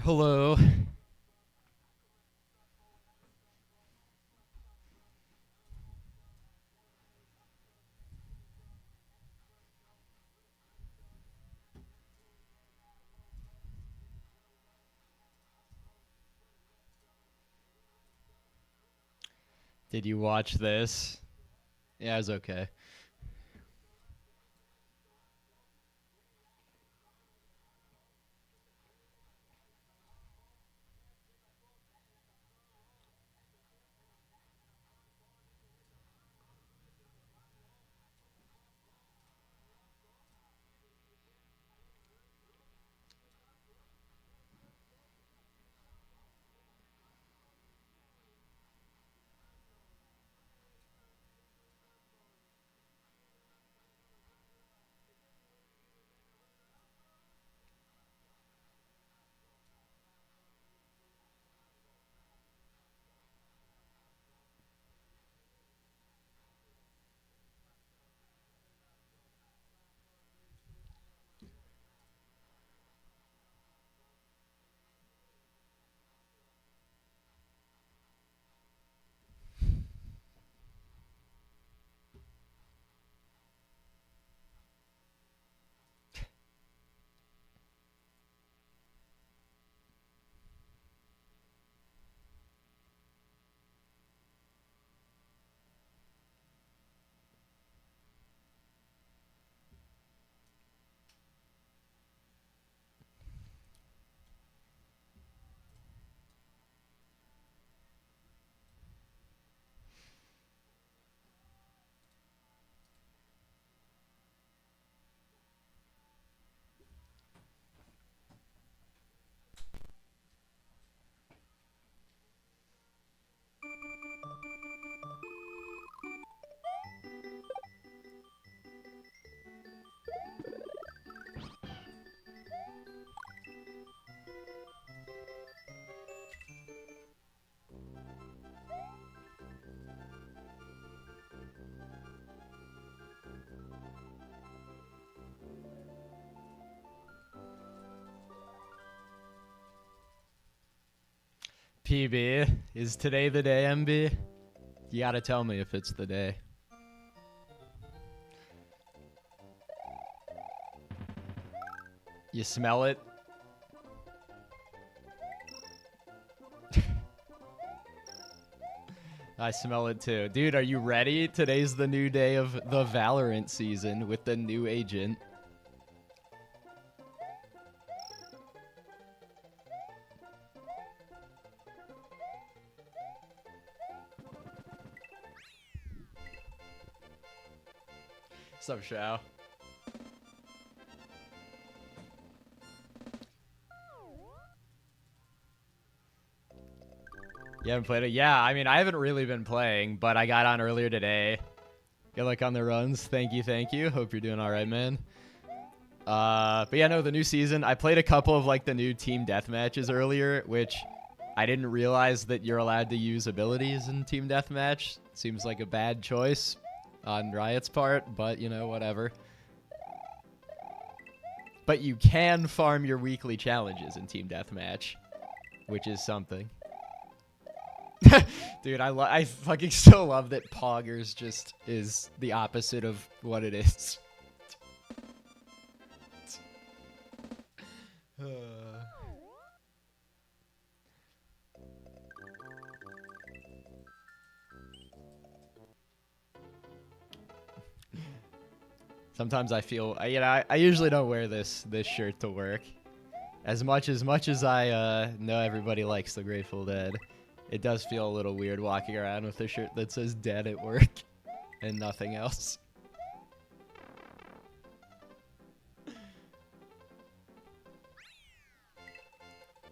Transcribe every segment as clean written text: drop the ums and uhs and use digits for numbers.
Hello. Did you watch this? Yeah, it was okay. PB, is today the day, MB? You gotta tell me if it's the day. You smell it? I smell it too. Dude, are you ready? Today's the new day of the Valorant season with the new agent. What's up, Shao? You haven't played it? Yeah, I mean, I haven't really been playing, but I got on earlier today. Good luck on the runs. Thank you, thank you. Hope you're doing all right, man. But yeah, no, the new season. I played a couple of like the new team deathmatches earlier, which I didn't realize that you're allowed to use abilities in team deathmatch. Seems like a bad choice on Riot's part, but you know, whatever. But you can farm your weekly challenges in team deathmatch, which is something. Dude, I fucking still love that Poggers just is the opposite of what it is. Sometimes I feel, you know, I usually don't wear this shirt to work. As much as I know everybody likes the Grateful Dead, it does feel a little weird walking around with a shirt that says "Dead" at work and nothing else.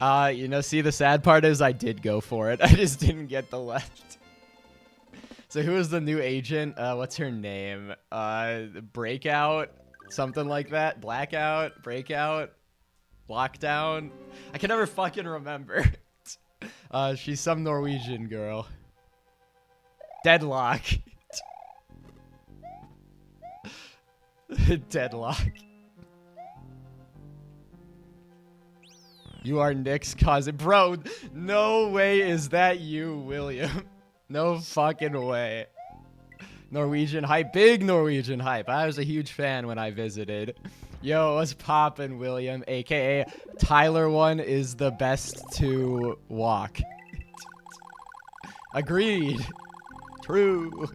You know, see, the sad part is I did go for it. I just didn't get the left. So who is the new agent? What's her name? Breakout? Something like that? Blackout? Breakout? Lockdown? I can never fucking remember. She's some Norwegian girl. Deadlock. Deadlock. You are Nick's cousin. Bro, no way is that you, William. No fucking way. Norwegian hype. Big Norwegian hype. I was a huge fan when I visited. Yo, what's poppin', William? AKA Tyler one is the best to walk. Agreed. True.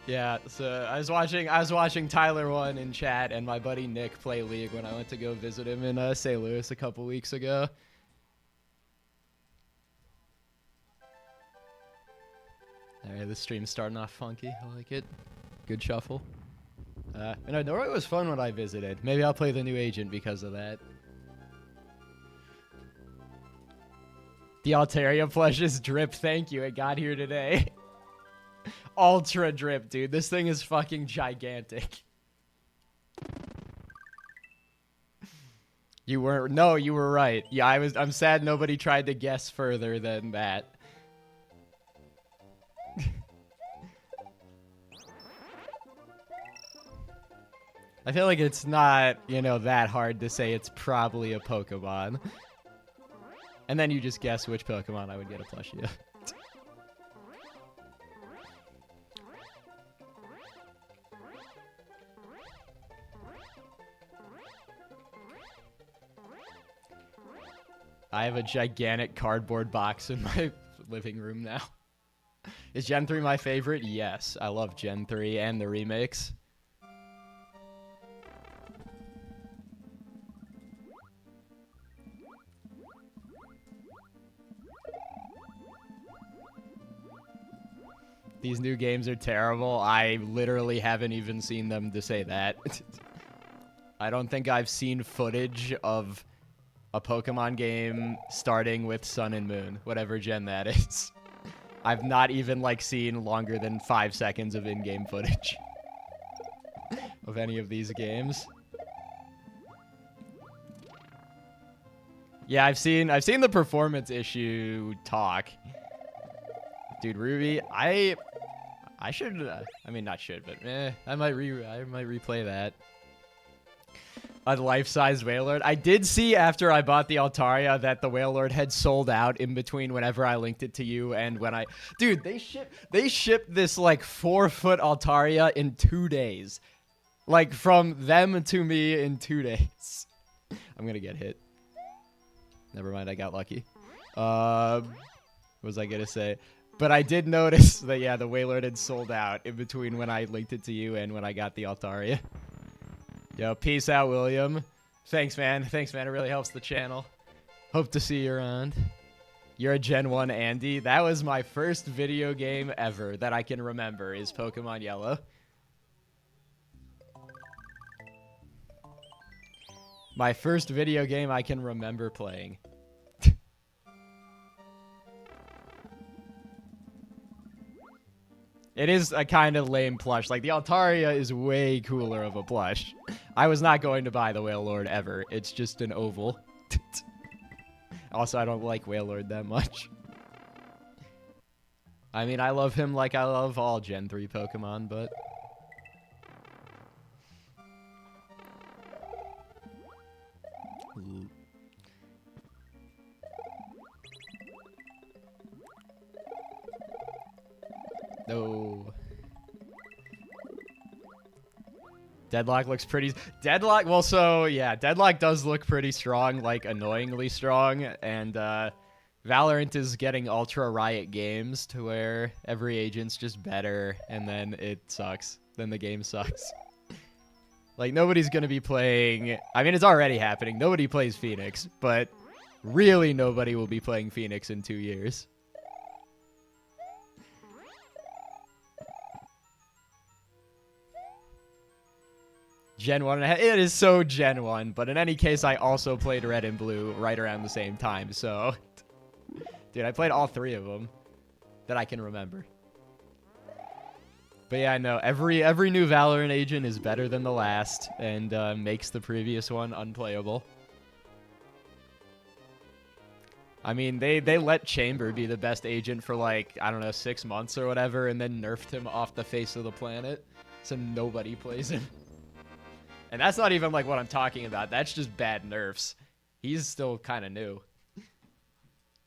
Yeah, so I was watching Tyler one in chat and my buddy Nick play League when I went to go visit him in St. Louis a couple weeks ago. Alright, the stream's starting off funky. I like it. Good shuffle. And Norway was fun when I visited. Maybe I'll play the new agent because of that. The Altaria plushes drip. Thank you. It got here today. Ultra drip, dude. This thing is fucking gigantic. You weren't. No, you were right. Yeah, I'm sad nobody tried to guess further than that. I feel like it's not, that hard to say it's probably a Pokemon. And then you just guess which Pokemon I would get a plushie of. I have a gigantic cardboard box in my living room now. Is Gen 3 my favorite? Yes. I love Gen 3 and the remakes. These new games are terrible. I literally haven't even seen them to say that. I don't think I've seen footage of a Pokemon game starting with Sun and Moon, whatever gen that is. I've not even, seen longer than 5 seconds of in-game footage of any of these games. Yeah, I've seen the performance issue talk. Dude, Ruby, I should, I mean, not should, but I might replay that. A life-sized Wailord. I did see after I bought the Altaria that the Wailord had sold out in between whenever I linked it to you and when I... Dude, they shipped this, 4-foot Altaria in 2 days. From them to me in 2 days. I'm gonna get hit. Never mind, I got lucky. What was I gonna say? But I did notice that, yeah, the Wailord had sold out in between when I linked it to you and when I got the Altaria. Yo, peace out, William. Thanks, man. Thanks, man. It really helps the channel. Hope to see you around. You're a Gen 1 Andy. That was my first video game ever that I can remember is Pokemon Yellow. My first video game I can remember playing. It is a kind of lame plush. The Altaria is way cooler of a plush. I was not going to buy the Wailord ever. It's just an oval. Also, I don't like Wailord that much. I mean, I love him like I love all Gen 3 Pokemon, but... Ooh. No. Deadlock looks pretty... Deadlock... Well, so, yeah. Deadlock does look pretty strong, annoyingly strong. And, Valorant is getting Ultra Riot games to where every agent's just better, and then it sucks. Then the game sucks. Nobody's gonna be playing... I mean, it's already happening. Nobody plays Phoenix, but really nobody will be playing Phoenix in 2 years. Gen 1, it is so Gen 1, but in any case, I also played Red and Blue right around the same time, so... Dude, I played all 3 of them that I can remember. But yeah, no, every new Valorant agent is better than the last, and makes the previous one unplayable. I mean, they let Chamber be the best agent for like, I don't know, 6 months or whatever, and then nerfed him off the face of the planet, so nobody plays him. And that's not even like what I'm talking about. That's just bad nerfs. He's still kind of new.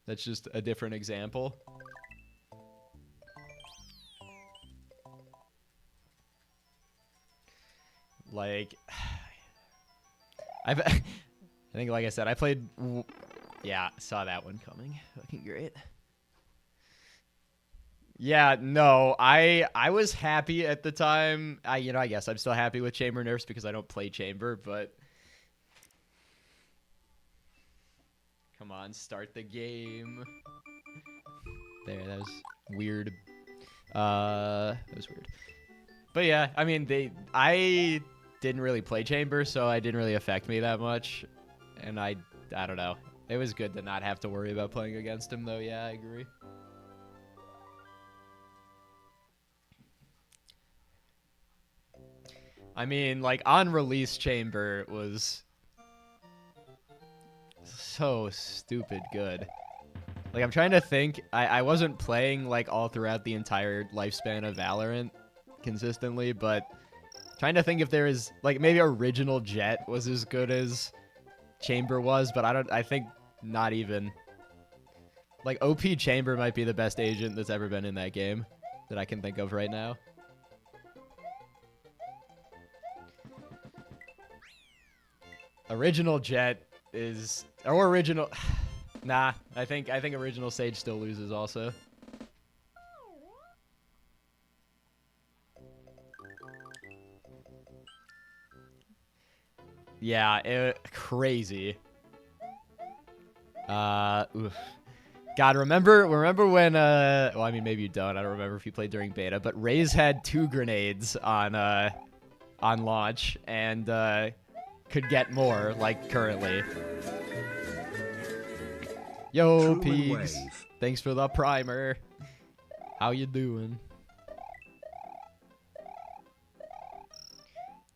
That's just a different example. Like, I think, like I said, I played. Yeah, saw that one coming. Fucking great. Yeah, no, I was happy at the time. I guess I'm still happy with Chamber nerfs because I don't play Chamber, but come on, start the game. There, that was weird. That was weird. But yeah, I mean, I didn't really play Chamber, so it didn't really affect me that much. And I don't know. It was good to not have to worry about playing against him, though. Yeah, I agree. I mean, like, on release, Chamber was so stupid good. Like, I'm trying to think. I wasn't playing, like, all throughout the entire lifespan of Valorant consistently, but trying to think if there is, like, maybe Original Jet was as good as Chamber was, but I think not even. Like, OP Chamber might be the best agent that's ever been in that game that I can think of right now. Original Jet is, or original, nah, I think Original Sage still loses also. Yeah, crazy. Oof. God, remember when, well, I mean, maybe you don't. I don't remember if you played during beta, but Raze had 2 grenades on launch, and, could get more, like, currently. Yo, Peegs. Thanks for the primer. How you doing?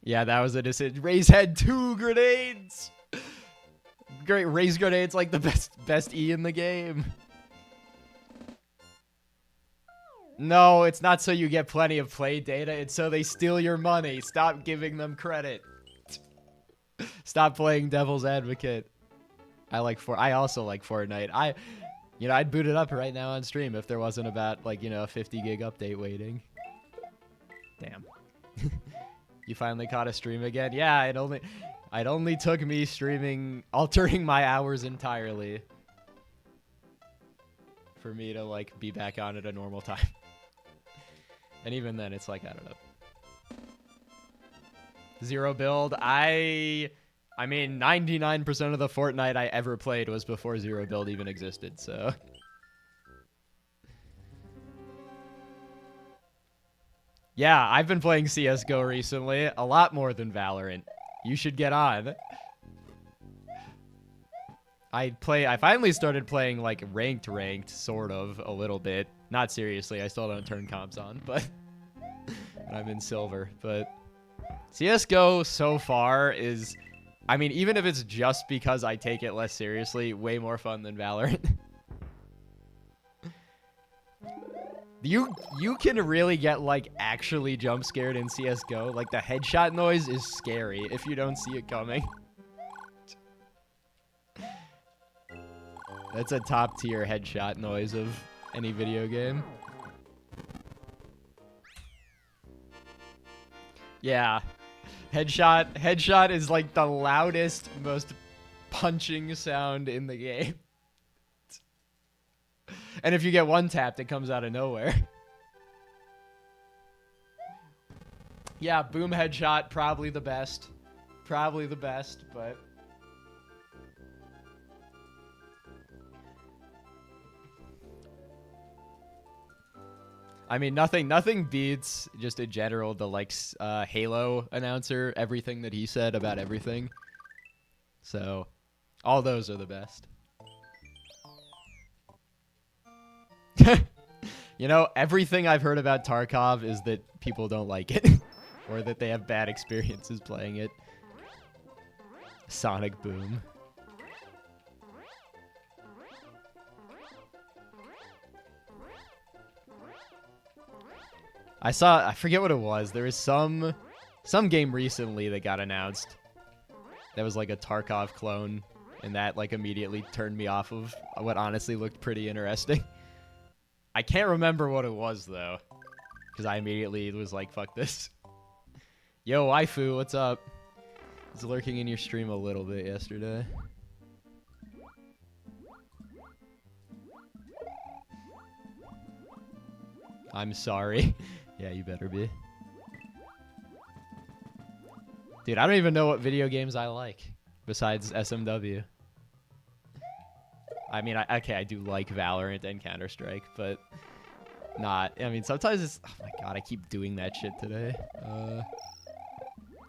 Yeah, that was a decision. Raze had 2 grenades! Great, Raze grenade's like the best E in the game. No, it's not so you get plenty of play data. It's so they steal your money. Stop giving them credit. Stop playing devil's advocate. I also like Fortnite. I'd boot it up right now on stream if there wasn't about, like, a 50 gig update waiting. Damn. You finally caught a stream again? Yeah, it only took me altering my hours entirely for me to, like, be back on at a normal time. And even then, it's like, I don't know. Zero build. I mean, 99% of the Fortnite I ever played was before Zero build even existed, so. Yeah, I've been playing CSGO recently, a lot more than Valorant. You should get on. I finally started playing, like, ranked, sort of, a little bit. Not seriously, I still don't turn comps on, but I'm in silver. But CSGO so far is, I mean, even if it's just because I take it less seriously, way more fun than Valorant. You can really get, like, actually jump scared in CSGO. Like, the headshot noise is scary if you don't see it coming. That's a top tier headshot noise of any video game. Yeah. Headshot is like the loudest, most punching sound in the game. And if you get one tapped, it comes out of nowhere. Yeah, boom headshot, probably the best. Probably the best, but I mean, nothing beats, just in general, the, like, Halo announcer, everything that he said about everything. So, all those are the best. Everything I've heard about Tarkov is that people don't like it. Or that they have bad experiences playing it. Sonic Boom. I forget what it was. There was some game recently that got announced that was like a Tarkov clone, and that like immediately turned me off of what honestly looked pretty interesting. I can't remember what it was though, because I immediately was like, fuck this. Yo, waifu, what's up? I was lurking in your stream a little bit yesterday. I'm sorry. Yeah, you better be. Dude, I don't even know what video games I like besides SMW. I mean, okay, I do like Valorant and Counter-Strike, but not. I mean, sometimes it's... Oh my god, I keep doing that shit today.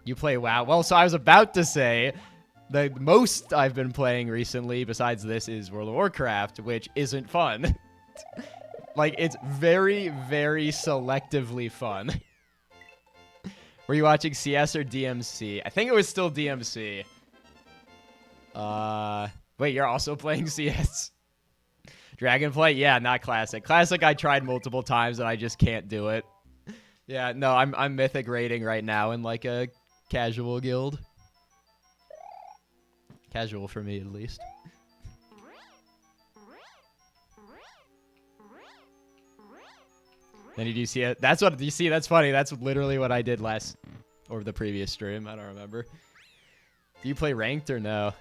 You play WoW? Well, so I was about to say the most I've been playing recently besides this is World of Warcraft, which isn't fun. Like, it's very, very selectively fun. Were you watching CS or DMC? I think it was still DMC. Wait, you're also playing CS? Dragonflight? Yeah, not Classic. Classic I tried multiple times and I just can't do it. Yeah, no, I'm Mythic rating right now in like a casual guild. Casual for me, at least. Then you do see it. That's what you see. That's funny. That's literally what I did last or the previous stream. I don't remember. Do you play ranked or no?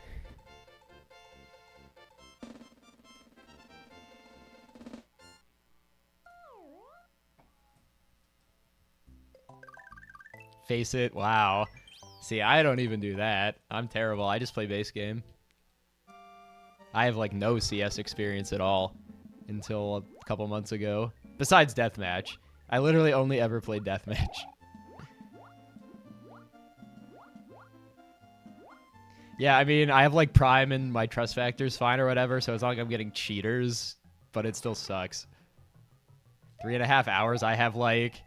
Face it. Wow. See, I don't even do that. I'm terrible. I just play base game. I have like no CS experience at all until a couple months ago. Besides deathmatch. I literally only ever played deathmatch. Yeah, I mean, I have like Prime and my trust factor's fine or whatever, so it's not like I'm getting cheaters, but it still sucks. 3.5 hours, I have like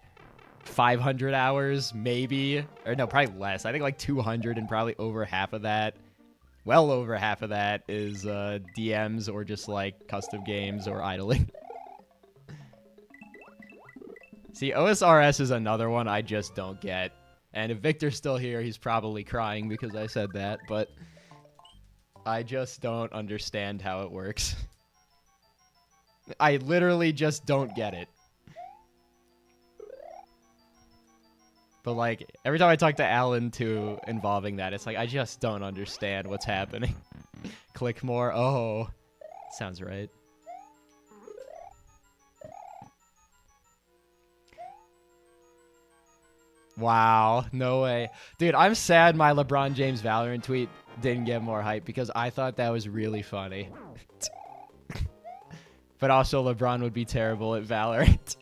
500 hours, maybe. Or no, probably less. I think like 200, and probably over half of that, well over half of that is DMs or just like custom games or idling. See, OSRS is another one I just don't get. And if Victor's still here, he's probably crying because I said that, but I just don't understand how it works. I literally just don't get it. But like, every time I talk to Alan too involving that, it's like, I just don't understand what's happening. Click more. Oh, sounds right. Wow, no way. Dude, I'm sad my LeBron James Valorant tweet didn't get more hype because I thought that was really funny. But also, LeBron would be terrible at Valorant.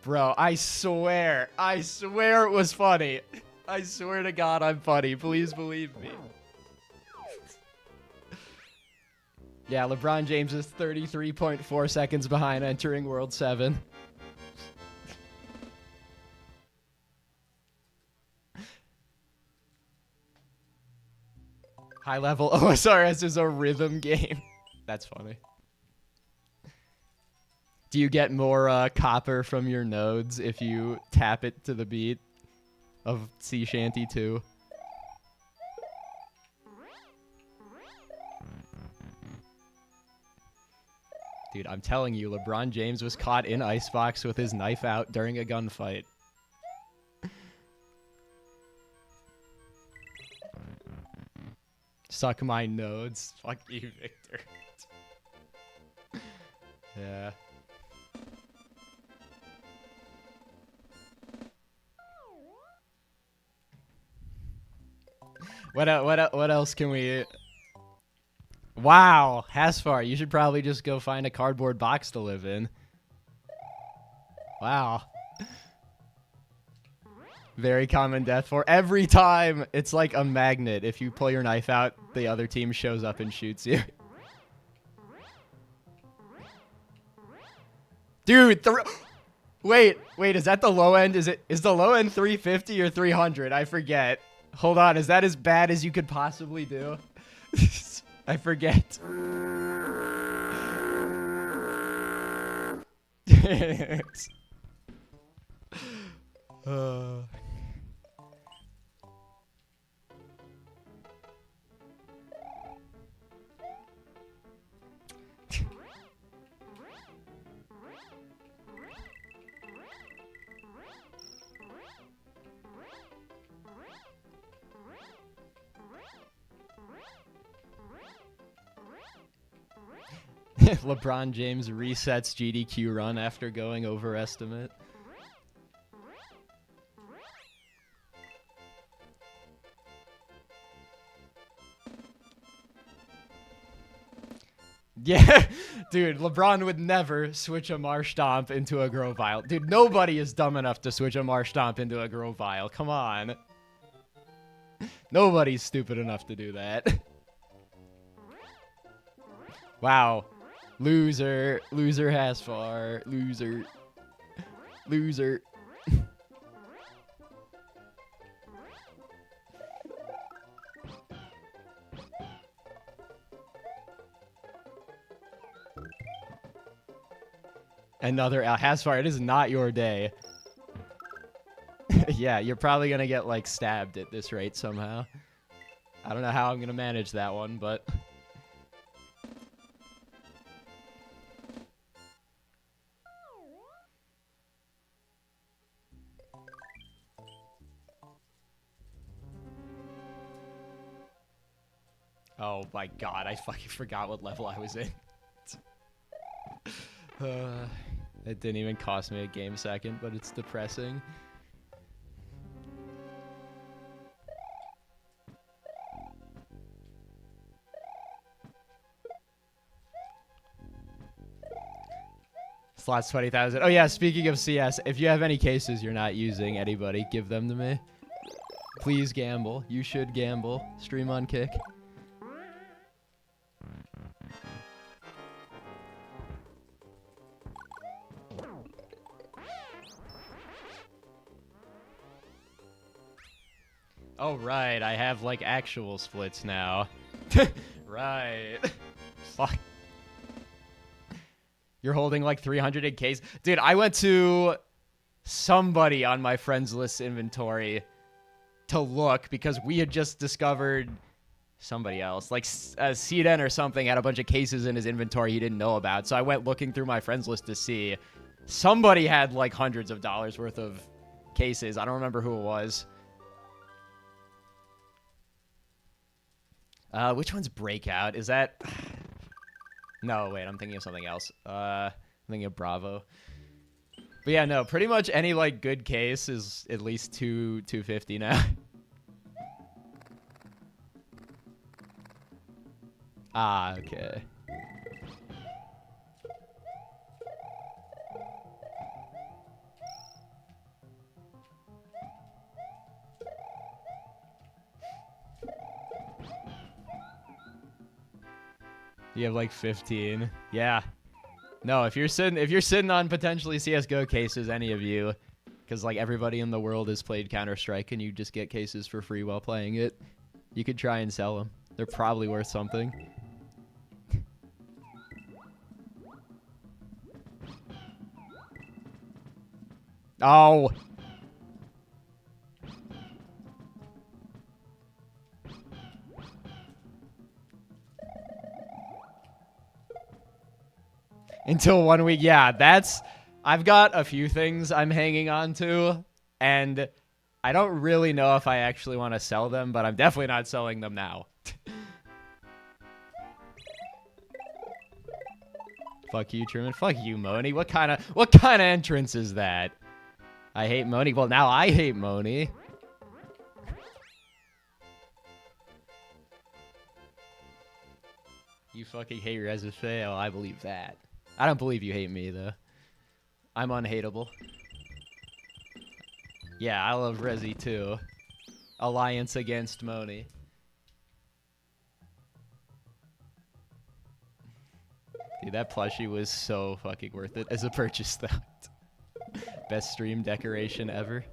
Bro, I swear it was funny. I swear to God I'm funny. Please believe me. Yeah, LeBron James is 33.4 seconds behind entering World 7. High level OSRS is a rhythm game. That's funny. Do you get more copper from your nodes if you tap it to the beat of Sea Shanty 2? Dude, I'm telling you, LeBron James was caught in Icebox with his knife out during a gunfight. Suck my nodes. Fuck you, Victor. Yeah. What else can we... Wow, Hasfar, you should probably just go find a cardboard box to live in. Wow. Very common death for every time. It's like a magnet. If you pull your knife out, the other team shows up and shoots you. Dude, wait, is that the low end? Is the low end 350 or 300? I forget. Hold on, is that as bad as you could possibly do? I forget. uh. LeBron James resets GDQ run after going over estimate. Yeah, dude, LeBron would never switch a Marshtomp into a Grovyle. Dude, nobody is dumb enough to switch a Marshtomp into a Grovyle. Come on. Nobody's stupid enough to do that. Wow. Loser. Loser has far. Loser. Loser. Another Hasfar, it is not your day. Yeah, you're probably gonna get, like, stabbed at this rate somehow. I don't know how I'm gonna manage that one, but... Oh my god, I fucking forgot what level I was in. It didn't even cost me a game second, but it's depressing. Slots 20,000. Oh yeah, speaking of CS, if you have any cases you're not using, anybody, give them to me. Please gamble. You should gamble. Stream on Kick. Oh, right. I have, like, actual splits now. Right. Fuck. You're holding, like, 300 in case. Dude, I went to somebody on my friends list inventory to look because we had just discovered somebody else. Like, Cden or something had a bunch of cases in his inventory he didn't know about. So I went looking through my friends list to see. Somebody had, like, hundreds of dollars worth of cases. I don't remember who it was. Which one's Breakout? Is that... No, wait, I'm thinking of something else. I'm thinking of Bravo. But yeah, no, pretty much any, like, good case is at least 250 now. Ah, okay. You have like 15. Yeah. No, if you're sitting on potentially CS:GO cases, any of you, because like everybody in the world has played Counter-Strike and you just get cases for free while playing it, you could try and sell them. They're probably worth something. Oh. Until 1 week. Yeah, that's... I've got a few things I'm hanging on to, and I don't really know if I actually want to sell them, but I'm definitely not selling them now. Fuck you, Truman. Fuck you, Moni. What kind of entrance is that? I hate Moni. Well, now I hate Moni. You fucking hate Reza Fail. I believe that. I don't believe you hate me, though. I'm unhateable. Yeah, I love Rezi, too. Alliance against Moni. Dude, that plushie was so fucking worth it as a purchase, though. Best stream decoration ever.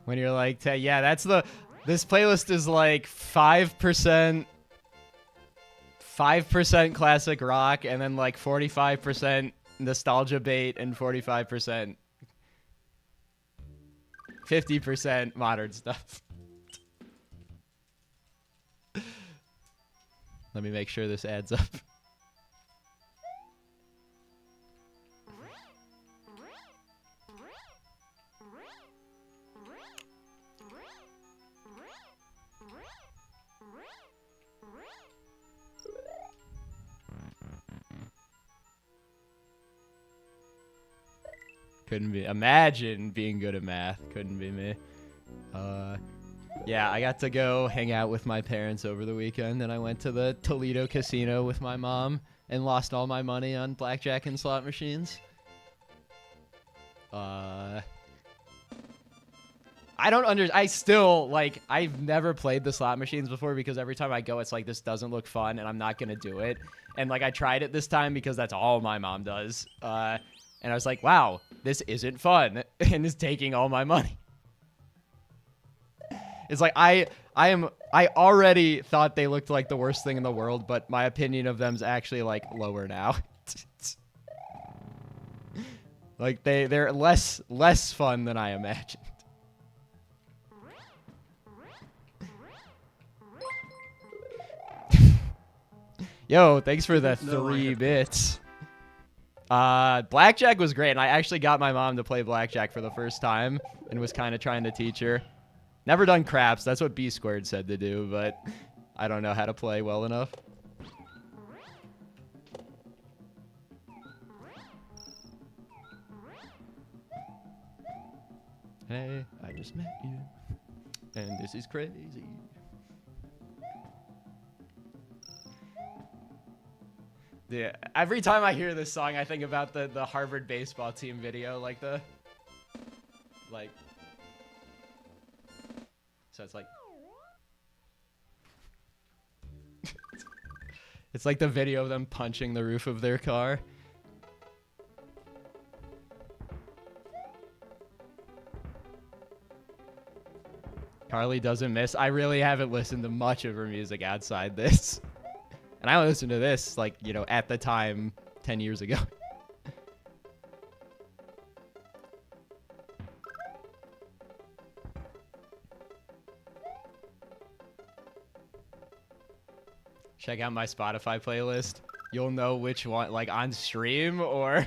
When you're like, yeah, this playlist is like 5% classic rock, and then like 45% nostalgia bait, and 45%, 50% modern stuff. Let me make sure this adds up. Couldn't be. Imagine being good at math. Couldn't be me. Yeah, I got to go hang out with my parents over the weekend, and I went to the Toledo casino with my mom and lost all my money on blackjack and slot machines. I still, like, I've never played the slot machines before because every time I go, it's like, this doesn't look fun, and I'm not gonna do it. And, like, I tried it this time because that's all my mom does. And I was like, wow, this isn't fun, and is taking all my money. It's like, I already thought they looked like the worst thing in the world, but my opinion of them's actually, like, lower now. Like, they're less fun than I imagined. Yo, thanks for the 3 bits. Blackjack was great, and I actually got my mom to play blackjack for the first time and was kind of trying to teach her. Never done craps. That's what B Squared said to do, but I don't know how to play well enough. Hey, I just met you, and this is crazy. Yeah, every time I hear this song, I think about the Harvard baseball team video, so it's like, it's like the video of them punching the roof of their car. Carly doesn't miss. I really haven't listened to much of her music outside this. And I listened to this, like, you know, at the time, 10 years ago. Check out my Spotify playlist. You'll know which one, like, on stream or...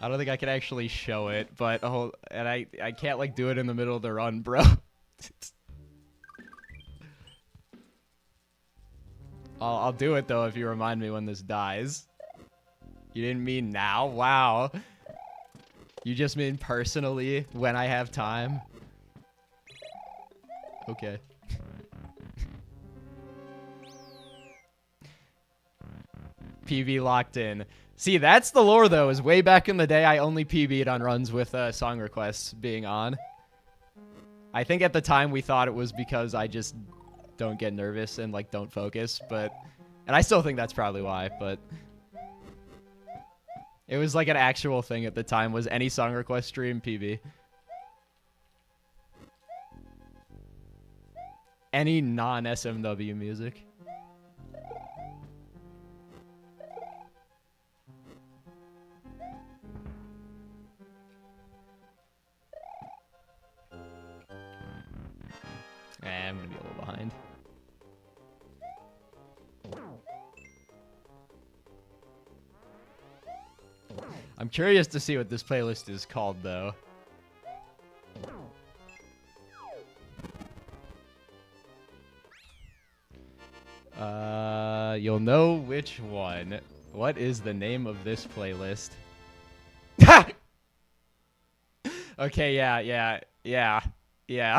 I don't think I can actually show it, but I can't, like, do it in the middle of the run, bro. I'll do it, though, if you remind me when this dies. You didn't mean now? Wow. You just mean personally when I have time? Okay. PB locked in. See, that's the lore, though, is way back in the day, I only PB'd on runs with song requests being on. I think at the time we thought it was because I just don't get nervous and, like, don't focus, but... And I still think that's probably why, but... It was, like, an actual thing at the time, was any song request stream, PB. Any non-SMW music. I'm gonna be a little behind. I'm curious to see what this playlist is called, though. You'll know which one. What is the name of this playlist? Okay, yeah. Yeah. Yeah.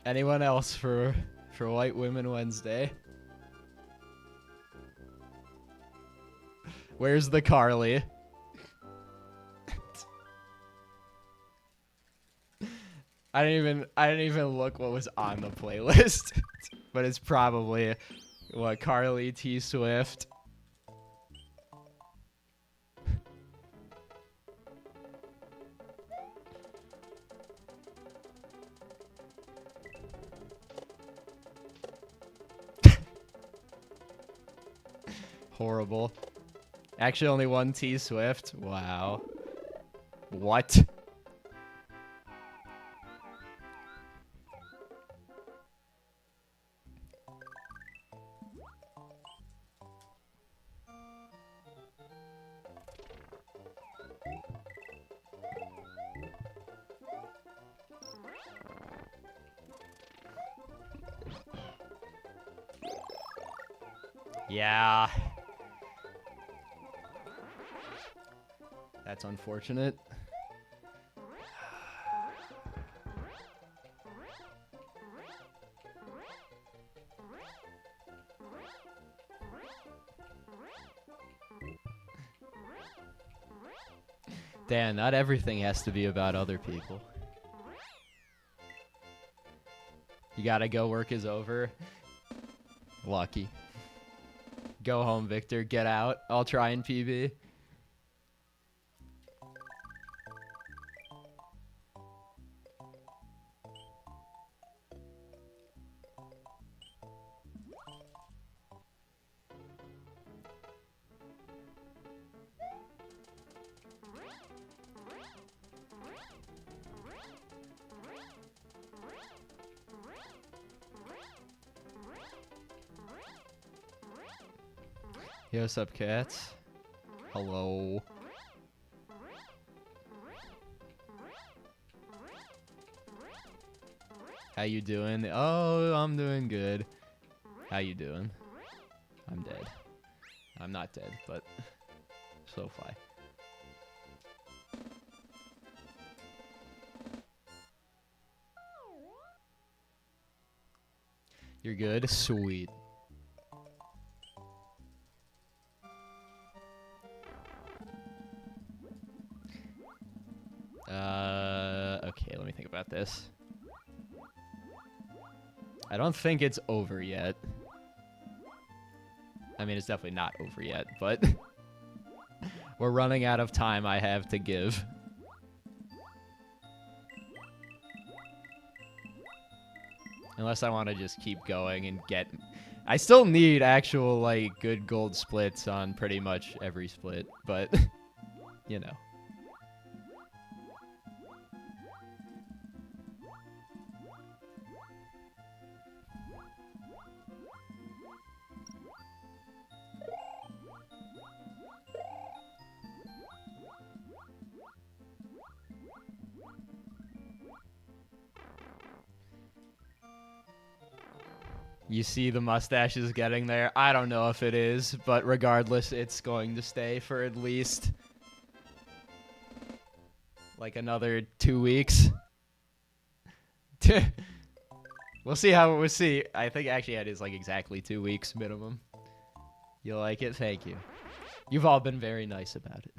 Anyone else for White Women Wednesday? Where's the Carly? I didn't even look what was on the playlist, but it's probably What, Carly T. Swift? Horrible. Actually, only one T. Swift? Wow. What? Yeah. That's unfortunate. Dan, not everything has to be about other people. You gotta go, work is over. Lucky. Go home, Victor. Get out. I'll try and PB. Yo, what's up, cats? Hello. How you doing? Oh, I'm doing good. How you doing? I'm dead. I'm not dead, but so far. You're good? Sweet. Okay, let me think about this. I don't think it's over yet. I mean, it's definitely not over yet, but we're running out of time I have to give. Unless I want to just keep going and get... I still need actual, like, good gold splits on pretty much every split, but, you know. You see the mustache is getting there. I don't know if it is, but regardless, it's going to stay for at least like another 2 weeks. We'll see how we'll see. I think actually it is like exactly 2 weeks minimum. You like it? Thank you. You've all been very nice about it.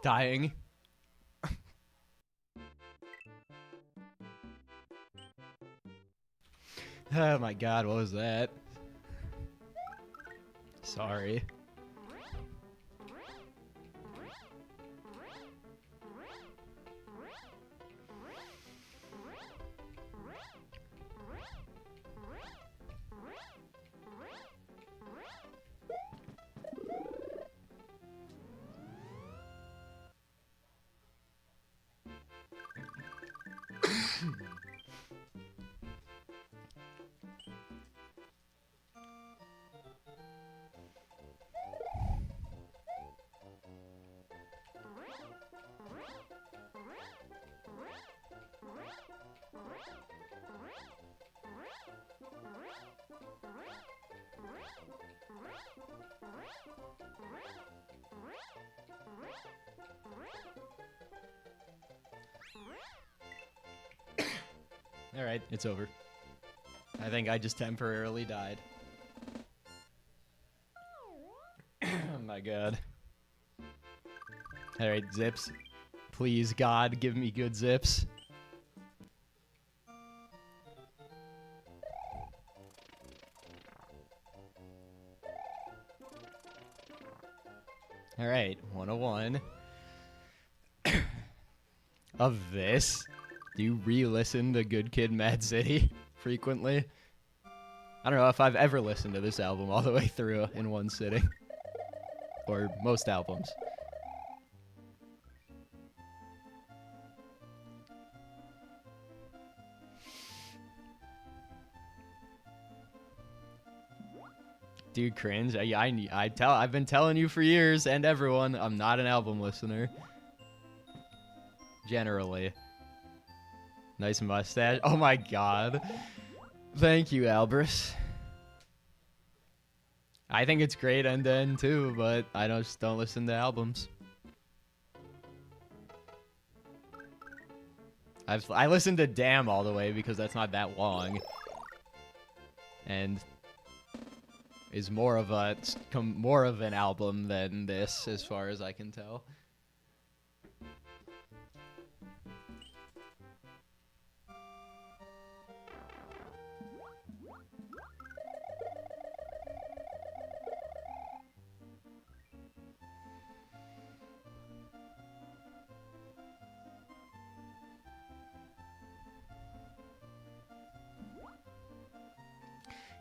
Dying. Oh my god, what was that? Sorry. Alright, it's over. I think I just temporarily died. Oh my god. Alright, zips. Please, God, give me good zips. Alright, 101. Of this? Do you re-listen to Good Kid, Mad City frequently? I don't know if I've ever listened to this album all the way through in one sitting. Or most albums. Dude, cringe. I've been telling you for years, and everyone, I'm not an album listener. Generally. Nice mustache. Oh my god. Thank you, Albris. I think it's great end to end too, but I just don't listen to albums. I listened to Damn all the way because that's not that long. And is more of an album than this, as far as I can tell.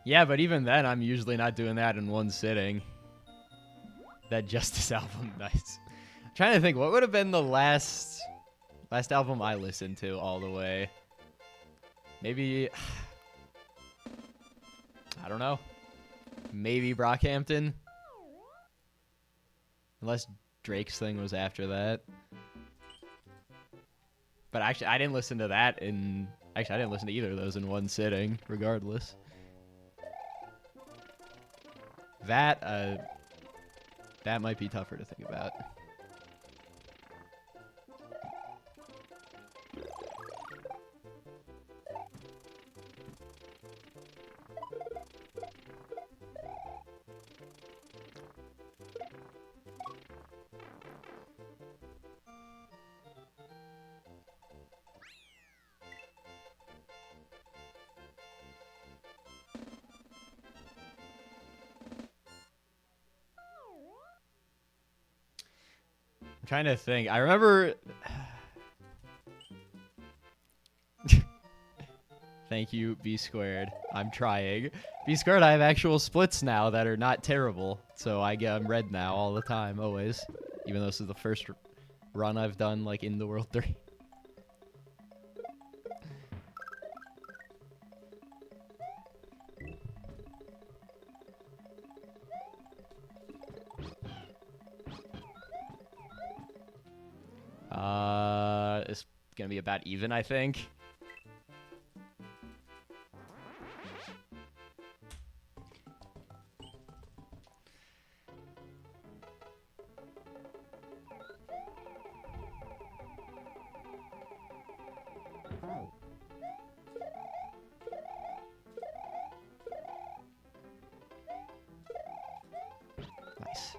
Yeah, but even then, I'm usually not doing that in one sitting. That Justice album, nice. I'm trying to think, what would have been the last album I listened to all the way? Maybe, I don't know. Maybe Brockhampton? Unless Drake's thing was after that. But actually, I didn't listen to that in... Actually, I didn't listen to either of those in one sitting, regardless. That might be tougher to think about. Trying to think. I remember... Thank you, B squared. I'm trying. B squared, I have actual splits now that are not terrible. So I'm red now all the time, always. Even though this is the first run I've done, like, in the World 3. It's gonna be about even, I think. Nice.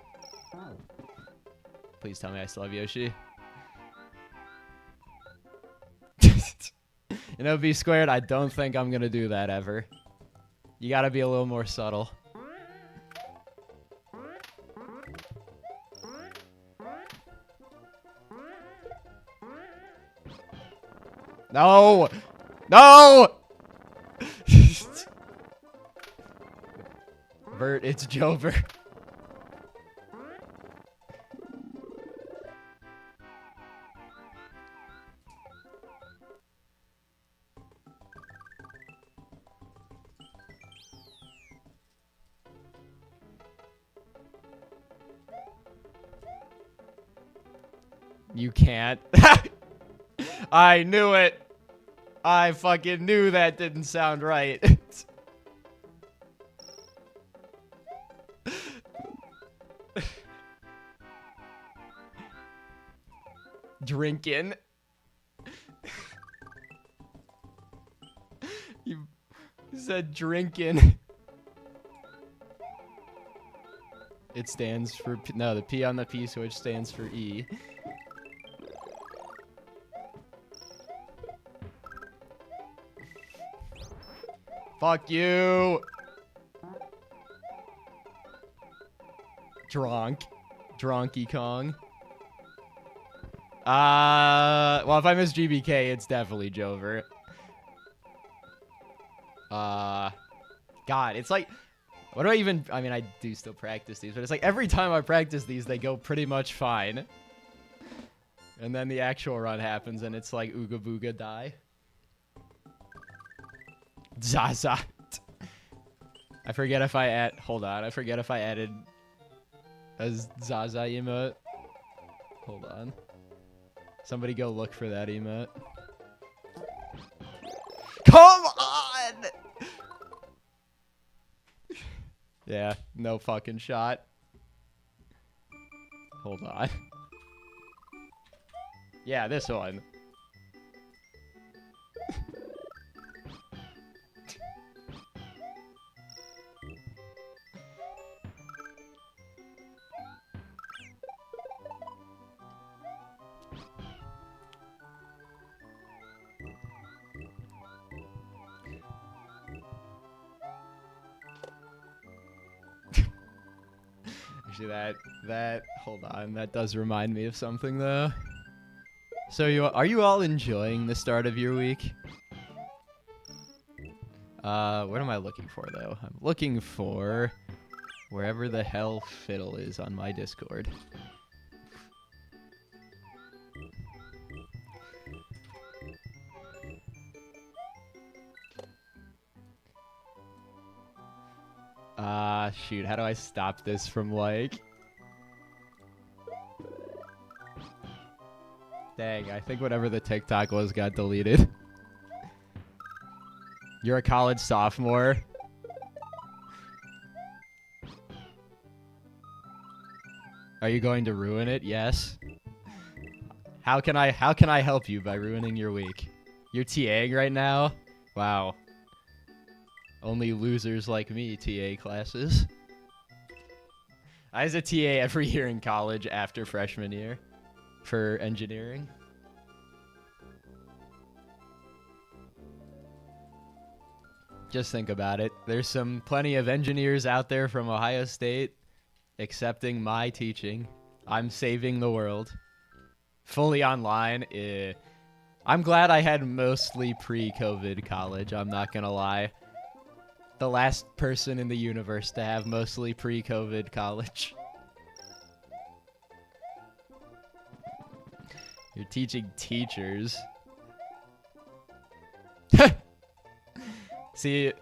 Please tell me I still have Yoshi. You know, B squared, I don't think I'm gonna do that ever. You gotta be a little more subtle. No! No! Vert, it's Jover. You can't. I knew it. I fucking knew that didn't sound right. Drinking. said drinking. It stands for no. The P on the P switch stands for E. Fuck you. Drunk. Drunky Kong. Well, if I miss GBK, it's definitely Jover. God, it's like, what do I even, I mean, I do still practice these, but it's like every time I practice these, they go pretty much fine. And then the actual run happens, and it's like Ooga Booga die. Zaza. I forget if I hold on, I forget if I added a Zaza emote. Hold on. Somebody go look for that emote. Come on! Yeah, no fucking shot. Hold on. Yeah, this one. Actually, hold on, that does remind me of something, though. So, are you all enjoying the start of your week? What am I looking for, though? I'm looking for wherever the hell Fiddle is on my Discord. Shoot, how do I stop this from, like... Dang, I think whatever the TikTok was got deleted. You're a college sophomore. Are you going to ruin it? Yes. How can I help you by ruining your week? You're TAing right now? Wow. Only losers like me TA classes. I was a TA every year in college after freshman year for engineering. Just think about it. There's plenty of engineers out there from Ohio State accepting my teaching. I'm saving the world. Fully online. I'm glad I had mostly pre-COVID college, I'm not gonna lie. The last person in the universe to have mostly pre-COVID college. You're teaching teachers. See,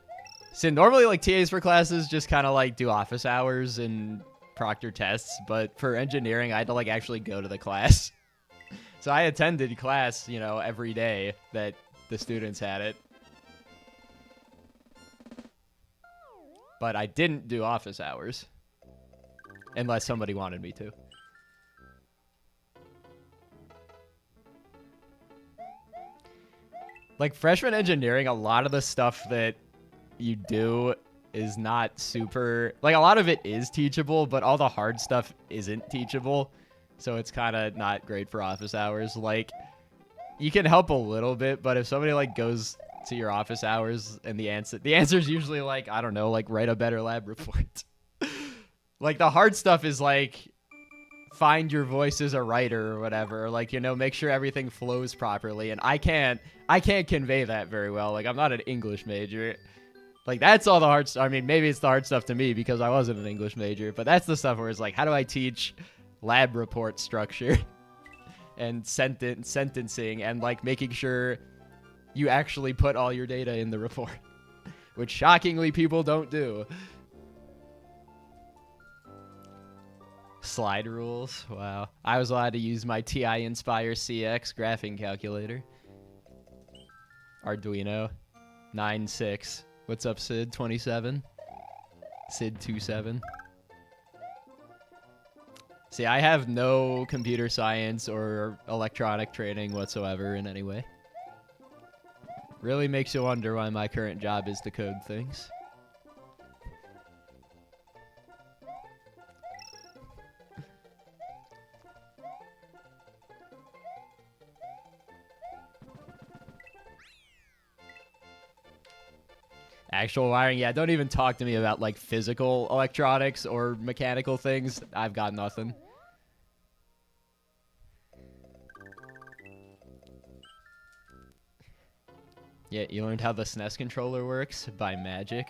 normally like TAs for classes just kind of like do office hours and proctor tests, but for engineering, I had to like actually go to the class. So I attended class, you know, every day that the students had it. But I didn't do office hours. Unless somebody wanted me to. Like, freshman engineering, a lot of the stuff that you do is not super... Like, a lot of it is teachable, but all the hard stuff isn't teachable. So it's kind of not great for office hours. Like, you can help a little bit, but if somebody, like, goes to your office hours and the answer's usually, like, I don't know, like, write a better lab report. Like, the hard stuff is, like... find your voice as a writer or whatever, like, you know, make sure everything flows properly, and I can't convey that very well. Like, I'm not an English major. Like, that's all the hard stuff. I mean, maybe it's the hard stuff to me because I wasn't an English major, but that's the stuff where it's like, how do I teach lab report structure and sentencing and, like, making sure you actually put all your data in the report, which shockingly people don't do. Slide rules. Wow. I was allowed to use my TI Inspire CX graphing calculator. Arduino. 9.6. What's up, Sid? 27. Sid 27. See, I have no computer science or electronic training whatsoever in any way. Really makes you wonder why my current job is to code things. Actual wiring, yeah, don't even talk to me about, like, physical electronics or mechanical things. I've got nothing. Yeah, you learned how the SNES controller works by magic.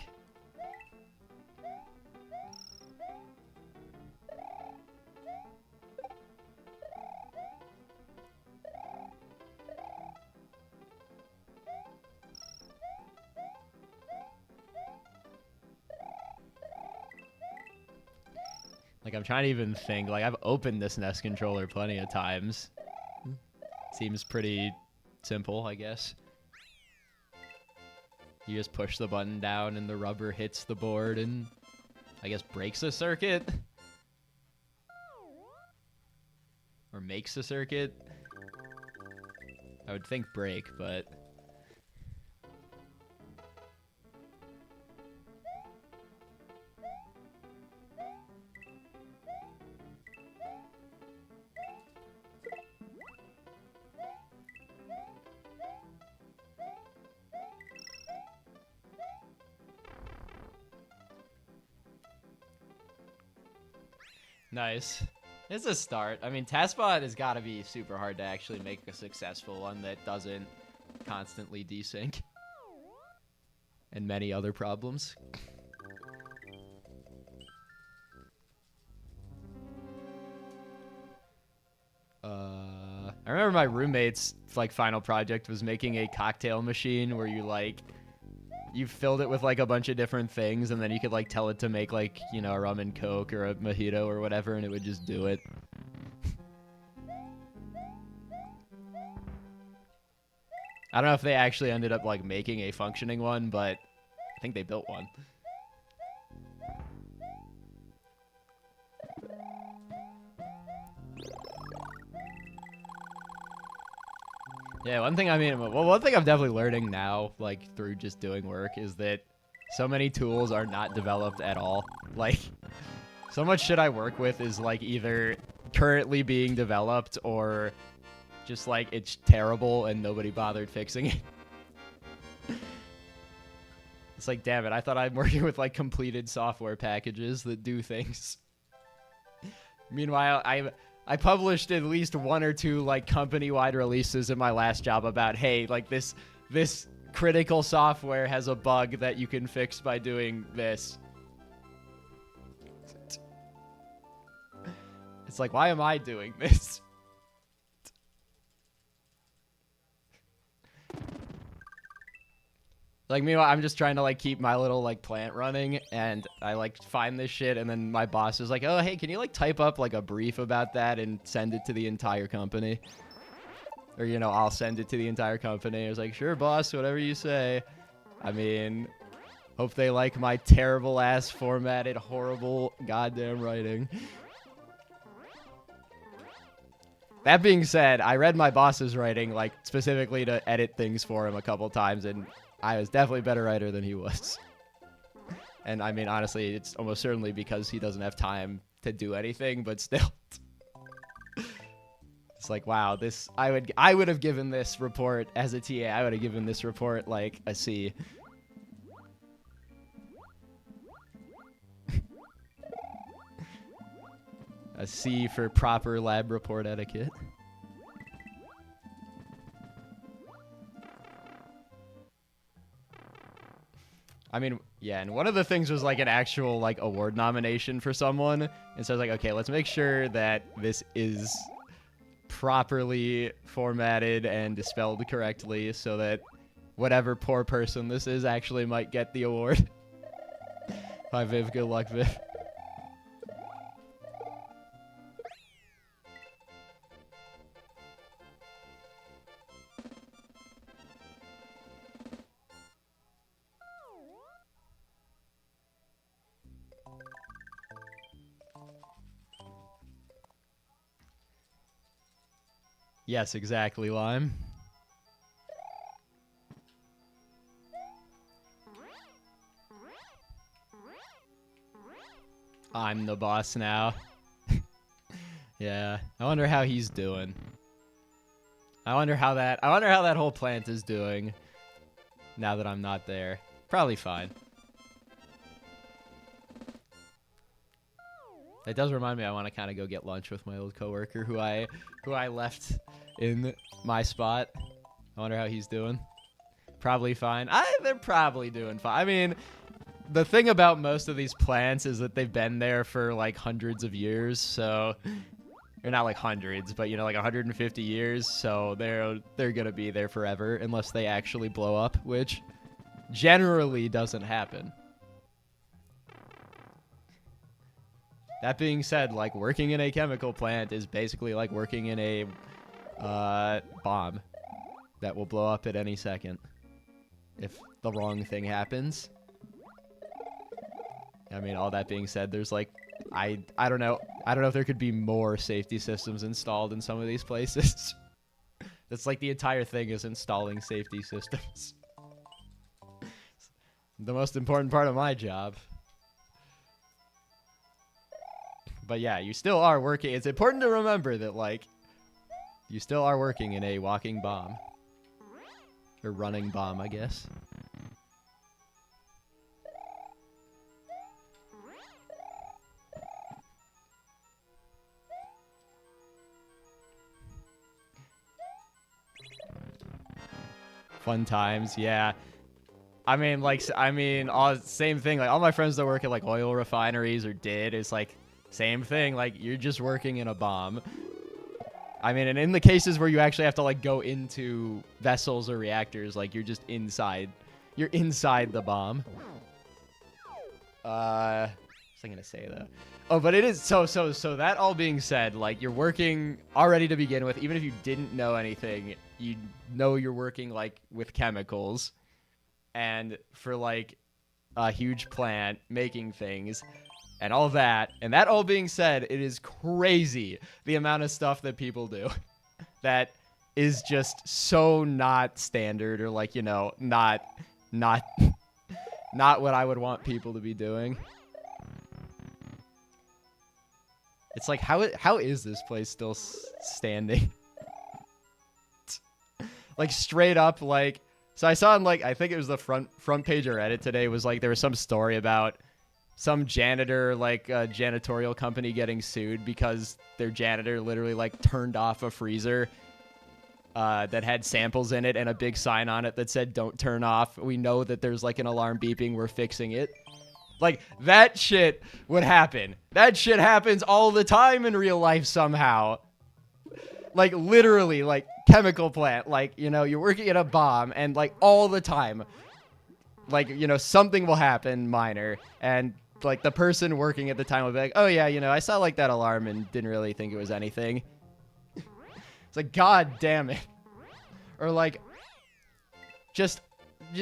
Like, I'm trying to even think. Like, I've opened this SNES controller plenty of times. Seems pretty simple, I guess. You just push the button down and the rubber hits the board and, I guess, breaks the circuit? Or makes the circuit? I would think break, but... Nice. It's a start. I mean, TASBot has got to be super hard to actually make a successful one that doesn't constantly desync. And many other problems. I remember my roommate's, like, final project was making a cocktail machine where you, like... You filled it with, like, a bunch of different things, and then you could, like, tell it to make, like, you know, a rum and coke or a mojito or whatever, and it would just do it. I don't know if they actually ended up, like, making a functioning one, but I think they built one. Yeah, one thing I'm definitely learning now, like, through just doing work, is that so many tools are not developed at all. Like, so much shit I work with is, like, either currently being developed or just, like, it's terrible and nobody bothered fixing it. It's like, damn it, I thought I'm working with, like, completed software packages that do things. Meanwhile, I published at least one or two, like, company-wide releases in my last job about, hey, like, this critical software has a bug that you can fix by doing this. It's like, why am I doing this? Like, meanwhile, I'm just trying to, like, keep my little, like, plant running, and I, like, find this shit, and then my boss is like, oh, hey, can you, like, type up, like, a brief about that and send it to the entire company? Or, you know, I'll send it to the entire company. I was like, sure, boss, whatever you say. I mean, hope they like my terrible-ass formatted, horrible goddamn writing. That being said, I read my boss's writing, like, specifically to edit things for him a couple times, and I was definitely a better writer than he was. And, I mean, honestly, it's almost certainly because he doesn't have time to do anything, but still. It's like, wow, this... I would have given this report as a TA. I would have given this report, like, a C. A C for proper lab report etiquette. I mean, yeah, and one of the things was, like, an actual, like, award nomination for someone. And so I was like, okay, let's make sure that this is properly formatted and spelled correctly so that whatever poor person this is actually might get the award. Hi, Viv. Good luck, Viv. Yes, exactly, Lime. I'm the boss now. Yeah, I wonder how he's doing. I wonder how that whole plant is doing now that I'm not there. Probably fine. That does remind me I want to kind of go get lunch with my old coworker who I left in my spot. I wonder how he's doing. Probably fine. They're probably doing fine. I mean, the thing about most of these plants is that they've been there for like hundreds of years, so or not like hundreds, but you know, like 150 years, so they're gonna be there forever unless they actually blow up, which generally doesn't happen. That being said, like, working in a chemical plant is basically like working in a bomb that will blow up at any second if the wrong thing happens. I mean, all that being said, there's like, I don't know if there could be more safety systems installed in some of these places. That's like the entire thing is installing safety systems. The most important part of my job. But yeah, you still are working. It's important to remember that, like, you still are working in a walking bomb. Or running bomb, I guess. Fun times, yeah. I mean, same thing. Like, all my friends that work at, like, oil refineries or did is, like, same thing. Like, you're just working in a bomb. I mean, and in the cases where you actually have to, like, go into vessels or reactors, like, you're just inside. You're inside the bomb. What was I gonna say, though? Oh, but it is, so that all being said, like, you're working already to begin with. Even if you didn't know anything, you know you're working, like, with chemicals. And for, like, a huge plant making things. And all that. And that all being said, it is crazy the amount of stuff that people do that is just so not standard or, like, you know, not what I would want people to be doing. It's like, how is this place still standing? Like, straight up, like, so I saw on, like, I think it was the front page of Reddit today was, like, there was some story about some janitor, like, a janitorial company getting sued because their janitor literally, like, turned off a freezer that had samples in it and a big sign on it that said, "Don't turn off. We know that there's, like, an alarm beeping. We're fixing it." Like, that shit would happen. That shit happens all the time in real life somehow. Like, literally, like, chemical plant. Like, you know, you're working at a bomb and, like, all the time, like, you know, something will happen minor and, like, the person working at the time will be like, "Oh yeah, you know, I saw, like, that alarm and didn't really think it was anything." It's like, God damn it. Or, like, just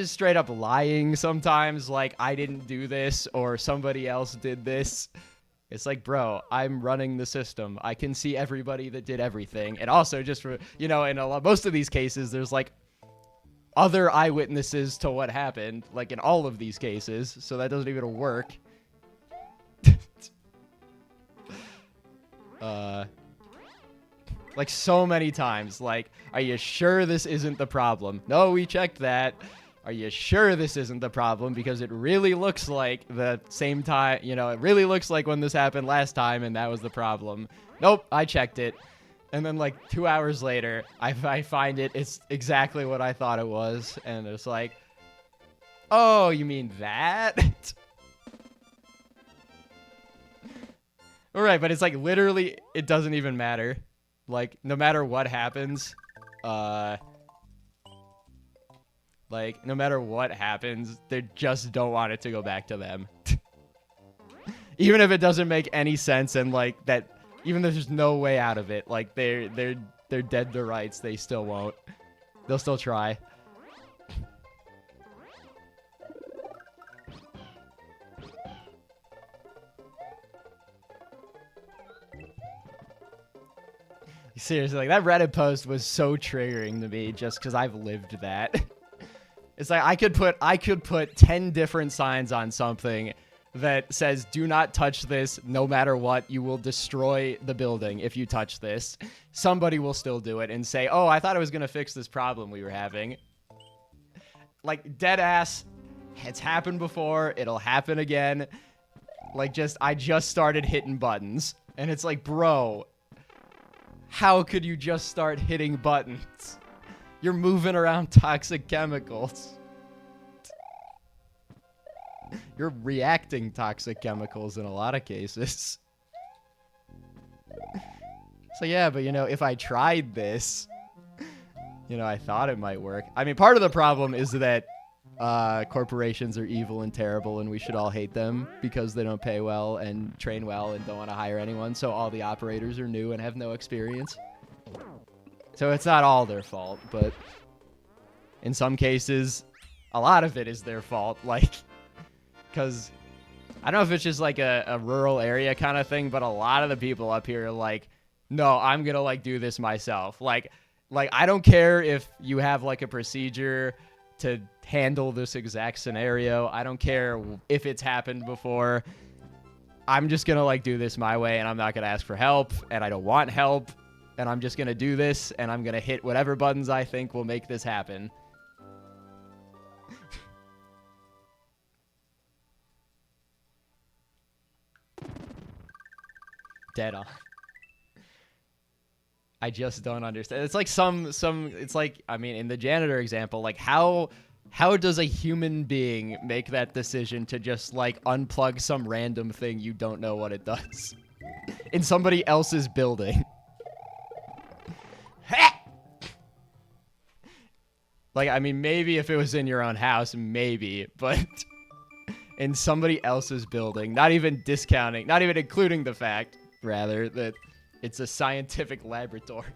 straight up lying sometimes, like, "I didn't do this," or "somebody else did this." It's like, bro, I'm running the system. I can see everybody that did everything. And also, just for, you know, in most of these cases, there's, like, other eyewitnesses to what happened, like, in all of these cases, so that doesn't even work. Like, so many times, like, "Are you sure this isn't the problem?" "No, we checked that." "Are you sure this isn't the problem? Because it really looks like the same time, you know, it really looks like when this happened last time and that was the problem." "Nope, I checked it." And then, like, 2 hours later, I find it. It's exactly what I thought it was. And it's like, "Oh, you mean that?" All right, but it's like, literally, it doesn't even matter. Like, no matter what happens, like, no matter what happens, they just don't want it to go back to them. Even if it doesn't make any sense and, like, that, even if there's no way out of it, like, they're dead to rights, they still won't. They'll still try. Seriously, like, that Reddit post was so triggering to me just because I've lived that. It's like, I could put 10 different signs on something that says, do not touch this no matter what. You will destroy the building if you touch this. Somebody will still do it and say, oh, I thought I was going to fix this problem we were having. Like, dead ass. It's happened before. It'll happen again. Like, I just started hitting buttons. And it's like, bro, how could you just start hitting buttons? You're moving around toxic chemicals. You're reacting toxic chemicals in a lot of cases. So yeah, but if I tried this, I thought it might work. I mean, part of the problem is that corporations are evil and terrible, and we should all hate them because they don't pay well and train well and don't want to hire anyone. So all the operators are new and have no experience. So it's not all their fault, but in some cases, a lot of it is their fault. Like, because I don't know if it's just like a rural area kind of thing, but a lot of the people up here are like, no, I'm going to like do this myself. Like I don't care if you have like a procedure to handle this exact scenario. I don't care if it's happened before. I'm just going to like do this my way, and I'm not going to ask for help, and I don't want help, and I'm just going to do this, and I'm going to hit whatever buttons I think will make this happen. Dead on. I just don't understand. It's like it's like, I mean, in the janitor example, like how does a human being make that decision to just like unplug some random thing you don't know what it does in somebody else's building? Like, I mean, maybe if it was in your own house, maybe, but in somebody else's building, not even discounting, not even including the fact, rather, that it's a scientific laboratory.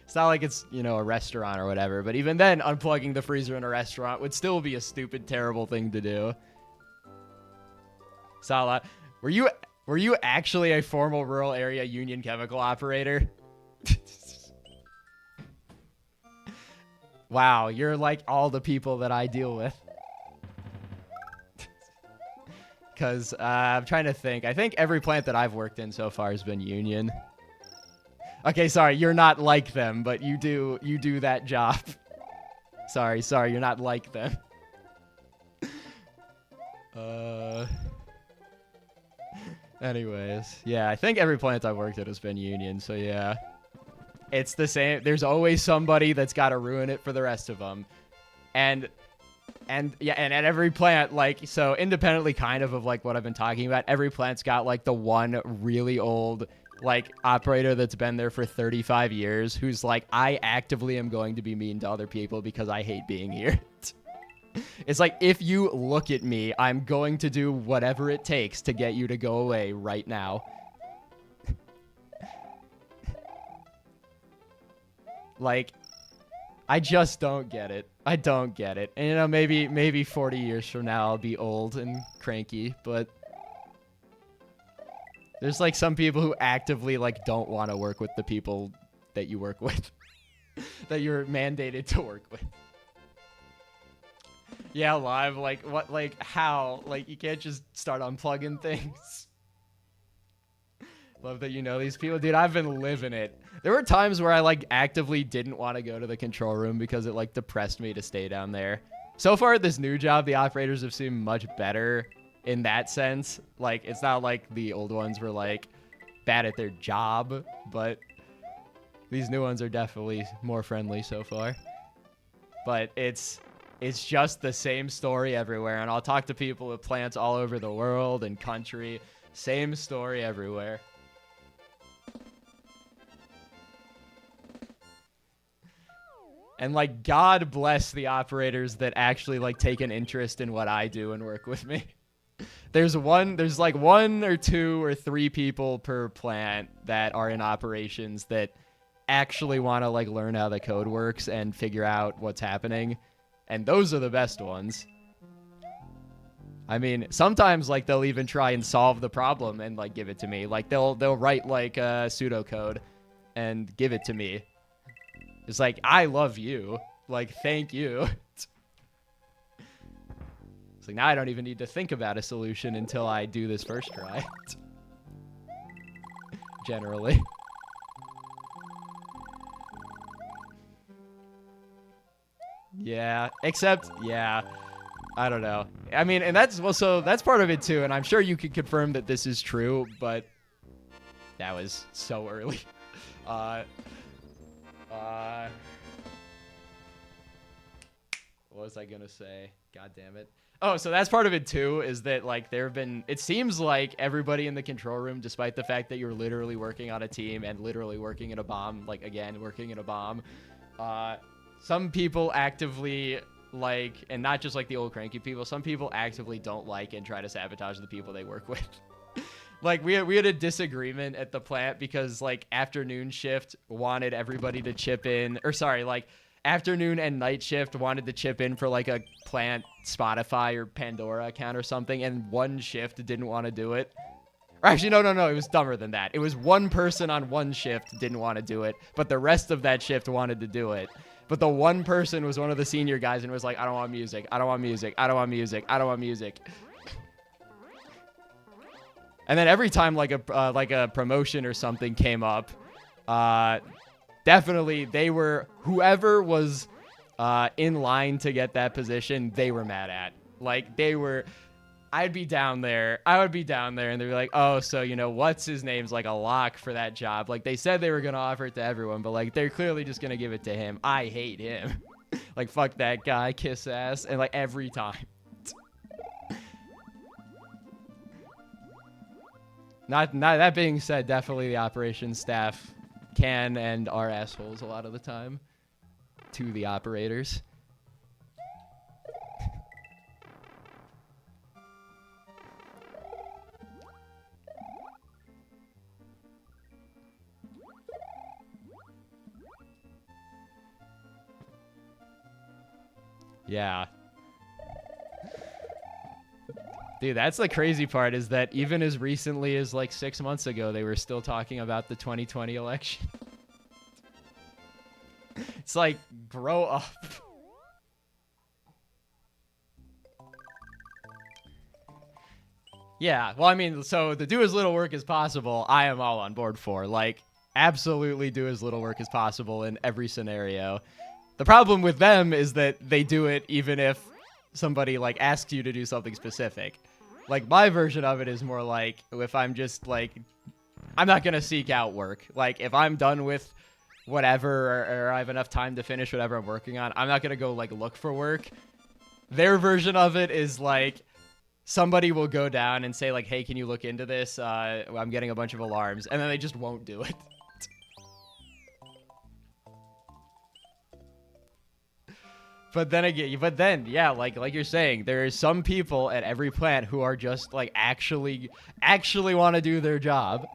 It's not like it's, a restaurant or whatever, but even then, unplugging the freezer in a restaurant would still be a stupid, terrible thing to do. Sala, were you actually a formal rural area union chemical operator? Wow, you're like all the people that I deal with. Because I'm trying to think. I think every plant that I've worked in so far has been union. Okay, sorry, you're not like them, but you do that job. Sorry, you're not like them. Anyways, yeah, I think every plant I've worked at has been union, so yeah. It's the same. There's always somebody that's got to ruin it for the rest of them. And yeah, and at every plant, like, so independently kind of like what I've been talking about, every plant's got like the one really old like operator that's been there for 35 years who's like, I actively am going to be mean to other people because I hate being here. It's like, if you look at me, I'm going to do whatever it takes to get you to go away right now. Like, I just don't get it. I don't get it. And, maybe 40 years from now I'll be old and cranky, but there's, like, some people who actively, like, don't want to work with the people that you work with. That you're mandated to work with. Yeah, live, like, what, like, how? Like, you can't just start unplugging things. Love that you know these people. Dude, I've been living it. There were times where I, like, actively didn't want to go to the control room because it, like, depressed me to stay down there. So far at this new job, the operators have seemed much better in that sense. Like, it's not like the old ones were, like, bad at their job, but these new ones are definitely more friendly so far. But it's just the same story everywhere, and I'll talk to people at plants all over the world and country. Same story everywhere. And, like, God bless the operators that actually, like, take an interest in what I do and work with me. There's like one or two or three people per plant that are in operations that actually want to, like, learn how the code works and figure out what's happening. And those are the best ones. I mean, sometimes, like, they'll even try and solve the problem and, like, give it to me. Like, they'll write, like, pseudocode and give it to me. It's like, I love you. Like, thank you. It's like, now I don't even need to think about a solution until I do this first try. Generally. Yeah, except, yeah, I don't know. I mean, and that's, well, so that's part of it too, and I'm sure you could confirm that this is true, but that was so early. What was I gonna say? God damn it. Oh, so that's part of it too, is that, like, there have been, it seems like everybody in the control room, despite the fact that you're literally working on a team and literally working in a bomb, like, again, working in a bomb, some people actively, like, and not just like the old cranky people, some people actively don't like and try to sabotage the people they work with. Like, we had a disagreement at the plant because, like, afternoon shift wanted everybody to chip in, or sorry, like, afternoon and night shift wanted to chip in for, like, a plant Spotify or Pandora account or something, and one shift didn't want to do it. Or actually, no, it was dumber than that. It was one person on one shift didn't want to do it, but the rest of that shift wanted to do it. But the one person was one of the senior guys and was like, I don't want music, I don't want music, I don't want music, I don't want music. And then every time like a promotion or something came up, definitely they were, whoever was in line to get that position, they were mad at. Like, they were, I would be down there, and they'd be like, oh, so, you know, what's his name's like a lock for that job. Like, they said they were going to offer it to everyone, but, like, they're clearly just going to give it to him. I hate him. Like, fuck that guy, kiss ass. And, like, every time. Not that being said, definitely the operations staff can and are assholes a lot of the time to the operators. Yeah. Dude, that's the crazy part, is that even as recently as like 6 months ago, they were still talking about the 2020 election. It's like, grow up. Yeah, well, I mean, so to do as little work as possible, I am all on board for. Like, absolutely do as little work as possible in every scenario. The problem with them is that they do it even if somebody, like, asks you to do something specific. Like, my version of it is more like, if I'm just, like, I'm not going to seek out work. Like, if I'm done with whatever, or I have enough time to finish whatever I'm working on, I'm not going to go, like, look for work. Their version of it is, like, somebody will go down and say, like, hey, can you look into this? I'm getting a bunch of alarms. And then they just won't do it. But then, yeah, like you're saying, there are some people at every plant who are just, like, actually want to do their job.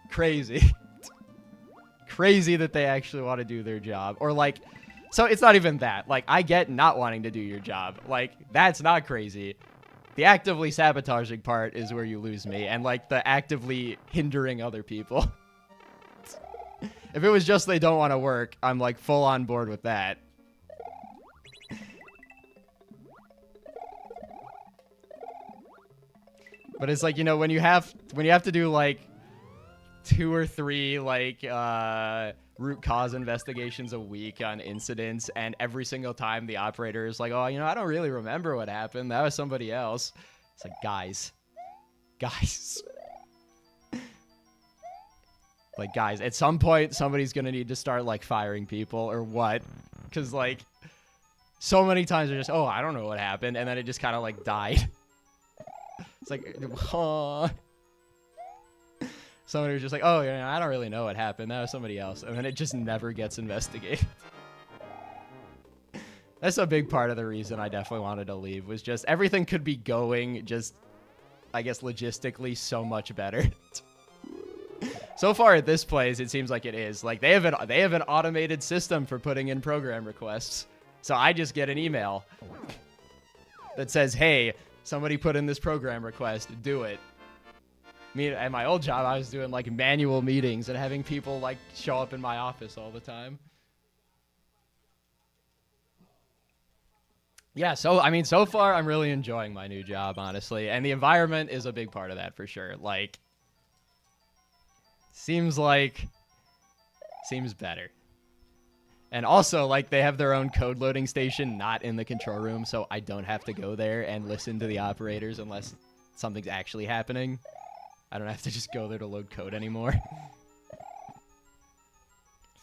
Crazy. Crazy that they actually want to do their job. Or, like, so it's not even that. Like, I get not wanting to do your job. Like, that's not crazy. The actively sabotaging part is where you lose me. And, like, the actively hindering other people. If it was just they don't want to work, I'm, like, full on board with that. But it's like, you know, when you have to do, like, 2 or 3, like, root cause investigations a week on incidents, and every single time the operator is like, oh, you know, I don't really remember what happened. That was somebody else. It's like, guys. Like, guys, at some point, somebody's going to need to start, like, firing people or what? Because, like, so many times they're just, oh, I don't know what happened. And then it just kind of, like, died. It's like, somebody was just like, oh, yeah, I don't really know what happened. That was somebody else. And then it just never gets investigated. That's a big part of the reason I definitely wanted to leave, was just everything could be going just, I guess, logistically so much better. So far at this place, it seems like it is. Like, they have an automated system for putting in program requests. So I just get an email that says, hey, somebody put in this program request, do it. Me, at my old job, I was doing, like, manual meetings and having people, like, show up in my office all the time. Yeah, so I mean, so far I'm really enjoying my new job, honestly, and the environment is a big part of that for sure. Like, seems better. And also, like, they have their own code loading station not in the control room, so I don't have to go there and listen to the operators unless something's actually happening. I don't have to just go there to load code anymore.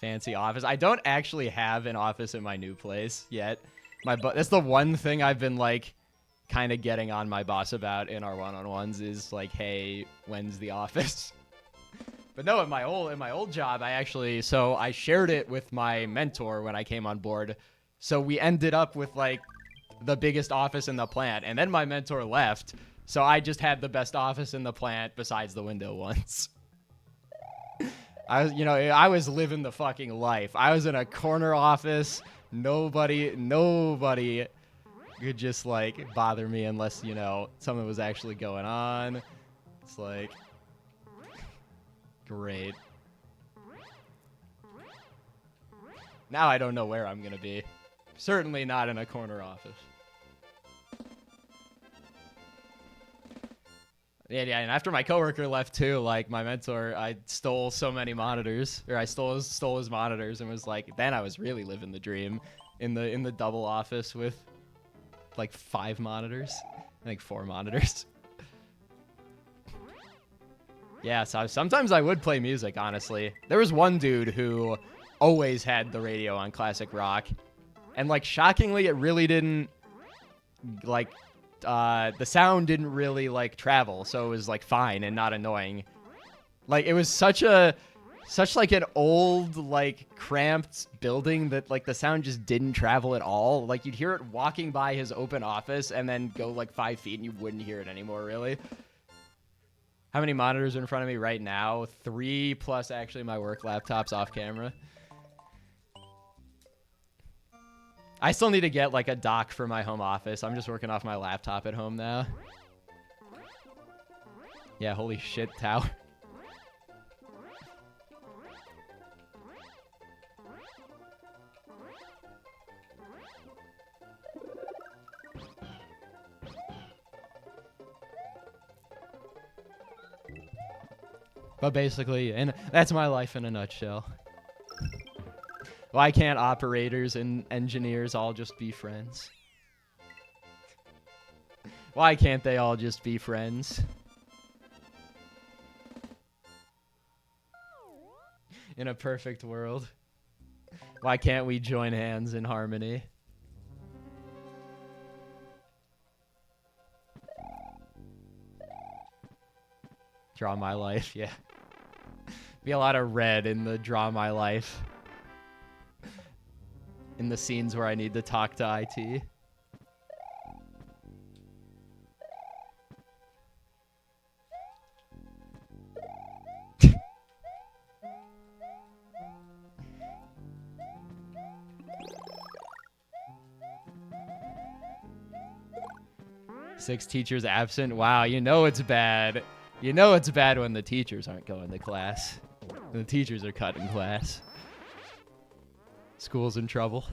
Fancy office. I don't actually have an office in my new place yet. That's the one thing I've been, like, kind of getting on my boss about in our one-on-ones is, like, hey, when's the office? But no, in my old job, I shared it with my mentor when I came on board. So we ended up with like the biggest office in the plant, and then my mentor left. So I just had the best office in the plant besides the window ones. I was living the fucking life. I was in a corner office. Nobody could just like bother me unless, something was actually going on. It's like great. Now I don't know where I'm going to be. Certainly not in a corner office. Yeah, and after my coworker left too, like my mentor, I stole so many monitors, or I stole his monitors, and was like, then I was really living the dream in the double office with like 5 monitors, I think 4 monitors. Yeah, so sometimes I would play music, honestly. There was one dude who always had the radio on classic rock, and like shockingly, it really didn't like. The sound didn't really like travel, so it was like fine and not annoying. Like it was such like an old like cramped building that like the sound just didn't travel at all. Like you'd hear it walking by his open office and then go like 5 feet and you wouldn't hear it anymore, really. How many monitors are in front of me right now? 3 plus actually my work laptop's off camera. I still need to get like a dock for my home office. I'm just working off my laptop at home now. Yeah, holy shit, tower. But basically, and that's my life in a nutshell. Why can't operators and engineers all just be friends? Why can't they all just be friends? In a perfect world. Why can't we join hands in harmony? Draw my life, yeah. Be a lot of red in the draw my life. In the scenes where I need to talk to IT. Six teachers absent. Wow, you know it's bad. You know it's bad when the teachers aren't going to class. When the teachers are cutting class. School's in trouble.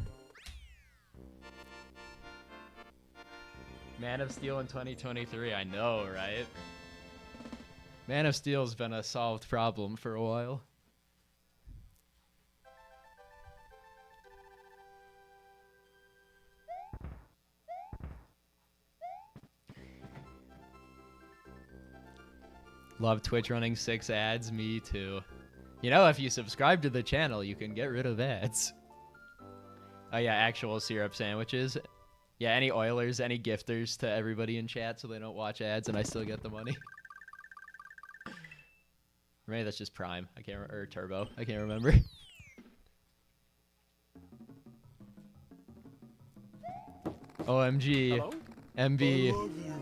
Man of Steel in 2023. I know, right? Man of Steel's been a solved problem for a while. Love Twitch running 6 ads. Me too. You know, if you subscribe to the channel, you can get rid of ads. Oh yeah, actual syrup sandwiches. Yeah, any Oilers, any gifters to everybody in chat so they don't watch ads and I still get the money. Or maybe that's just Prime. I can't or Turbo. I can't remember. OMG. Hello? MB. I love you.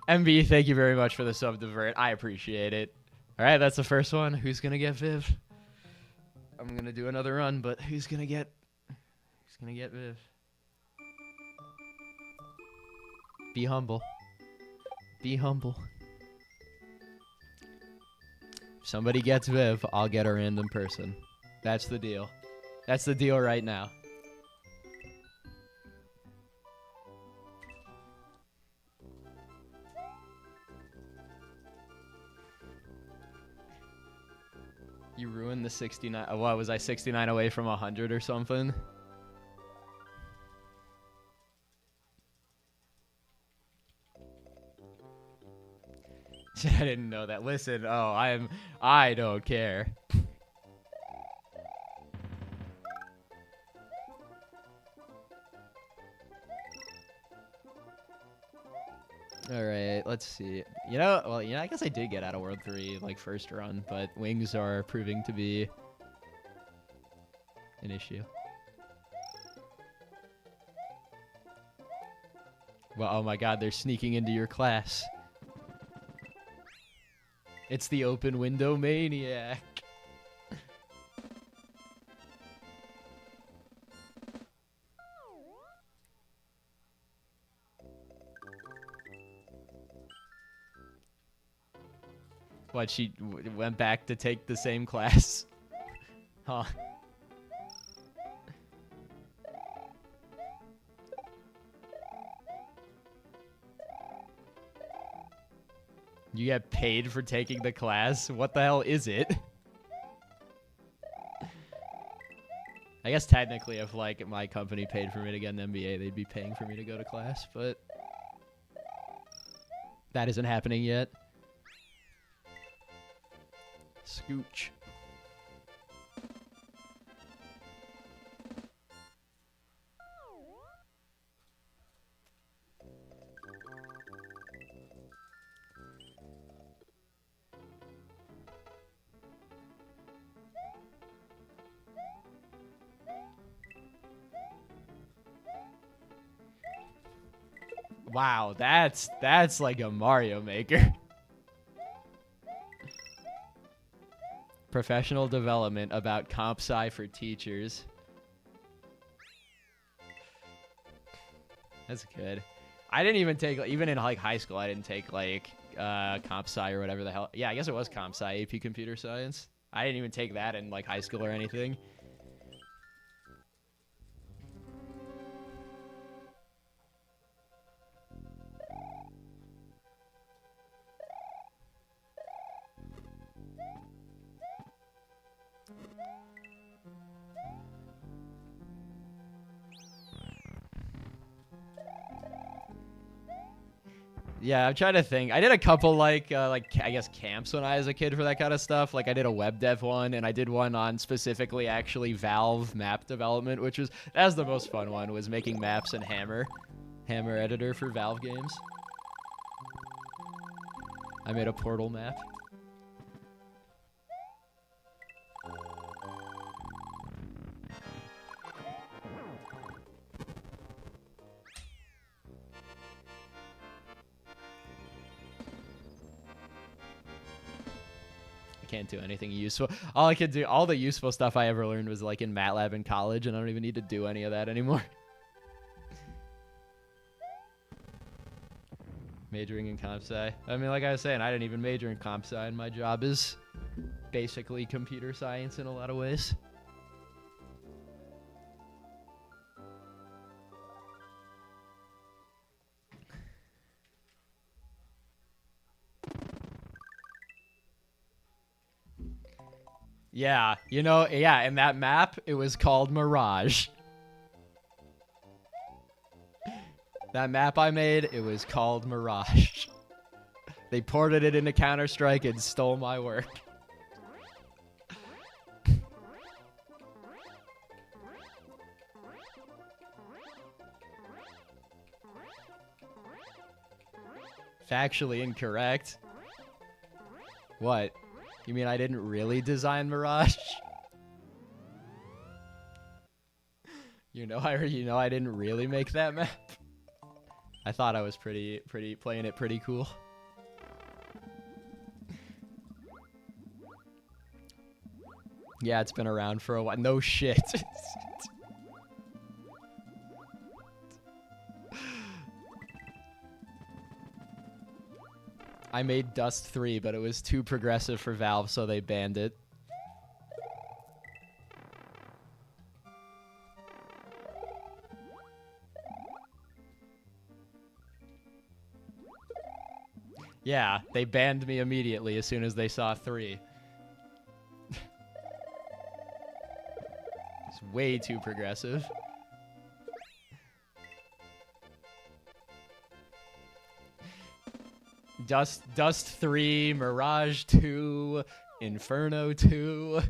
MB, thank you very much for the sub divert. I appreciate it. All right, that's the first one. Who's gonna get Viv? I'm gonna do another run, but who's gonna get Viv? Be humble. Be humble. somebody gets Viv, I'll get a random person. That's the deal. That's the deal right now. You ruined the 69. What was I 69 away from 100 or something? I didn't know that. Listen, I don't care. All right, let's see. Well, I guess I did get out of World 3 like first run, but wings are proving to be an issue. Well, oh my god, they're sneaking into your class. It's the open window maniac. What, she went back to take the same class? Huh. You get paid for taking the class? What the hell is it? I guess technically if like my company paid for me to get an MBA, they'd be paying for me to go to class, but that isn't happening yet. Scooch. Wow, that's like a Mario Maker. Professional development about comp sci for teachers. That's good. I didn't even take, even in like high school, I didn't take like comp sci or whatever the hell. Yeah, I guess it was comp sci, AP computer science. I didn't even take that in like high school or anything. Yeah, I'm trying to think. I did a couple like I guess camps when I was a kid for that kind of stuff. Like I did a web dev one, and I did one on specifically actually Valve map development, which was that was the most fun one. Was making maps in Hammer editor for Valve games. I made a Portal map. Can't do anything useful. All I could do, all the useful stuff I ever learned was like in MATLAB in college, and I don't even need to do any of that anymore. Majoring in comp sci. I mean, like I was saying, I didn't even major in comp sci, and my job is basically computer science in a lot of ways. Yeah, yeah, in that map, it was called Mirage. That map I made, it was called Mirage. They ported it into Counter-Strike and stole my work. Factually incorrect. What? You mean I didn't really design Mirage? I didn't really make that map. I thought I was pretty playing it pretty cool. Yeah, it's been around for a while. No shit. I made Dust 3, but it was too progressive for Valve, so they banned it. Yeah, they banned me immediately as soon as they saw 3. It's way too progressive. Dust 3, Mirage 2, Inferno 2.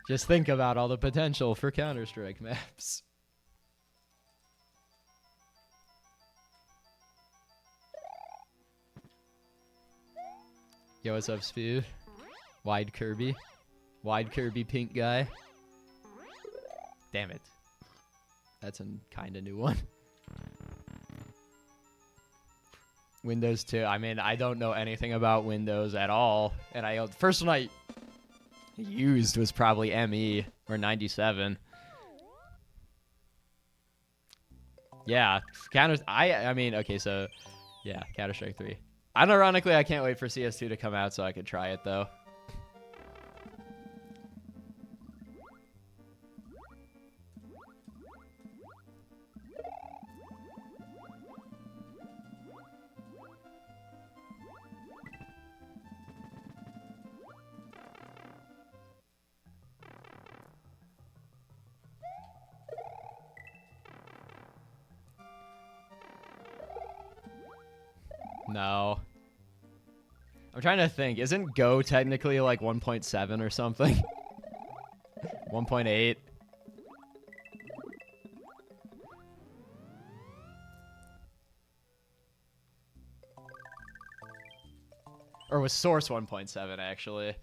Just think about all the potential for Counter-Strike maps. Yo, what's up, Speed? Wide Kirby. Wide Kirby pink guy. Damn it. That's a kind of new one. Windows 2. I mean, I don't know anything about Windows at all. And the first one I used was probably ME or 97. Yeah, I mean, okay, so yeah, Counter-Strike 3. Unironically, I can't wait for CS2 to come out so I could try it though. No. I'm trying to think. Isn't Go technically like 1.7 or something? 1.8? Or was Source 1.7 actually?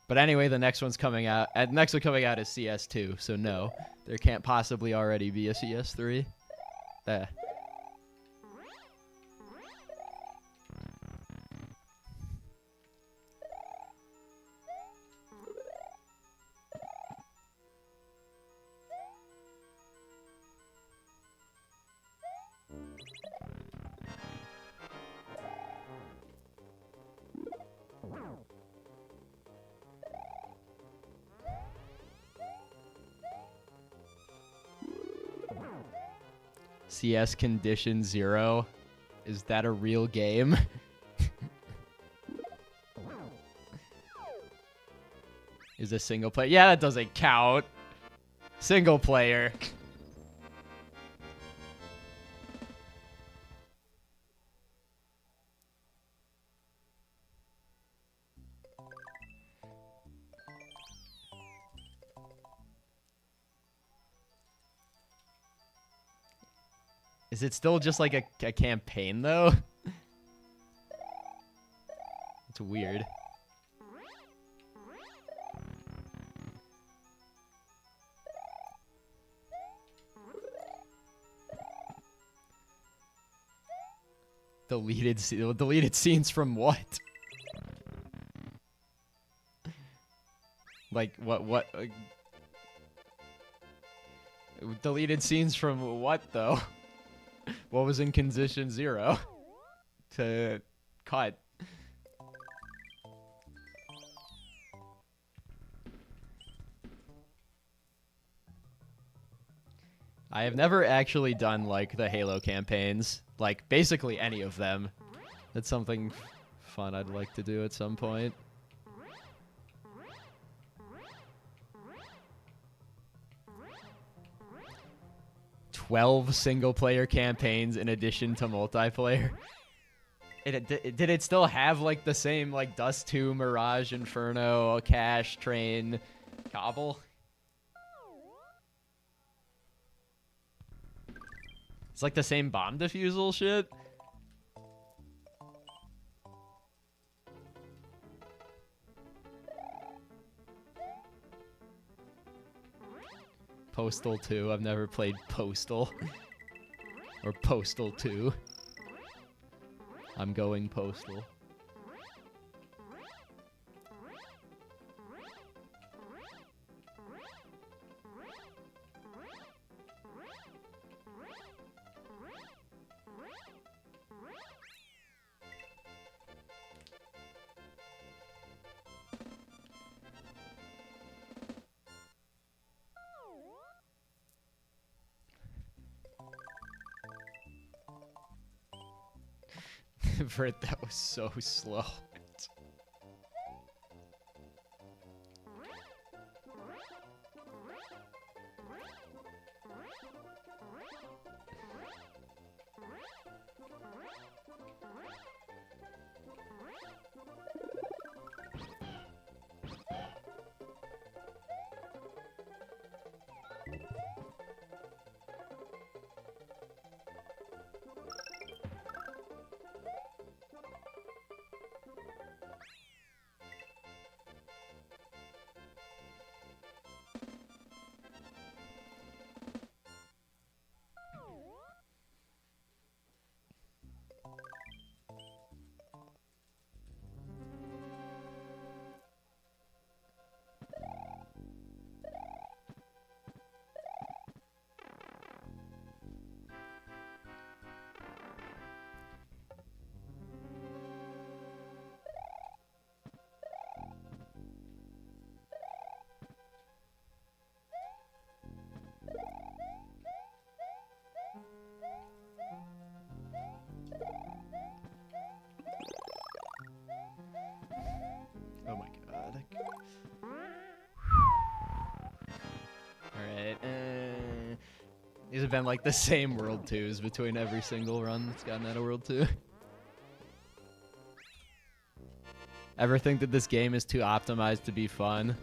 But anyway, the next one's coming out. Next one coming out is CS2, so no. There can't possibly already be a CS3. CS Condition 0? Is that a real game? Is a single player? Yeah, that doesn't count. Single player. Is it still just like a campaign, though? It's weird. Deleted scenes from what? Like, what? Deleted scenes from what, though? What was in Condition 0 to cut? I have never actually done, like, the Halo campaigns. Like, basically any of them. That's something fun I'd like to do at some point. "12 single-player campaigns in addition to multiplayer." Did it still have, like, the same, like, Dust 2, Mirage, Inferno, Cash, Train, Cobble? It's like the same bomb defusal shit? Postal 2. I've never played Postal. Or Postal 2. I'm going Postal. Vert, that was so slow. Oh my god. Alright, these have been like the same World 2s between every single run that's gotten out of World 2. Ever think that this game is too optimized to be fun?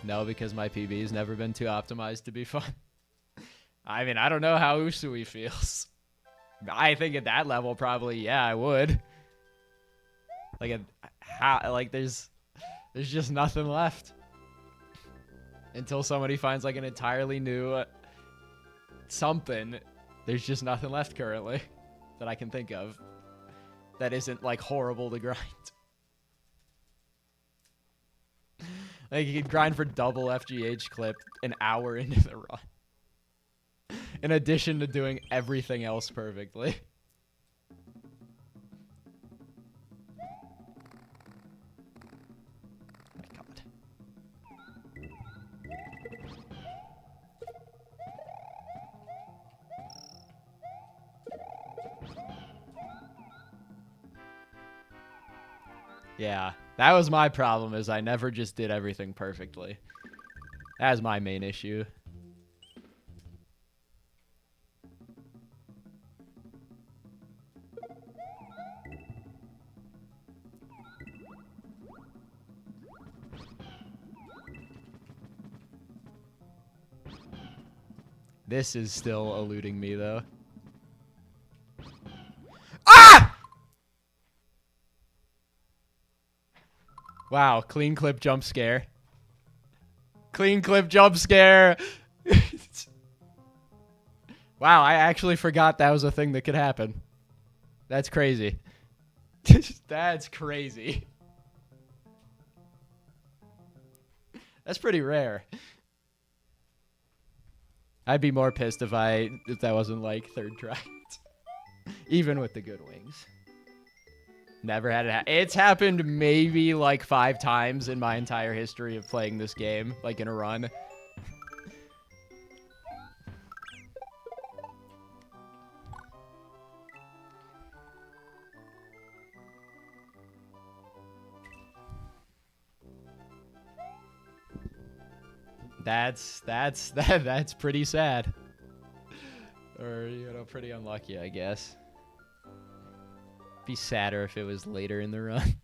No, because my PB's never been too optimized to be fun. I mean, I don't know how Usui feels. I think at that level, probably, yeah, I would. Like, there's just nothing left. Until somebody finds, like, an entirely new something, there's just nothing left currently that I can think of that isn't, like, horrible to grind. Like, you could grind for double FGH clip an hour into the run. In addition to doing everything else perfectly. My God. Yeah, that was my problem, is I never just did everything perfectly. That was my main issue. This is still eluding me, though. Ah! Wow, clean clip jump scare. Clean clip jump scare. Wow, I actually forgot that was a thing that could happen. That's crazy. That's crazy. That's pretty rare. I'd be more pissed if that wasn't like third try. Even with the good wings. Never had it it's happened maybe like 5 times in my entire history of playing this game, like in a run. That's pretty sad. Or, you know, pretty unlucky, I guess. Be sadder if it was later in the run.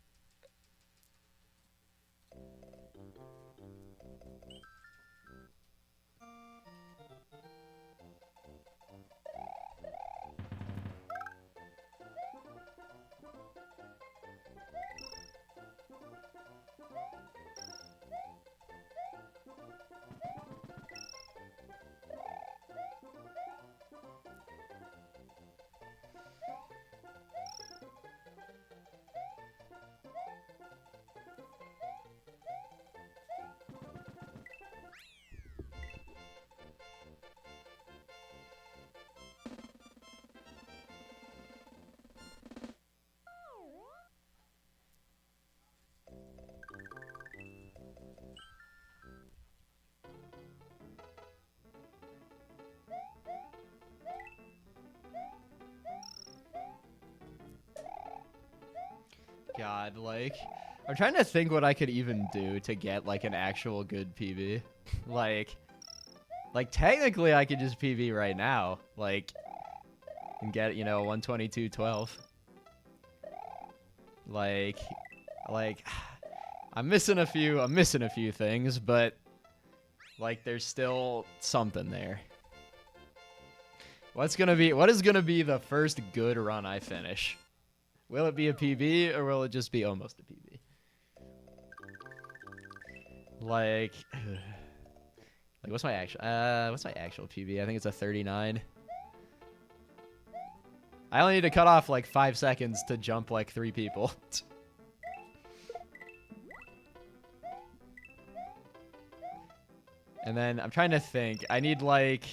god, like, I'm trying to think what I could even do to get, like, an actual good PB. like, technically I could just PB right now, like, and get, you know, 122.12. Like, I'm missing a few things, but, like, there's still something there. What is gonna be the first good run I finish? Will it be a PB or will it just be almost a PB? Like what's my actual PB? I think it's a 39. I only need to cut off like 5 seconds to jump like 3 people. And then I'm trying to think. I need like,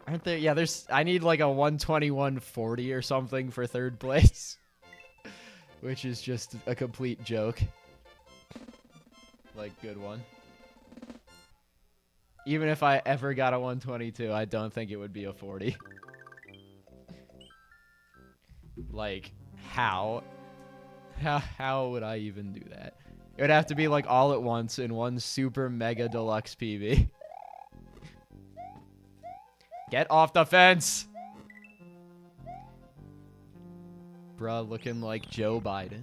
aren't there? Yeah, I need like a 121.40 or something for 3rd place, which is just a complete joke. Like, good one. Even if I ever got a 122, I don't think it would be a 40. Like, how would I even do that? It would have to be like all at once in one super mega deluxe PB. Get off the fence! Bruh, looking like Joe Biden.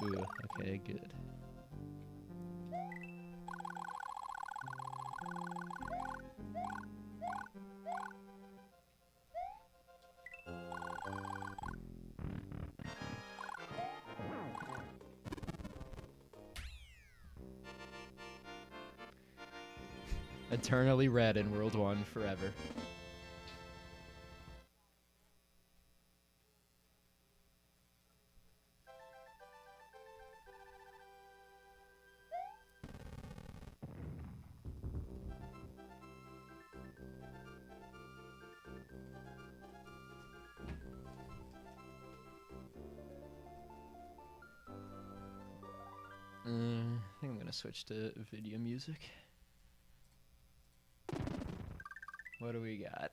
Ooh, okay, good. Eternally red in World 1 forever. I think I'm gonna switch to video music. What do we got?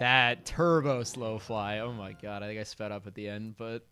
That turbo slow fly. Oh my god, I think I sped up at the end, but...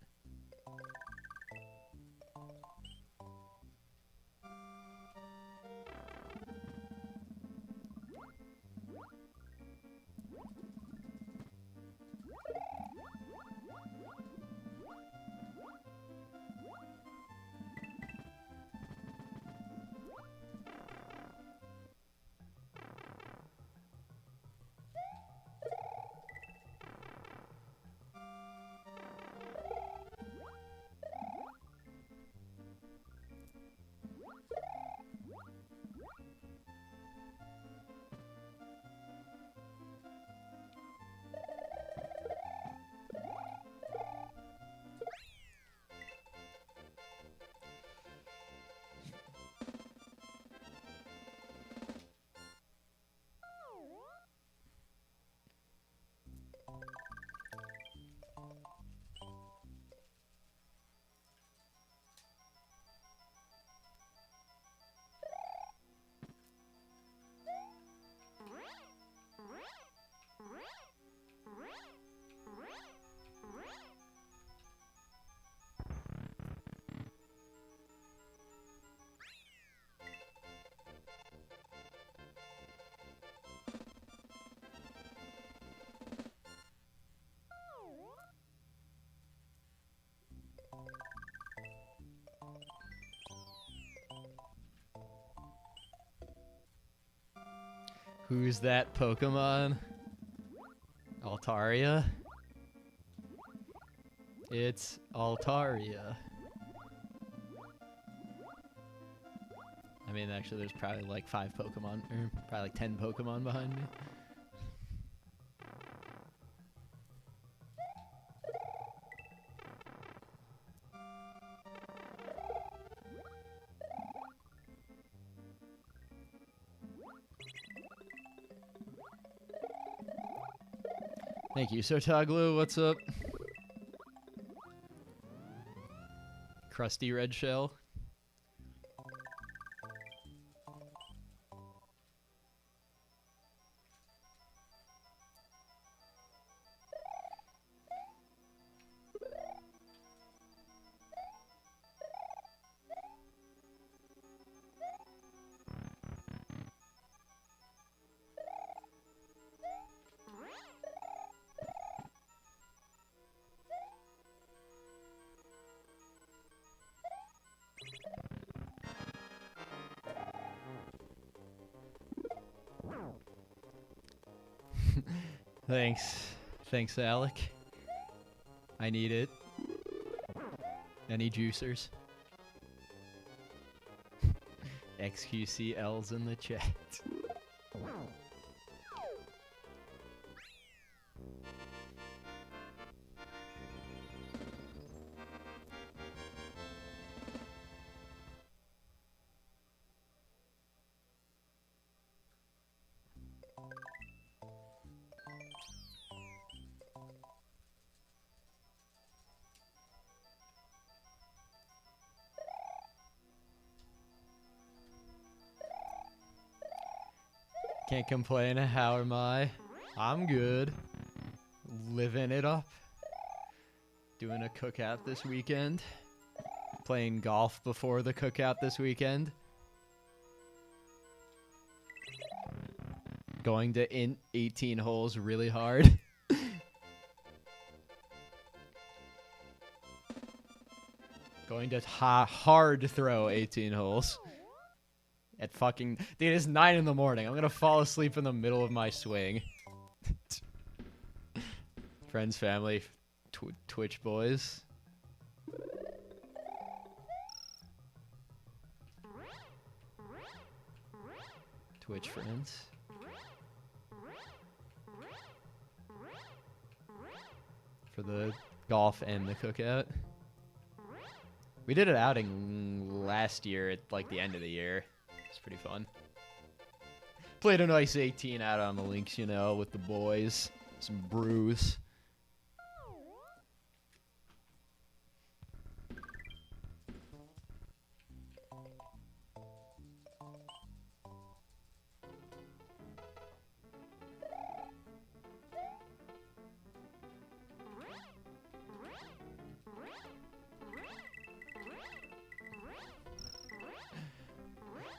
Who's that Pokemon? Altaria? It's Altaria. I mean, actually, there's probably like 5 Pokemon, or probably like 10 Pokemon behind me. Thank you, Sotaglu. What's up? Crusty red shell. Thanks. Thanks, Alec. I need it. Any juicers? XQCL's in the chat. Can't complain. How am I? I'm good. Living it up. Doing a cookout this weekend. Playing golf before the cookout this weekend. Going to int 18 holes really hard. Going to hard throw 18 holes. At fucking... Dude, it's 9 in the morning. I'm gonna fall asleep in the middle of my swing. Friends, family, Twitch boys. Twitch friends. For the golf and the cookout. We did an outing last year at like the end of the year. It's pretty fun. Played a nice 18 out on the links, you know, with the boys. Some brews.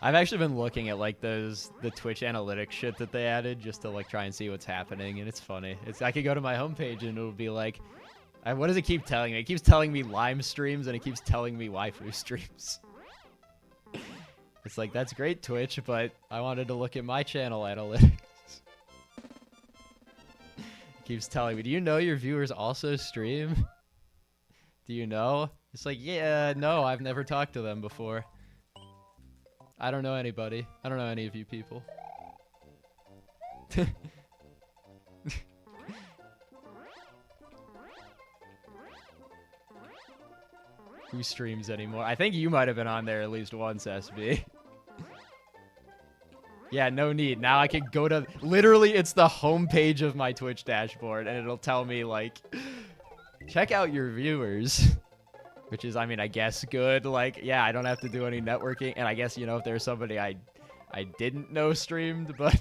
I've actually been looking at like the Twitch analytics shit that they added just to like try and see what's happening, and it's funny. I could go to my homepage and it'll be like, what does it keep telling me? It keeps telling me Lime streams and it keeps telling me Waifu streams. It's like, that's great, Twitch, but I wanted to look at my channel analytics. It keeps telling me, do you know your viewers also stream? Do you know? It's like, yeah, no, I've never talked to them before. I don't know anybody. I don't know any of you people. Who streams anymore? I think you might have been on there at least once, SB. Yeah, no need. Now I can go to... Literally, it's the homepage of my Twitch dashboard, and it'll tell me, like... Check out your viewers. Which is, I mean, I guess good. Like, yeah, I don't have to do any networking. And I guess, you know, if there's somebody I didn't know streamed, but...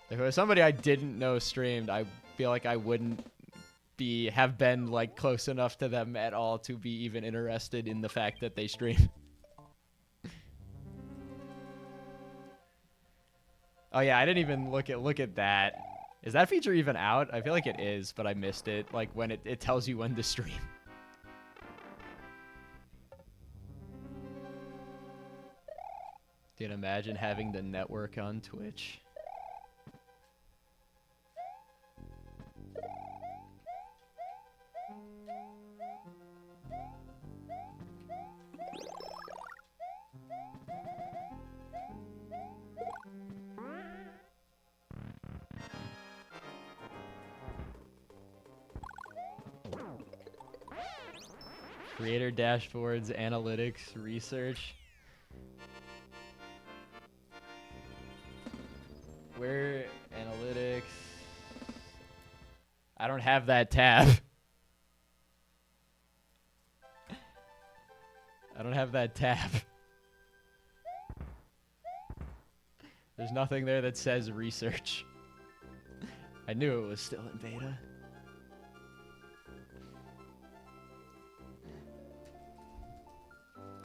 If it was somebody I didn't know streamed, I feel like I wouldn't have been, like, close enough to them at all to be even interested in the fact that they stream. Oh, yeah, I didn't even look at that. Is that feature even out? I feel like it is, but I missed it. Like, when it tells you when to stream. Dude, imagine having the network on Twitch. Creator dashboards, analytics, research. Where analytics? I don't have that tab. I don't have that tab. There's nothing there that says research. I knew it was still in beta.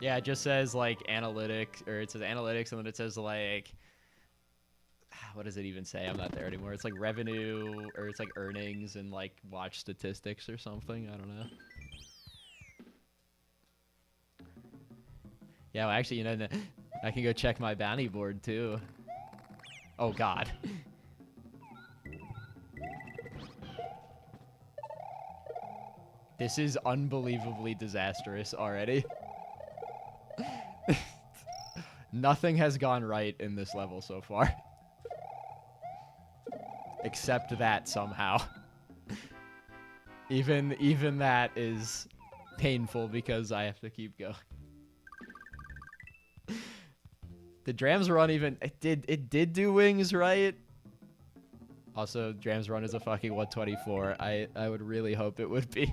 Yeah, it just says like analytics, or it says analytics, and then it says like, what does it even say? I'm not there anymore. It's like revenue, or it's like earnings and like watch statistics or something. I don't know. Yeah, well, actually, you know, I can go check my bounty board too. Oh God. This is unbelievably disastrous already. Nothing has gone right in this level so far. Except that somehow. Even that is painful because I have to keep going. The Drams run even it did do wings, right? Also, Drams run is a fucking 124. I would really hope it would be.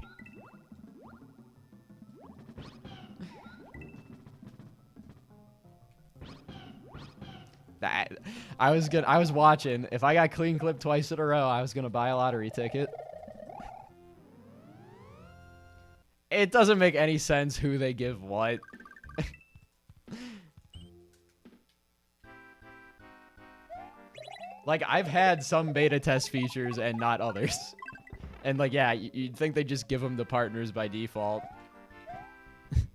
That I was watching. If I got clean clip twice in a row, I was gonna buy a lottery ticket. It doesn't make any sense who they give what. Like, I've had some beta test features and not others. And like, yeah, you'd think they just give them the partners by default.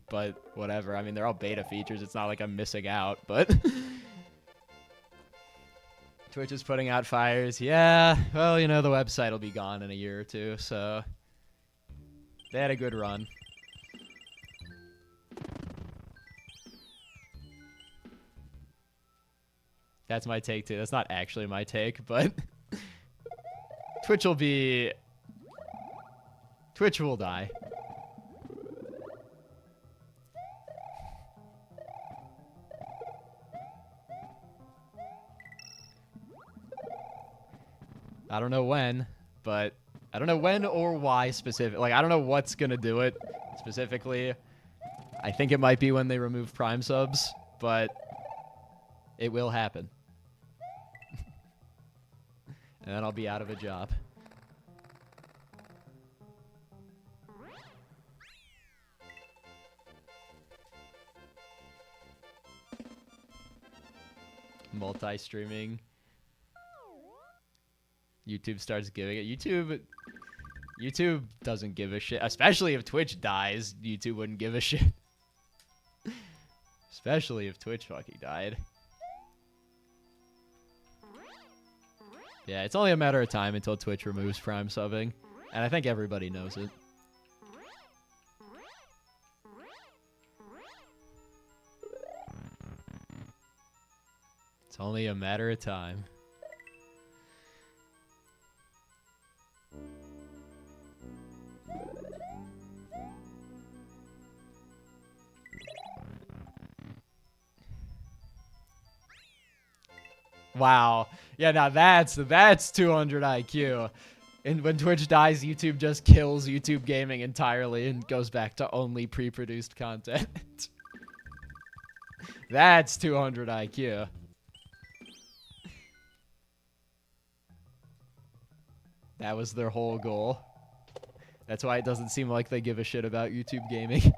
But whatever. I mean, they're all beta features. It's not like I'm missing out, but Twitch is putting out fires. Yeah, well, you know, the website will be gone in a year or two, so they had a good run. That's my take, too. That's not actually my take, but Twitch will die. I don't know when, but I don't know when or why specific. Like, I don't know what's going to do it specifically. I think it might be when they remove Prime subs, but it will happen. And then I'll be out of a job. Multi-streaming. YouTube starts giving it. YouTube doesn't give a shit. Especially if Twitch dies, YouTube wouldn't give a shit. Especially if Twitch fucking died. Yeah, it's only a matter of time until Twitch removes Prime subbing. And I think everybody knows it. It's only a matter of time. Wow. Yeah, now that's 200 IQ. And when Twitch dies, YouTube just kills YouTube gaming entirely and goes back to only pre-produced content. That's 200 IQ. That was their whole goal. That's why it doesn't seem like they give a shit about YouTube gaming.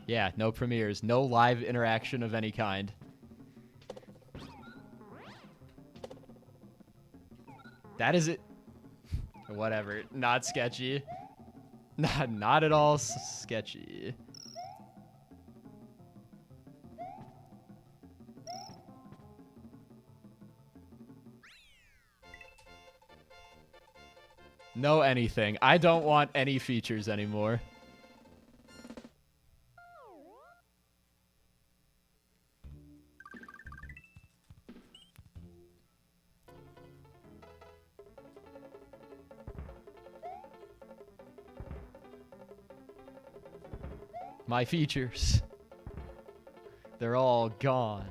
Yeah, no premieres, no live interaction of any kind. That is it. Whatever, not sketchy. Not at all sketchy. No anything. I don't want any features anymore. My features. They're all gone.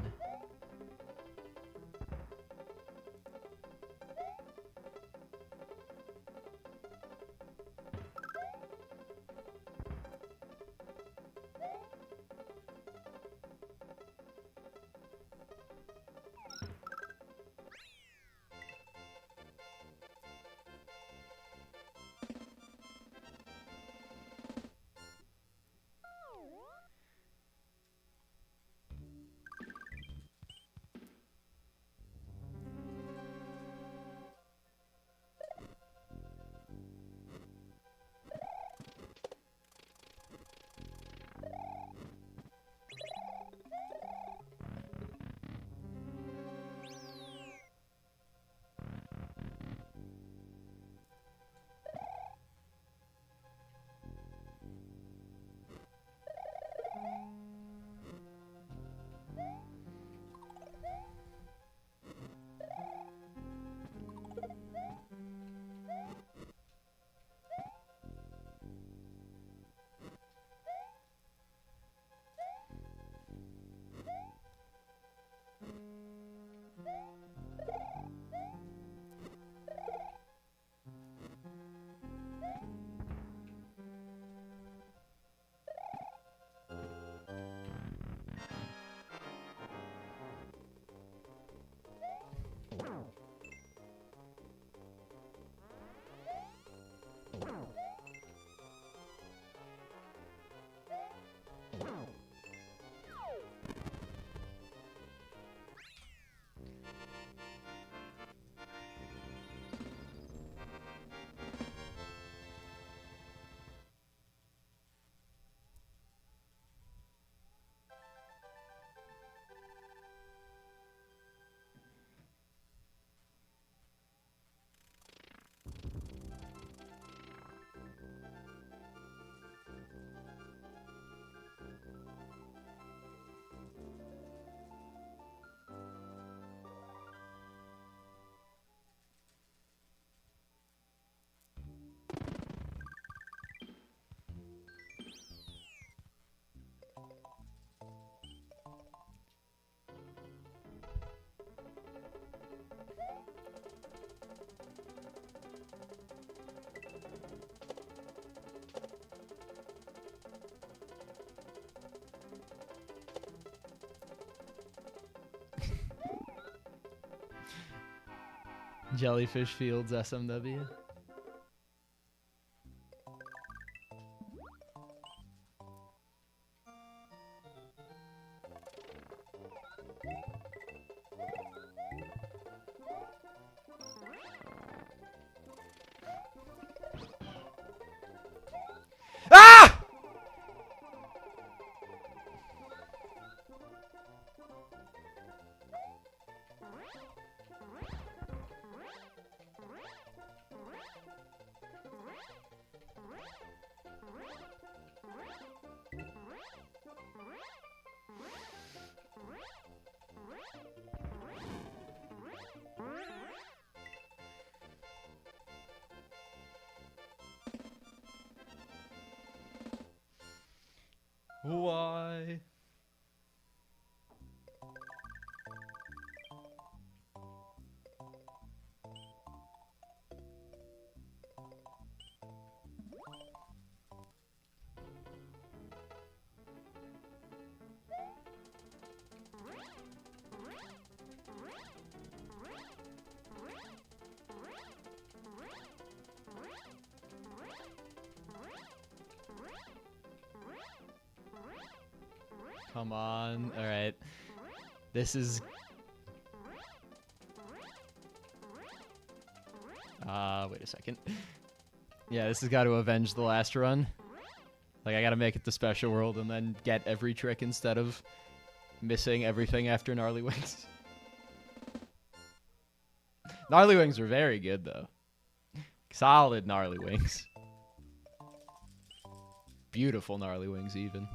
Jellyfish Fields SMW. Ah! Why? Come on. All right. This is... wait a second. Yeah, this has got to avenge the last run. Like, I got to make it the special world and then get every trick instead of missing everything after Gnarly Wings. Gnarly Wings were very good, though. Solid gnarly wings. Beautiful gnarly wings, even.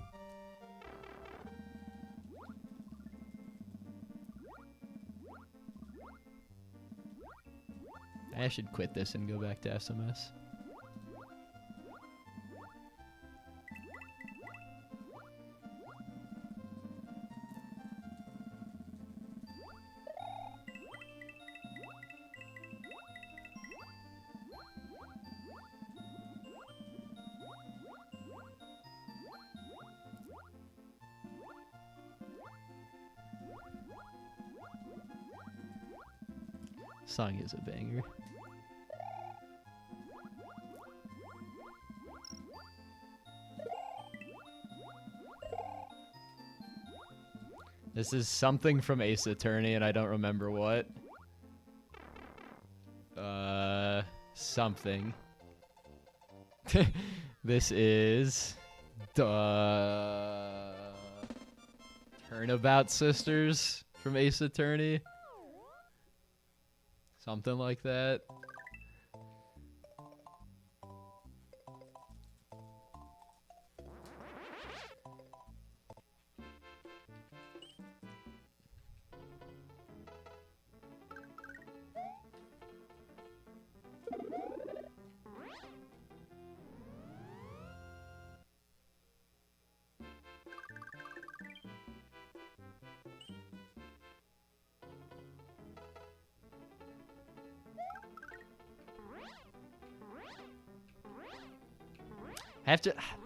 I should quit this and go back to SMS. Song is a banger. This is something from Ace Attorney, and I don't remember what. Something. This is Turnabout Sisters from Ace Attorney. Something like that.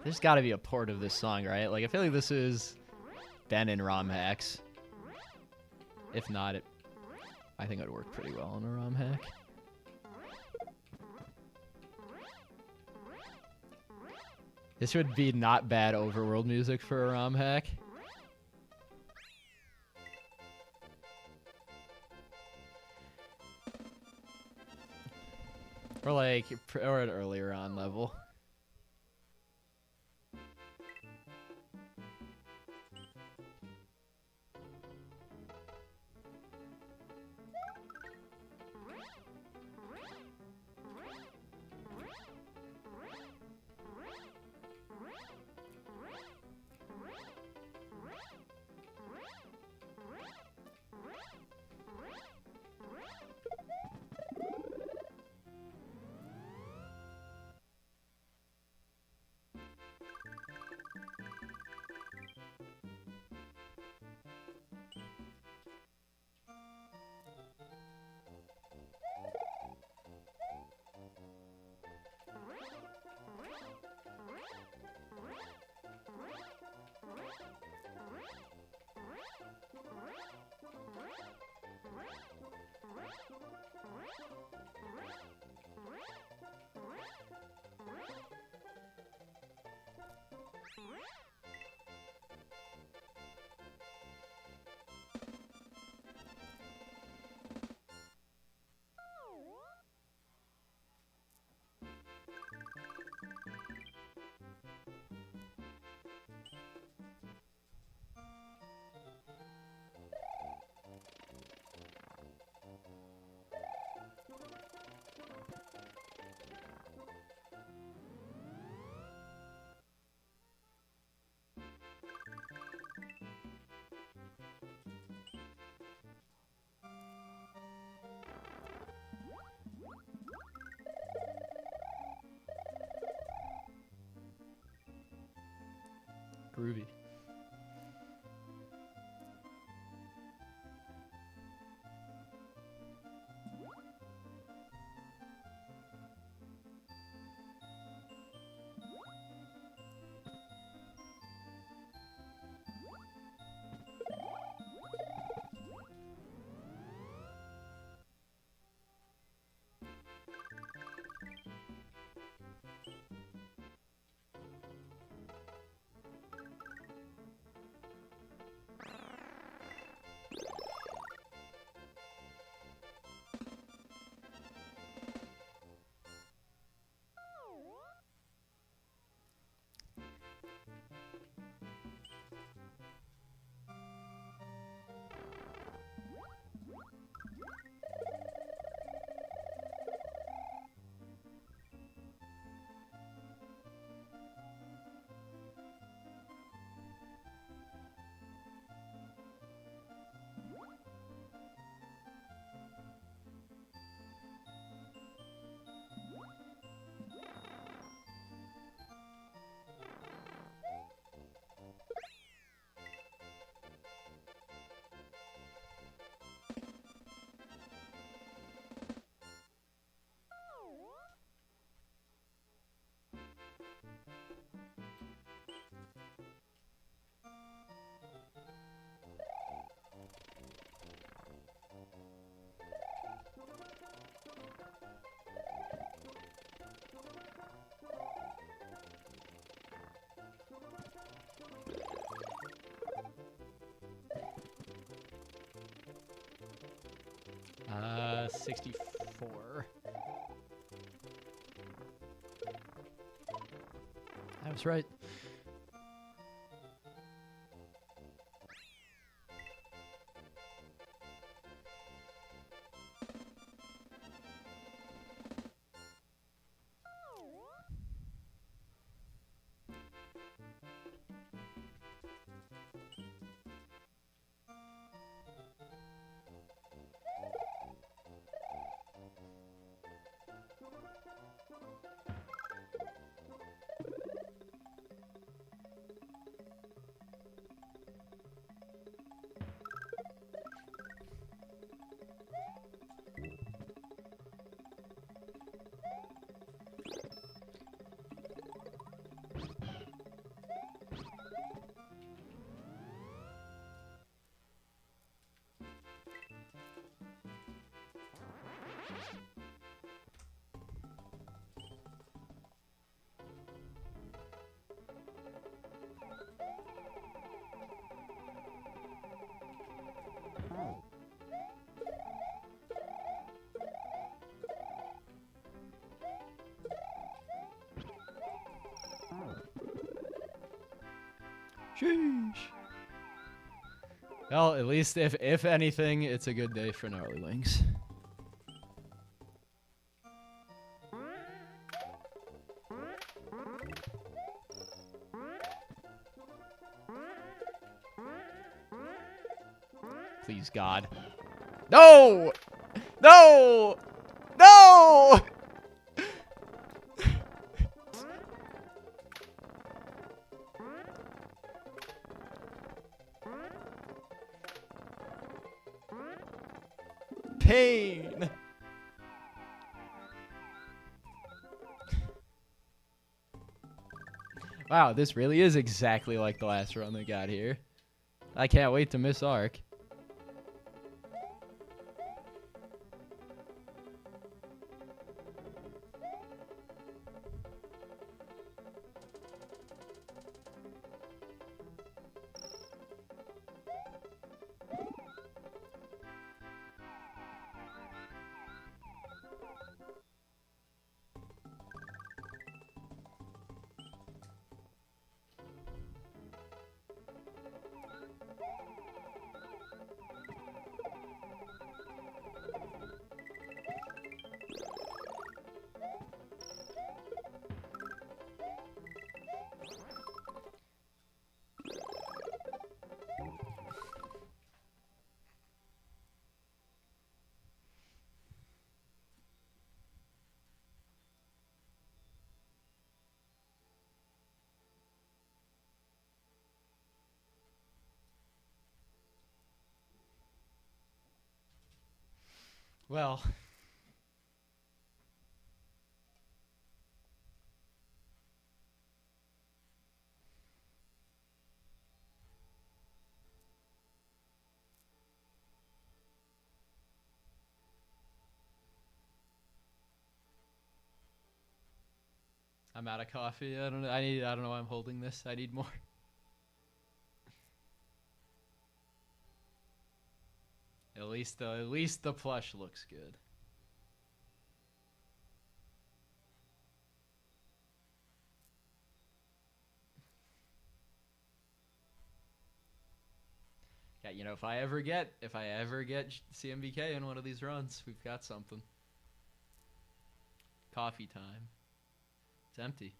There's got to be a port of this song, right? Like, I feel like this is been in ROM hacks. If not, I think it would work pretty well on a ROM hack. This would be not bad overworld music for a ROM hack. Or an earlier on level. Groovy. 64. I was right. Sheesh. Well, at least if anything, it's a good day for gnarly wings. Please, God. No! No! No! Pain! Wow, this really is exactly like the last run that got here. I can't wait to miss Ark. Well, I'm out of coffee. I don't know. I don't know why I'm holding this. I need more. At least the plush looks good. Yeah, you know, if I ever get CMBK in one of these runs, we've got something. Coffee time. It's empty.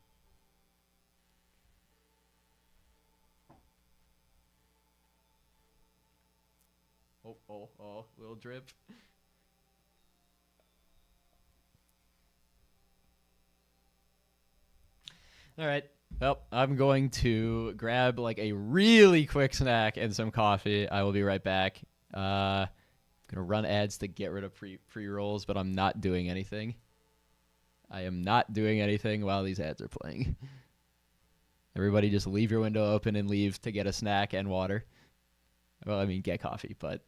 Oh, little drip. All right. Well, I'm going to grab like a really quick snack and some coffee. I will be right back. I'm gonna run ads to get rid of pre-rolls, but I'm not doing anything. I am not doing anything while these ads are playing. Everybody just leave your window open and leave to get a snack and water. Well, I mean, get coffee, but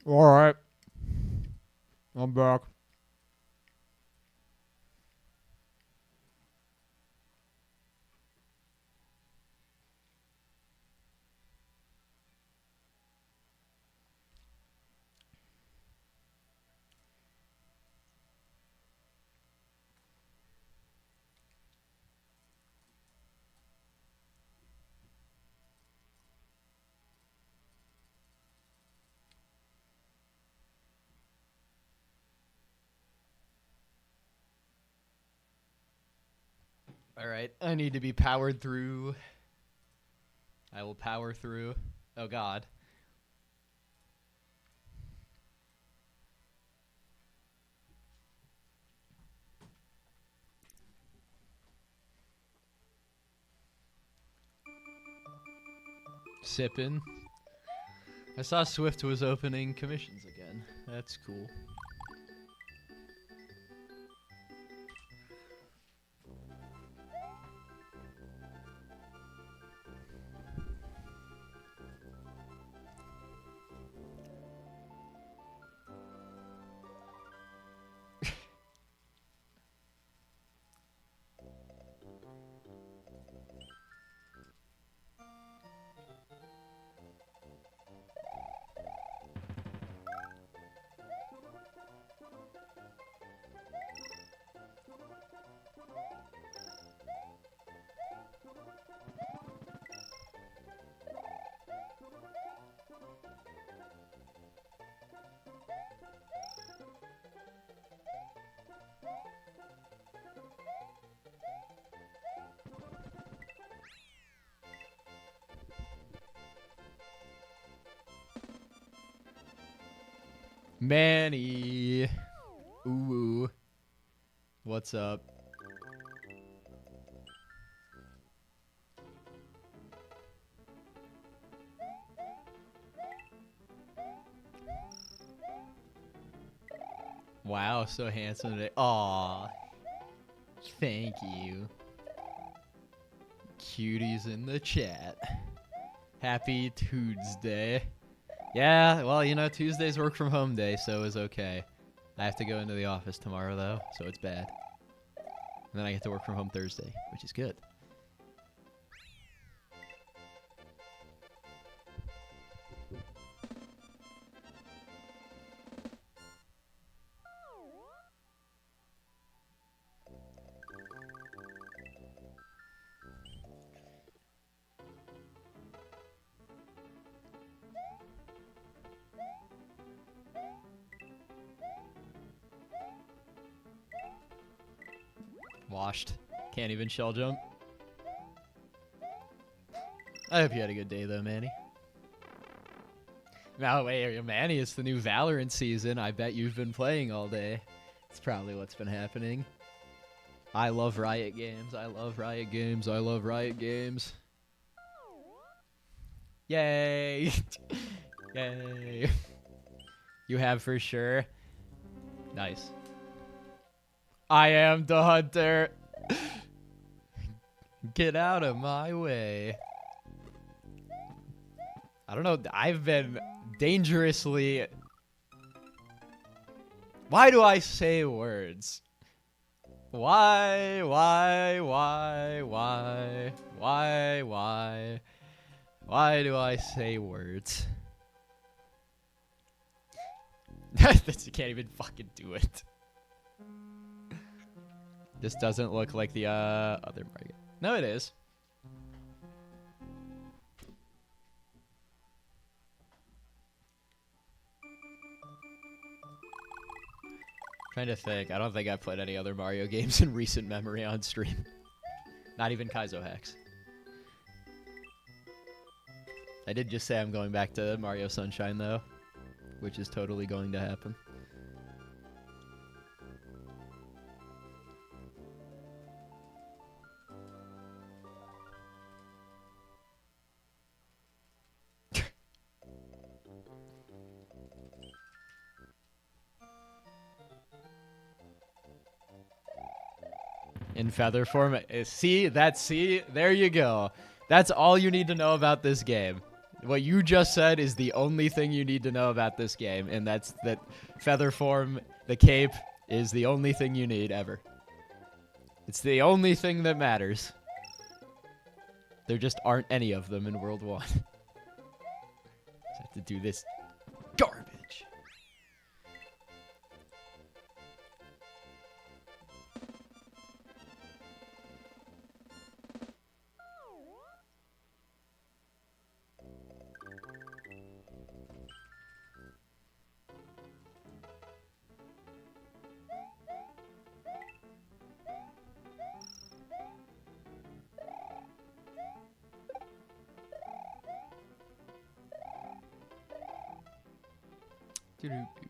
Alright. I'm back. Alright, I need to be powered through. I will power through. Oh god. Sippin'. I saw Swift was opening commissions again. That's cool. Manny. Ooh. What's up? Wow, so handsome today. Aw. Thank you. Cuties in the chat. Happy Tuesday. Yeah, well, you know, Tuesday's work from home day, so it's okay. I have to go into the office tomorrow, though, so it's bad. And then I get to work from home Thursday, which is good. Washed. Can't even shell jump. I hope you had a good day, though, Manny. Now, wait, Manny, it's the new Valorant season. I bet you've been playing all day. It's probably what's been happening. I love Riot Games. I love Riot Games. I love Riot Games. Yay! Yay! You have for sure. Nice. I am the hunter. Get out of my way. I don't know. I've been dangerously... Why do I say words? Why do I say words? You can't even fucking do it. This doesn't look like the other Mario. No, it is. Trying to think. I don't think I've played any other Mario games in recent memory on stream. Not even Kaizo Hex. I did just say I'm going back to Mario Sunshine, though, which is totally going to happen. In feather form. See, there you go. That's all you need to know about this game. What you just said is the only thing you need to know about this game, and that's that feather form, the cape, is the only thing you need ever. It's the only thing that matters. There just aren't any of them in World 1. Just have to do this garbage. Doo-doo-doo.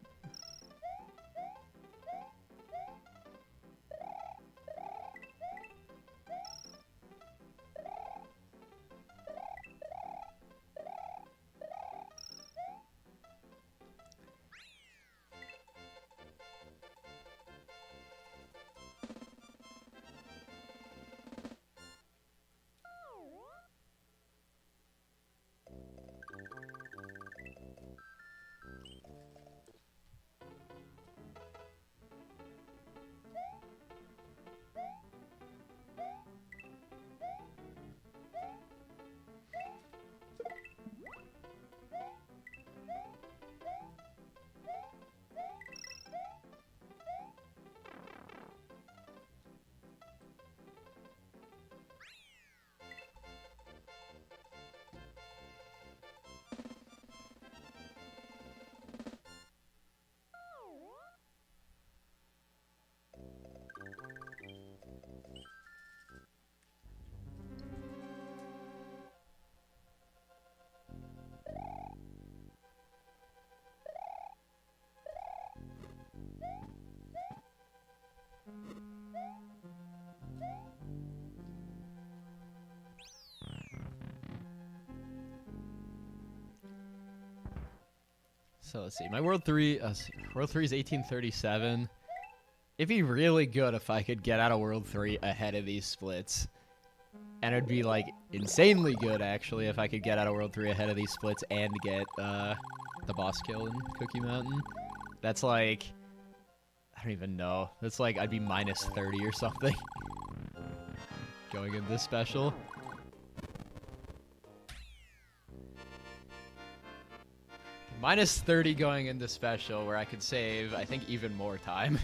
So let's see. My World 3, World 3 is 1837. It'd be really good if I could get out of World 3 ahead of these splits. And it'd be, like, insanely good, actually, if I could get out of World 3 ahead of these splits and get the boss kill in Cookie Mountain. That's like... I don't even know. That's like, I'd be minus 30 or something. Going in this special. Minus 30 going into special, where I could save, I think, even more time.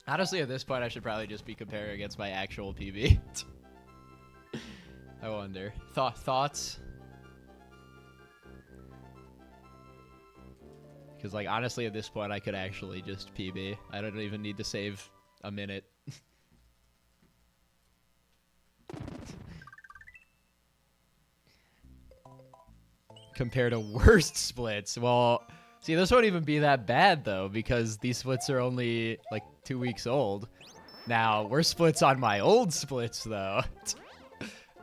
Honestly, at this point, I should probably just be comparing against my actual PB. I wonder. Thoughts? Because, like, honestly, at this point, I could actually just PB. I don't even need to save a minute. Compared to worst splits. Well, see, this won't even be that bad, though, because these splits are only, like, 2 weeks old. Now, worst splits on my old splits, though.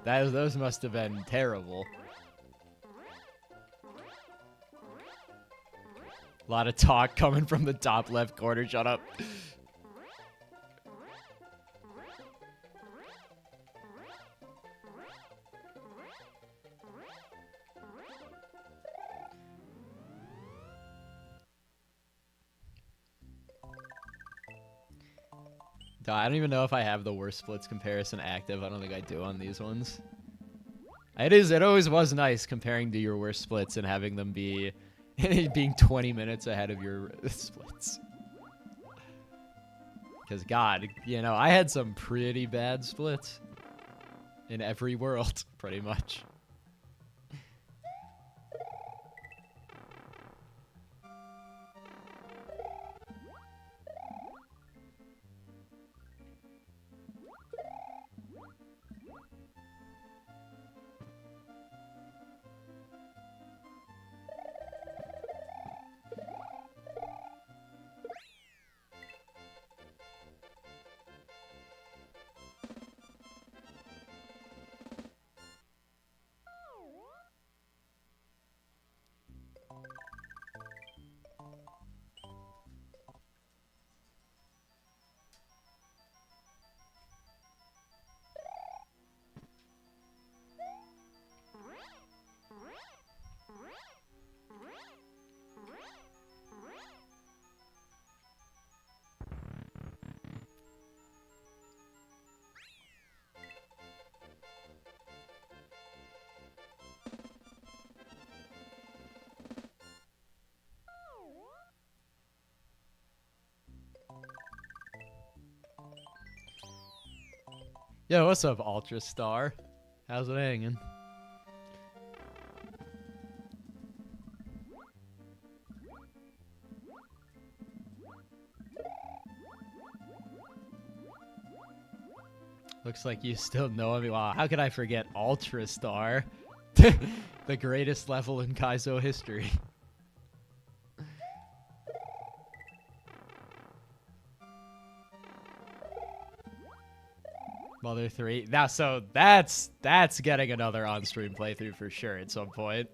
Those must have been terrible. A lot of talk coming from the top left corner. Shut up. I don't even know if I have the worst splits comparison active. I don't think I do on these ones. It always was nice comparing to your worst splits and having them be being 20 minutes ahead of your splits. Because God, you know, I had some pretty bad splits in every world, pretty much. Yo, what's up, Ultra Star? How's it hanging? Looks like you still know me. Wow, how could I forget Ultra Star? The greatest level in Kaizo history. Mother 3. Now, so that's getting another on-stream playthrough for sure at some point.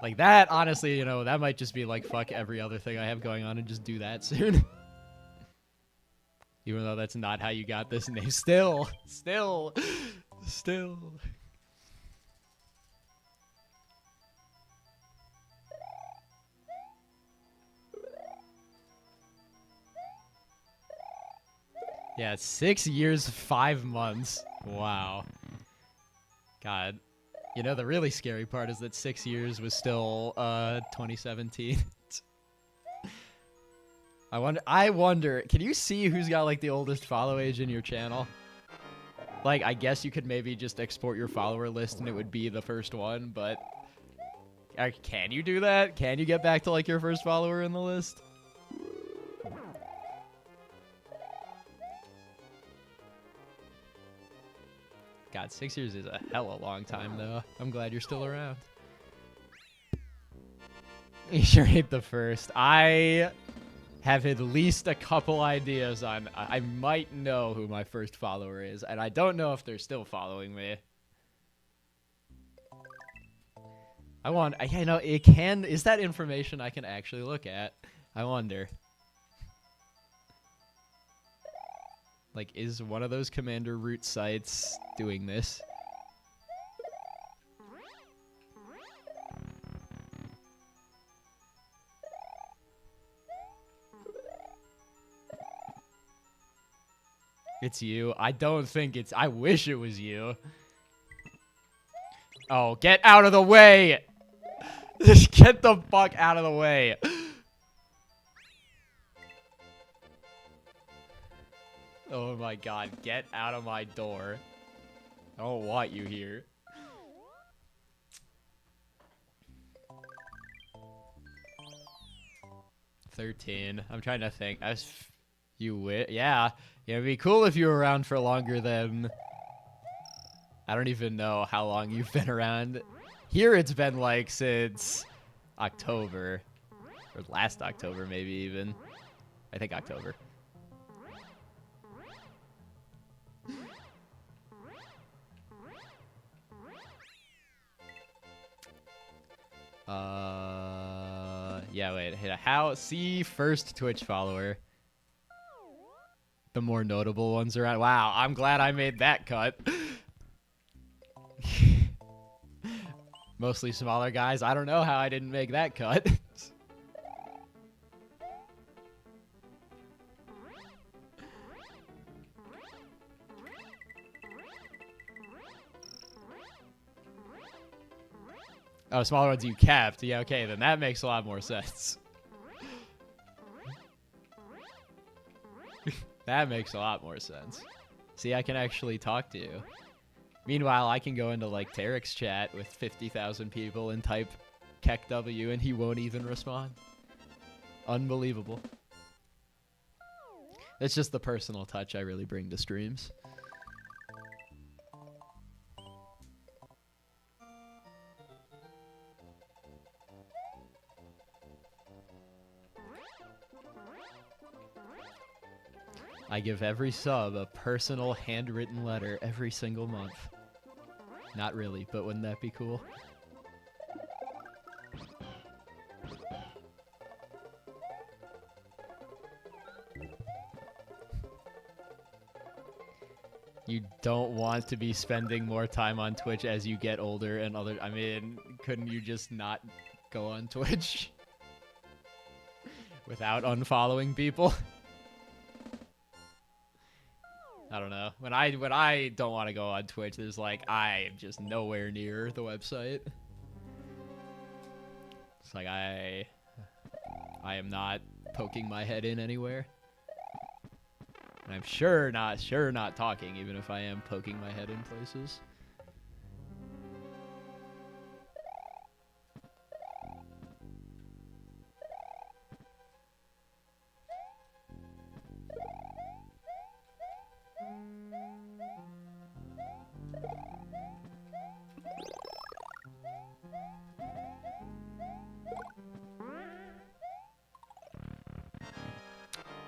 Like that, honestly, you know, that might just be like fuck every other thing I have going on and just do that soon. Even though that's not how you got this name. Still. Yeah, 6 years, 5 months. Wow. God. You know, the really scary part is that 6 years was still 2017. I wonder, can you see who's got like the oldest follow age in your channel? Like, I guess you could maybe just export your follower list and it would be the first one, but can you do that? Can you get back to like your first follower in the list? God, 6 years is a hella long time, though. I'm glad you're still around. You sure ain't the first. I have at least a couple ideas on... I might know who my first follower is, and I don't know if they're still following me. You know, it can... Is that information I can actually look at? I wonder. Like, is one of those Commander Root sites doing this? It's you. I don't think it's... I wish it was you. Oh, get out of the way! Just get the fuck out of the way. Oh my god, get out of my door. I don't want you here. $13. I'm trying to think. Yeah. It'd be cool if you were around for longer than... I don't even know how long you've been around. Here it's been like since October. Or last October, maybe even. I think October. Yeah, wait. See first Twitch follower. The more notable ones around. Wow, I'm glad I made that cut. Mostly smaller guys. I don't know how I didn't make that cut. Oh, smaller ones you kept. Yeah, okay, then that makes a lot more sense. That makes a lot more sense. See, I can actually talk to you. Meanwhile, I can go into, like, Tarek's chat with 50,000 people and type KEKW and he won't even respond. Unbelievable. It's just the personal touch I really bring to streams. I give every sub a personal handwritten letter every single month. Not really, but wouldn't that be cool? You don't want to be spending more time on Twitch as you get older and other... I mean, couldn't you just not go on Twitch? Without unfollowing people? I don't know. When I don't want to go on Twitch, there's like, I am just nowhere near the website. It's like I am not poking my head in anywhere. And I'm sure not talking, even if I am poking my head in places.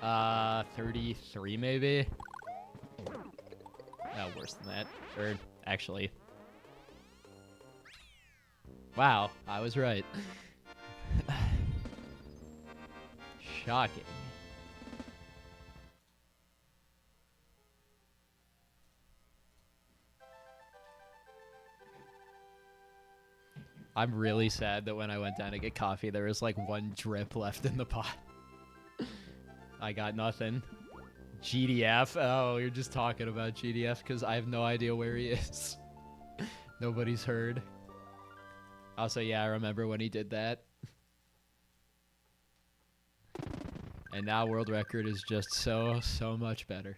Uh, 33 maybe? No, worse than that. Or, actually. Wow, I was right. Shocking. I'm really sad that when I went down to get coffee, there was like one drip left in the pot. I got nothing. GDF? Oh, you're just talking about GDF because I have no idea where he is. Nobody's heard. Also, yeah, I remember when he did that. And now world record is just so much better.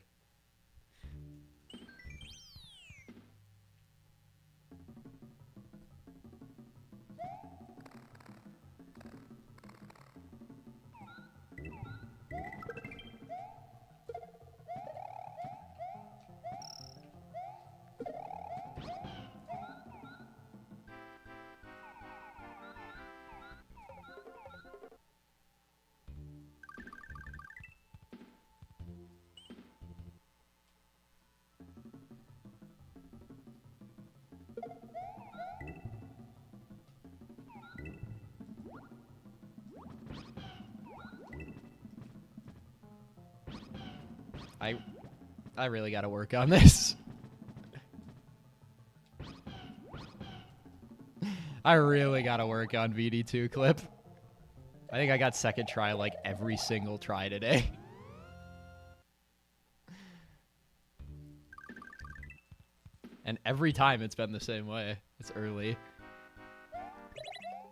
I really gotta work on this. I really gotta work on VD2 clip. I think I got second try like every single try today. And every time it's been the same way. It's early.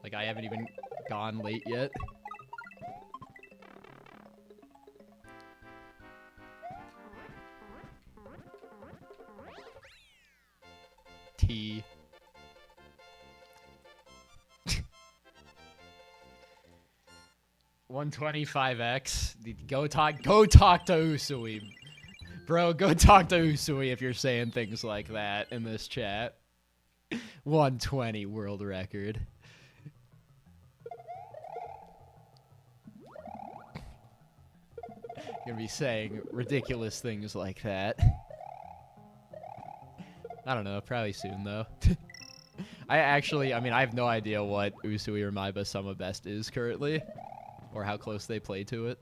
Like I haven't even gone late yet. T. 125x. Go talk to Usui. Bro, go talk to Usui if you're saying things like that in this chat. 120 world record. Gonna be saying ridiculous things like that. I don't know, probably soon though. I have no idea what Usui or Maiba Summa Best is currently, or how close they play to it.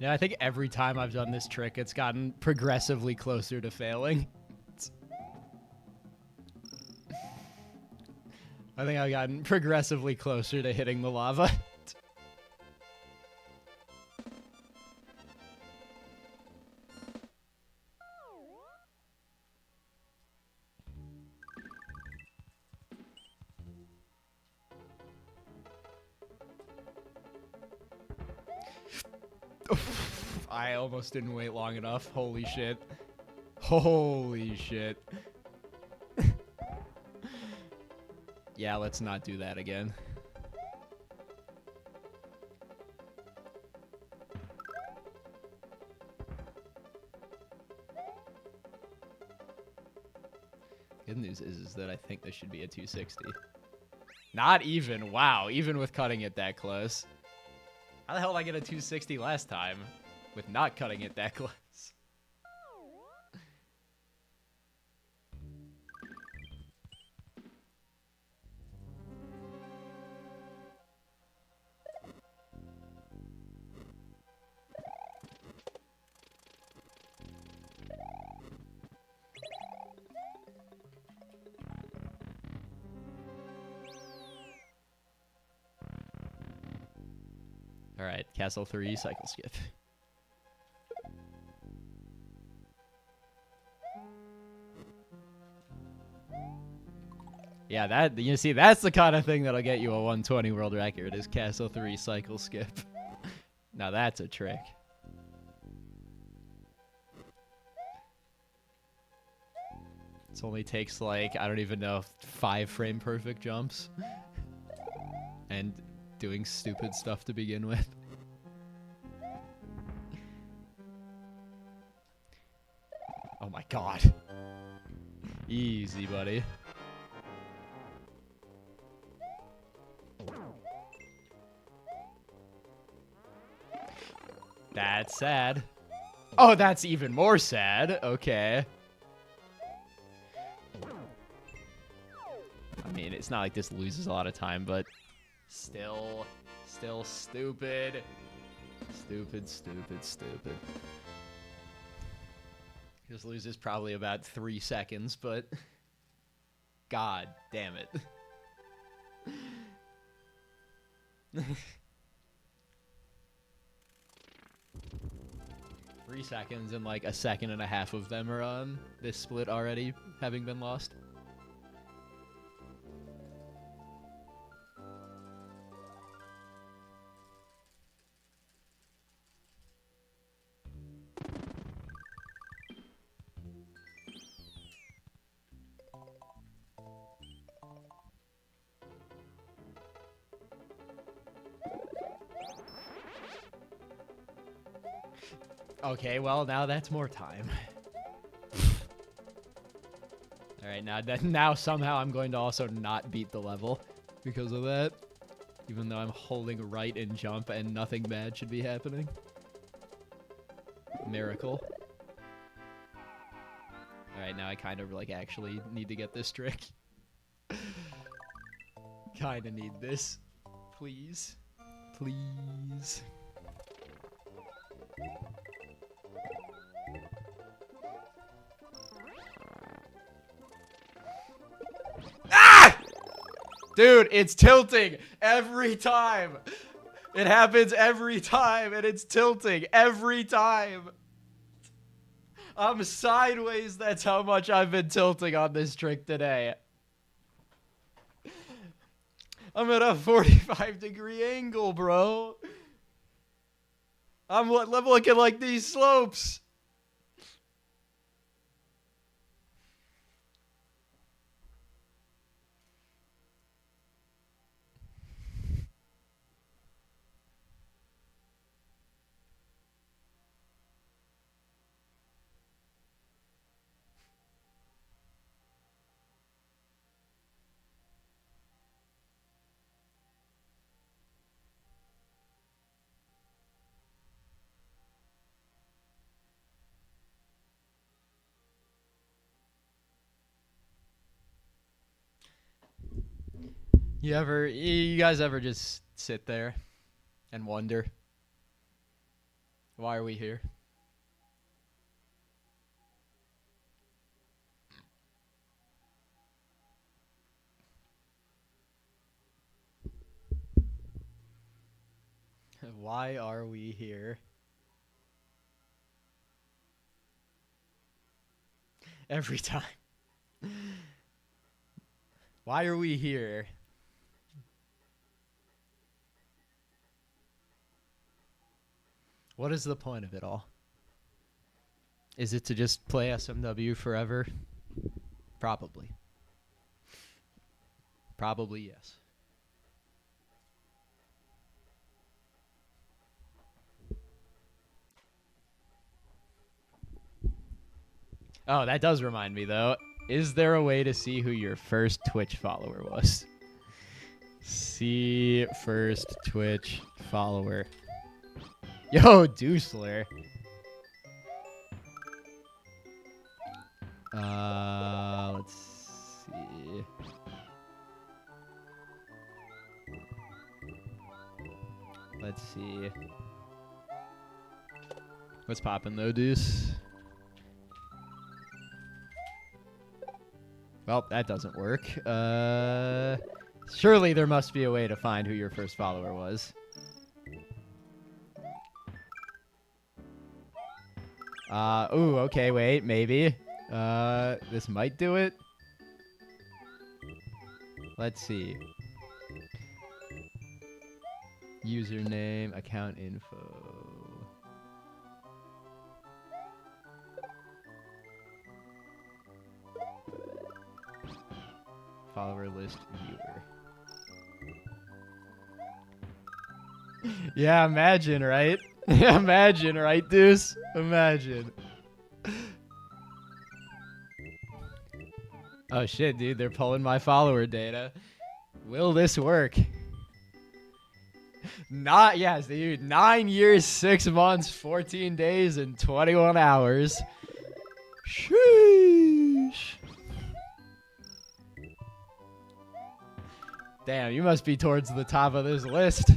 Yeah, I think every time I've done this trick, it's gotten progressively closer to failing. I think I've gotten progressively closer to hitting the lava. I almost didn't wait long enough. Holy shit. Holy shit. Yeah, let's not do that again. Good news is that I think this should be a 260. Not even. Wow, even with cutting it that close. How the hell did I get a 260 last time with not cutting it that close? All right, Castle 3, cycle skip. Yeah, that you see, that's the kind of thing that'll get you a 120 world record is Castle 3 cycle skip. Now that's a trick. It only takes like, I don't even know, 5 frame perfect jumps. And doing stupid stuff to begin with. Oh my god. Easy, buddy. That's sad. Oh, that's even more sad. Okay. I mean, it's not like this loses a lot of time, but still stupid. Stupid. This loses probably about 3 seconds, but god damn it. 3 seconds and like a second and a half of them are on this split already, having been lost. Okay, well, now that's more time. Alright, now somehow I'm going to also not beat the level because of that. Even though I'm holding right and jump and nothing bad should be happening. Miracle. Alright, now I kind of like actually need to get this trick. Kinda need this. Please. Please. Dude, it's tilting every time. It happens every time, and it's tilting every time. I'm sideways. That's how much I've been tilting on this trick today. I'm at a 45-degree angle, bro. I'm looking like these slopes. You guys ever just sit there and wonder? Why are we here? Why are we here? Every time. Why are we here? What is the point of it all? Is it to just play SMW forever? Probably. Probably yes. Oh, that does remind me, though. Is there a way to see who your first Twitch follower was? See first Twitch follower. Yo, Doosler. Let's see. Let's see. What's poppin' though, Deuce? Well, that doesn't work. Surely there must be a way to find who your first follower was. Ooh, okay, wait, maybe. This might do it. Let's see. Username, account info. Follower list viewer. Yeah, imagine, right? Imagine, right, Deuce? Imagine. Oh shit, dude, they're pulling my follower data. Will this work? Yes, dude. 9 years, 6 months, 14 days, and 21 hours. Sheesh. Damn, you must be towards the top of this list.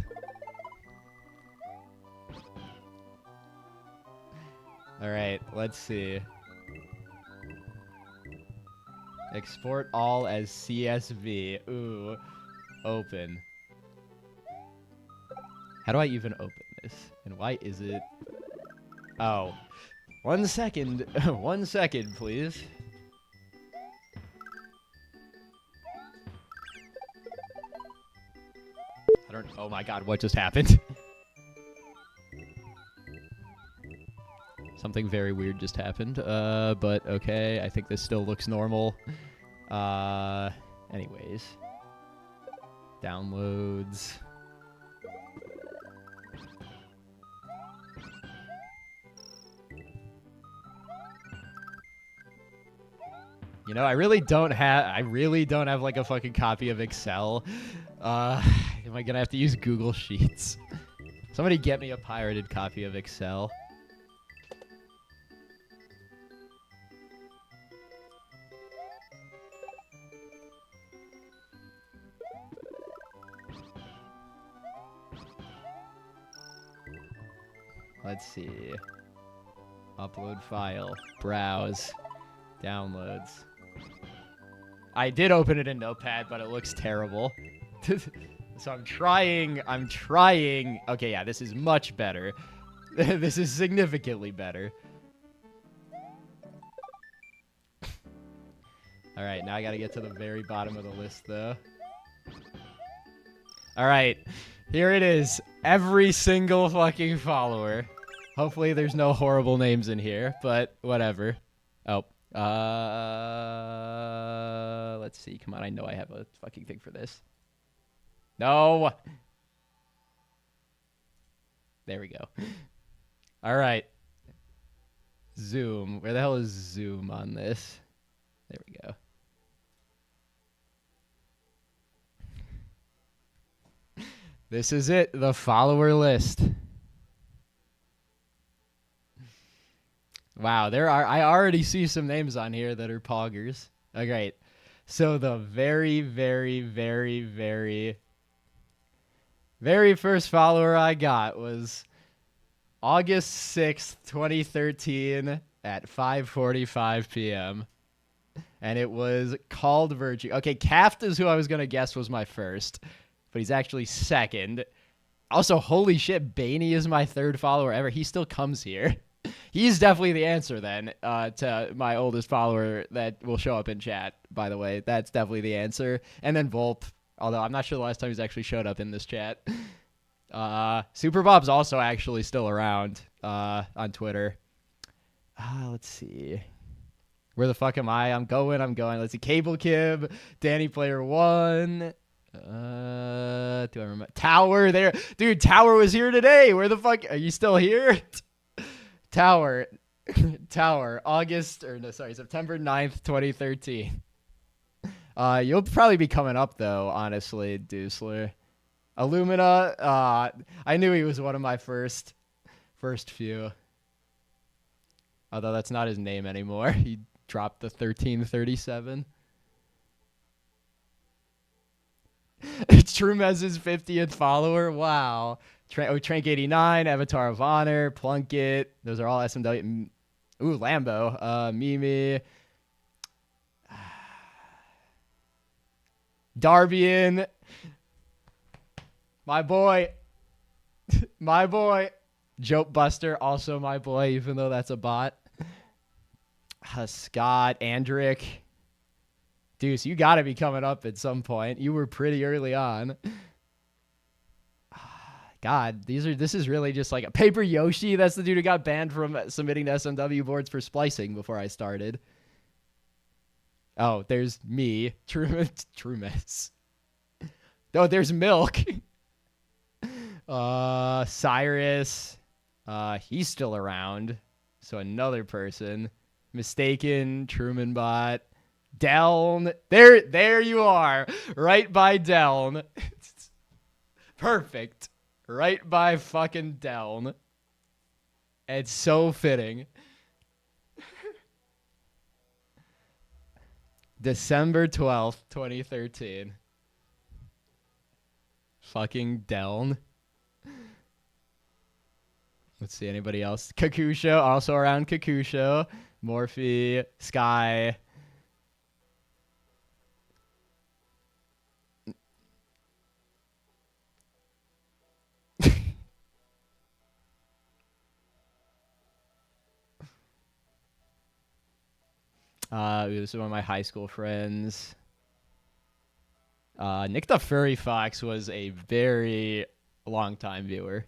Alright, let's see. Export all as CSV. Ooh. Open. How do I even open this? And why is it... Oh. 1 second. 1 second, please. I don't... Oh my god, what just happened? Something very weird just happened. But okay, I think this still looks normal. Anyways. Downloads. You know, I really don't have like a fucking copy of Excel. Am I gonna have to use Google Sheets? Somebody get me a pirated copy of Excel. Let's see. Upload file. Browse. Downloads. I did open it in Notepad, but it looks terrible. So I'm trying. Okay, yeah, this is much better. This is significantly better. All right, now I got to get to the very bottom of the list, though. All right, here it is. Every single fucking follower. Hopefully there's no horrible names in here, but whatever. Oh. Let's see. Come on, I know I have a fucking thing for this. No. There we go. All right. Zoom. Where the hell is Zoom on this? There we go. This is it. The follower list. Wow, I already see some names on here that are poggers. Oh, great. So the very, very, very, very, very first follower I got was August 6th, 2013 at 5:45 p.m. And it was called Virtue. Okay, Caft is who I was going to guess was my first, but he's actually second. Also, holy shit, Baney is my third follower ever. He still comes here. He's definitely the answer then to my oldest follower that will show up in chat, by the way. That's definitely the answer. And then Volp, although I'm not sure the last time he's actually showed up in this chat. Super Bob's also actually still around on Twitter. Let's see. Where the fuck am I? I'm going. Let's see. Cable Kib, Danny Player 1. Do I remember? Tower there. Dude, Tower was here today. Where the fuck? Are you still here? Tower. September 9th, 2013. You'll probably be coming up, though, honestly, Deucler. Illumina. I knew he was one of my first few. Although that's not his name anymore. He dropped the 1337. Truman his 50th follower. Wow. Trank 89, Avatar of Honor, Plunkett. Those are all SMW. Ooh, Lambo. Mimi. Darbian. My boy. My boy. Joke Buster, also my boy, even though that's a bot. Scott, Andrick. Deuce, you got to be coming up at some point. You were pretty early on. God, this is really just like a Paper Yoshi. That's the dude who got banned from submitting to SMW boards for splicing before I started. Oh, there's me, Truman. Oh, there's Milk. Cyrus. He's still around. So another person. Mistaken, Truman bot. Deln. There you are. Right by Deln. Perfect. Right by fucking Deln. It's so fitting. December 12th, 2013. Fucking Deln. Let's see, anybody else? Kakusho, also around Kakusho. Morphe, Sky. This is one of my high school friends. Nick the Furry Fox was a very long time viewer.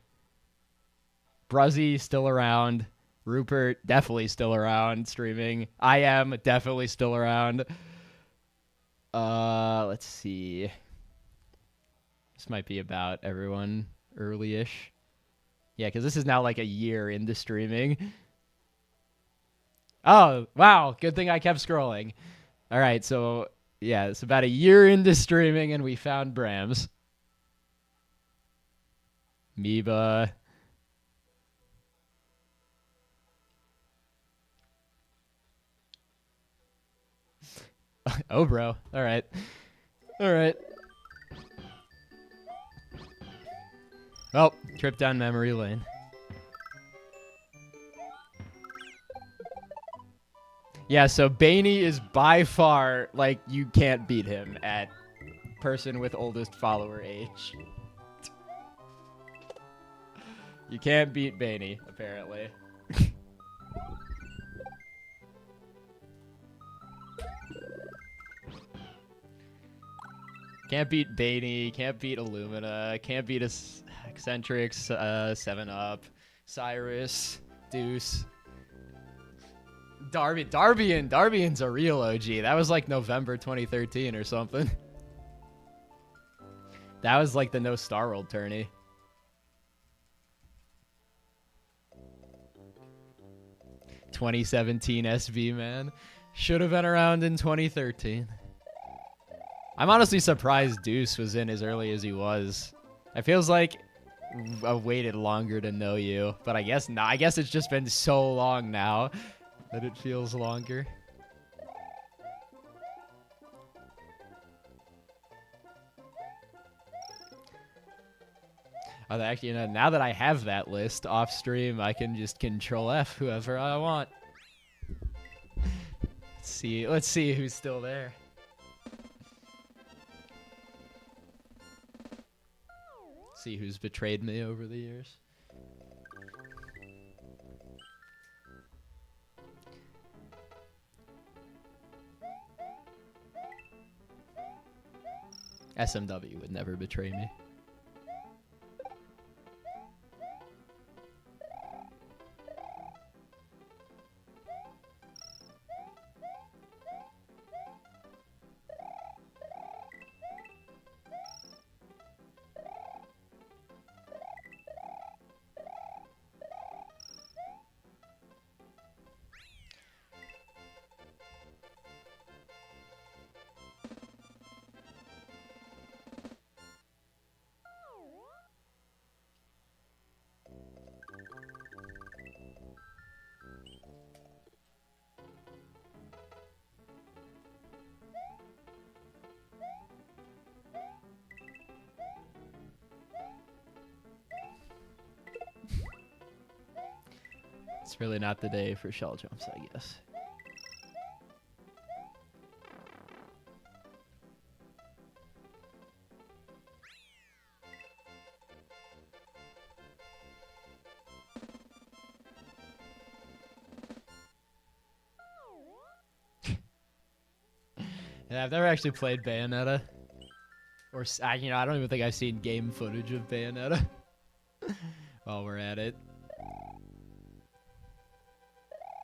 Bruzzy still around. Rupert definitely still around streaming. I am definitely still around. Let's see. This might be about everyone early-ish. Yeah, because this is now like a year into streaming. Oh, wow. Good thing I kept scrolling. All right, so yeah, it's about a year into streaming, and we found Brams. Meba. Oh, bro. All right. All right. Well, trip down memory lane. Yeah, so Baney is by far, like, you can't beat him at person with oldest follower age. You can't beat Baney, apparently. Can't beat Baney, can't beat Illumina, can't beat Eccentrics, 7-Up, Cyrus, Deuce. Darbian's a real OG. That was like November 2013 or something. That was like the No Star World tourney. ...2017 SB, man. Should have been around in 2013. I'm honestly surprised Deuce was in as early as he was. It feels like I've waited longer to know you, but I guess not. I guess it's just been so long now that it feels longer. Actually, now that I have that list off stream, I can just Control F whoever I want. Let's see who's still there. See who's betrayed me over the years. SMW would never betray me. It's really not the day for shell jumps, I guess. Yeah, I've never actually played Bayonetta. Or, I don't even think I've seen game footage of Bayonetta. While we're at it.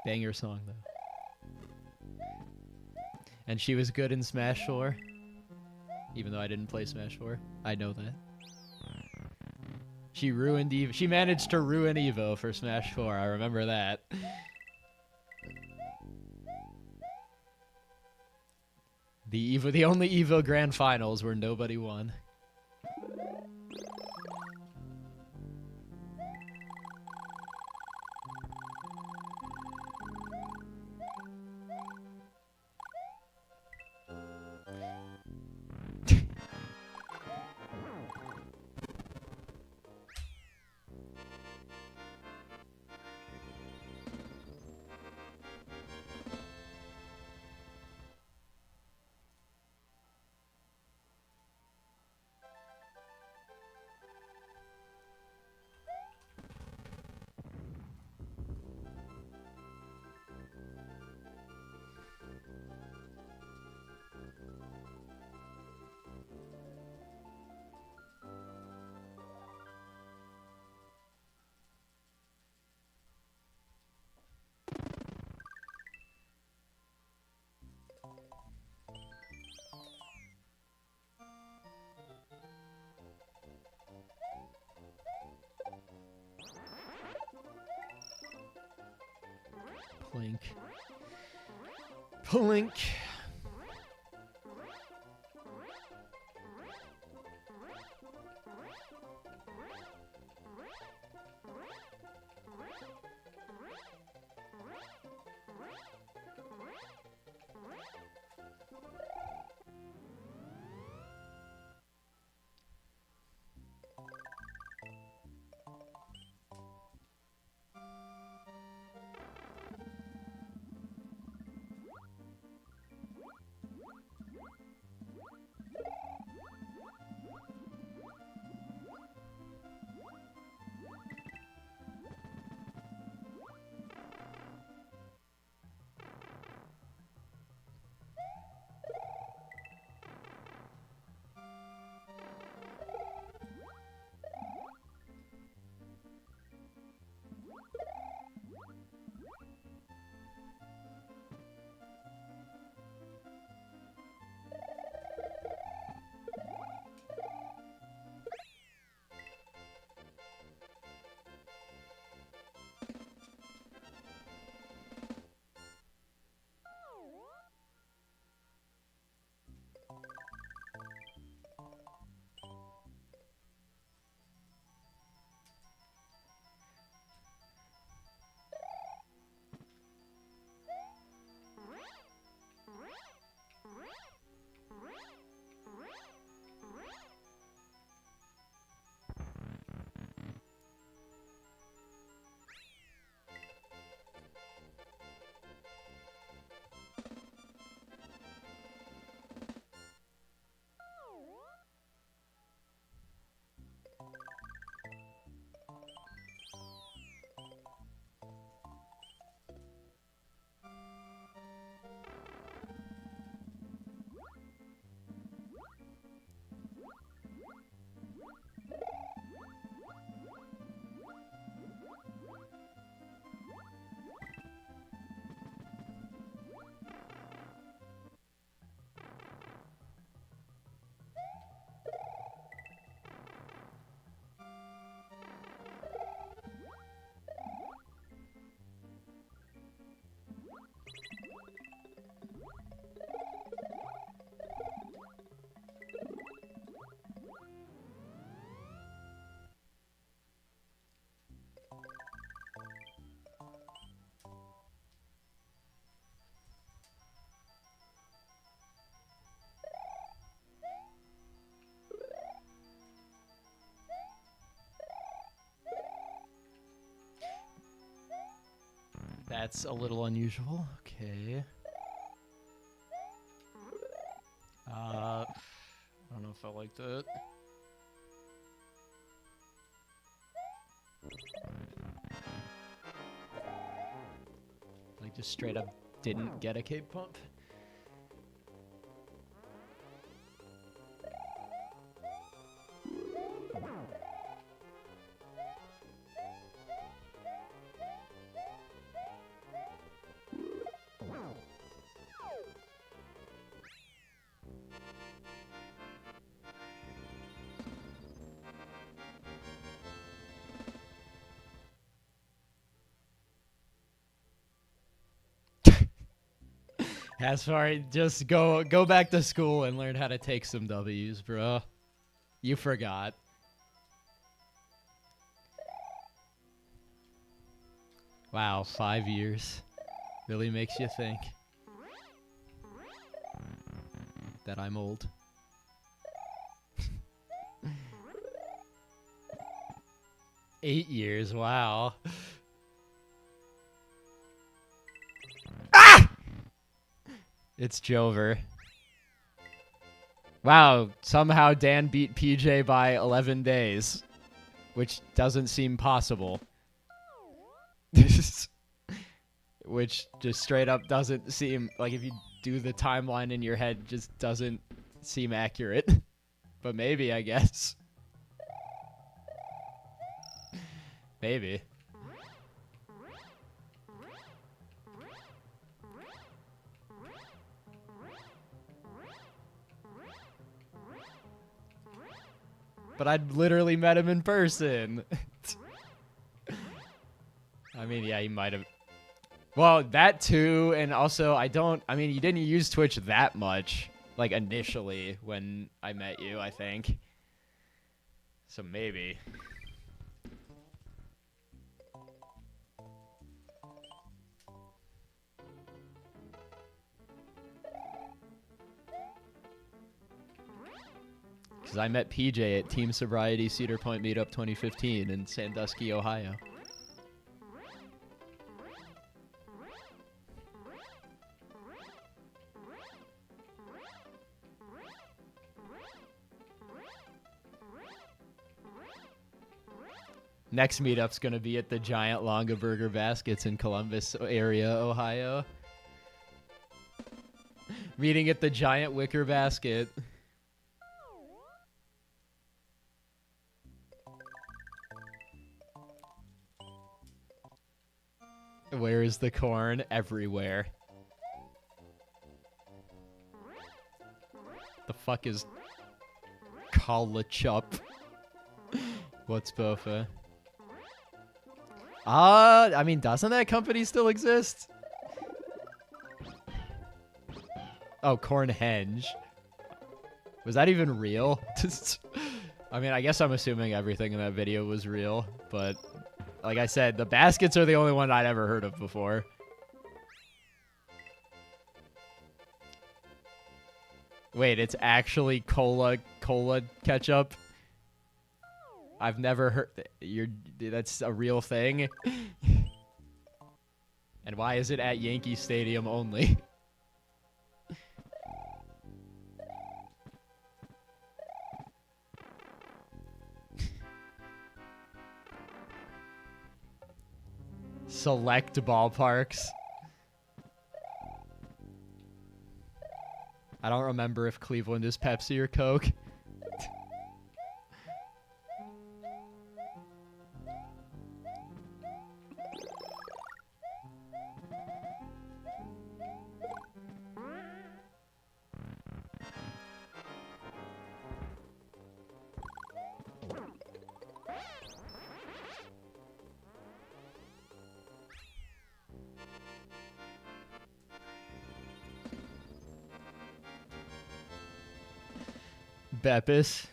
Banger song, though. And she was good in Smash 4. Even though I didn't play Smash 4. I know that. She ruined Evo. She managed to ruin Evo for Smash 4. I remember that. The only Evo Grand Finals where nobody won. Plink. Plink. That's a little unusual. Okay. I don't know if I like that. Like, just straight up didn't get a cape pump. As far just go back to school and learn how to take some W's, bro. You forgot. Wow, 5 years. Really makes you think that I'm old. Eight years, wow. Ah! It's Jover. Wow, somehow Dan beat PJ by 11 days, which doesn't seem possible. Which just straight up doesn't seem, like if you do the timeline in your head, just doesn't seem accurate. But maybe, I guess. Maybe. But I'd literally met him in person. I mean, yeah, he might have. Well, that too, and also I mean, you didn't use Twitch that much, like initially when I met you, I think. So maybe. Because I met PJ at Team Sobriety Cedar Point Meetup 2015 in Sandusky, Ohio. Next meetup's gonna be at the giant Longa Burger Baskets in Columbus area, Ohio. Meeting at the giant Wicker Basket. Where is the corn? Everywhere. The fuck is Kalachup? What's Bofa? I mean, doesn't that company still exist? Oh, Cornhenge. Was that even real? I mean, I guess I'm assuming everything in that video was real, but like I said, the baskets are the only one I'd ever heard of before. Wait, it's actually cola ketchup? I've never heard. That's a real thing. And why is it at Yankee Stadium only? Select ballparks. I don't remember if Cleveland is Pepsi or Coke. Beppis.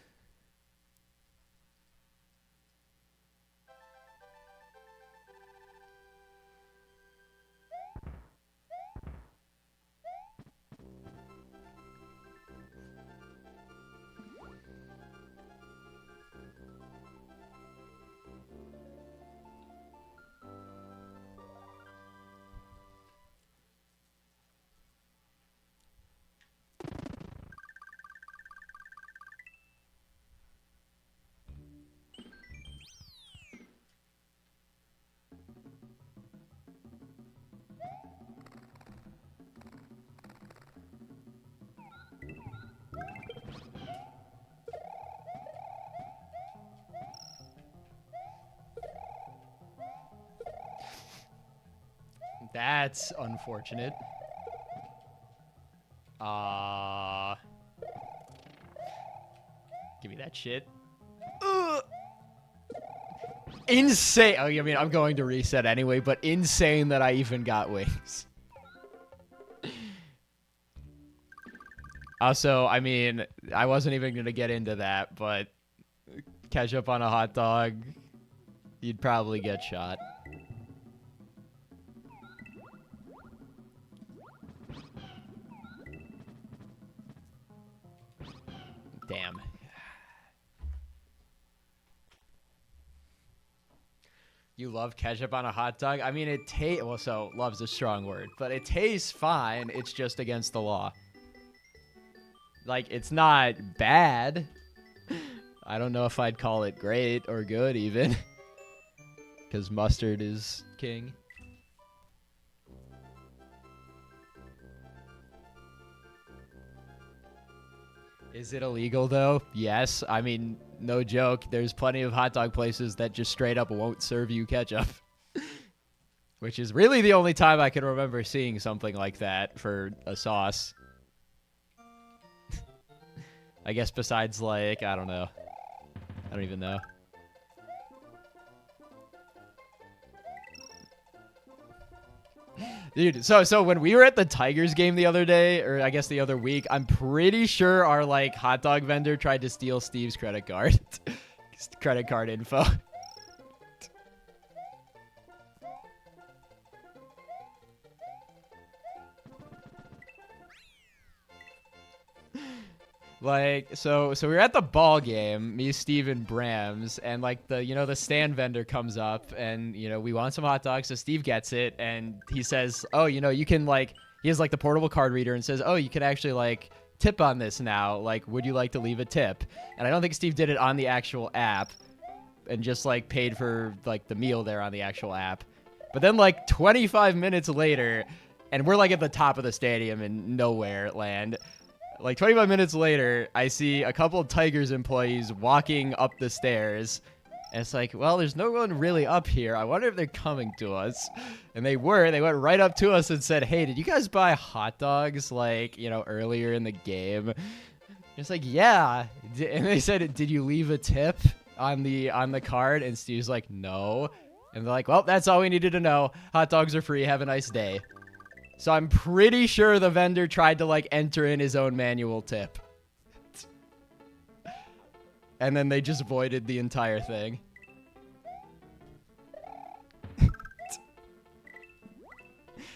That's unfortunate. Give me that shit. Insane. Oh, I mean, I'm going to reset anyway, but insane that I even got wings. Also, I mean, I wasn't even going to get into that, but ketchup on a hot dog, you'd probably get shot. Damn. You love ketchup on a hot dog? I mean, it tastes... Well, so, love's a strong word. But it tastes fine. It's just against the law. Like, it's not bad. I don't know if I'd call it great or good, even. Because mustard is king. Is it illegal, though? Yes. I mean, no joke. There's plenty of hot dog places that just straight up won't serve you ketchup. Which is really the only time I can remember seeing something like that for a sauce. I guess besides, like, I don't know. I don't even know. Dude, so when we were at the Tigers game the other day, or I guess the other week, I'm pretty sure our, like, hot dog vendor tried to steal Steve's credit card. Credit card info. Like, so we were at the ball game, me, Steve, and Brams, and like the stand vendor comes up and, we want some hot dogs, so Steve gets it, and he says, oh, you can like, he has like the portable card reader and says, oh, you can actually like tip on this now, like, would you like to leave a tip? And I don't think Steve did it on the actual app and just like paid for like the meal there on the actual app. But then like 25 minutes later, and we're like at the top of the stadium in nowhere land. Like 25 minutes later, I see a couple of Tigers employees walking up the stairs. And it's like, well, there's no one really up here. I wonder if they're coming to us. And they were. They went right up to us and said, hey, did you guys buy hot dogs, like, earlier in the game? It's like, yeah. And they said, did you leave a tip on the card? And Steve's like, no. And they're like, well, that's all we needed to know. Hot dogs are free. Have a nice day. So I'm pretty sure the vendor tried to, like, enter in his own manual tip. And then they just voided the entire thing.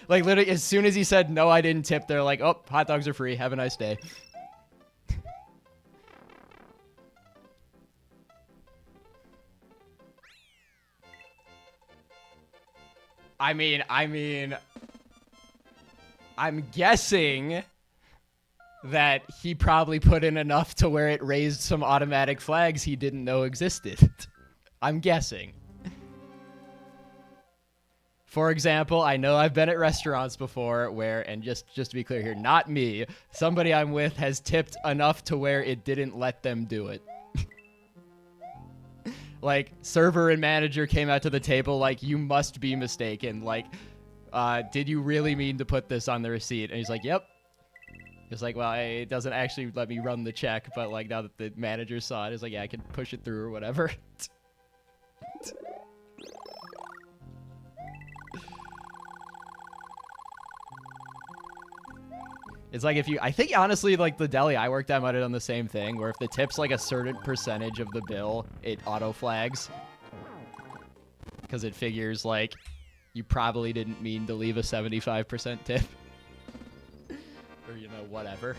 Like, literally, as soon as he said, no, I didn't tip, they're like, oh, hot dogs are free. Have a nice day. I mean... I'm guessing that he probably put in enough to where it raised some automatic flags he didn't know existed. I'm guessing. For example, I know I've been at restaurants before where, and just to be clear here, not me, somebody I'm with has tipped enough to where it didn't let them do it. Like, server and manager came out to the table like, you must be mistaken. Like, did you really mean to put this on the receipt? And he's like, yep. He's like, well, it doesn't actually let me run the check, but like now that the manager saw it, it's like, yeah, I can push it through or whatever. It's like I think honestly, like the deli I worked at might have done the same thing, where if the tip's like a certain percentage of the bill, it auto flags. Because it figures like, you probably didn't mean to leave a 75% tip. Or, whatever.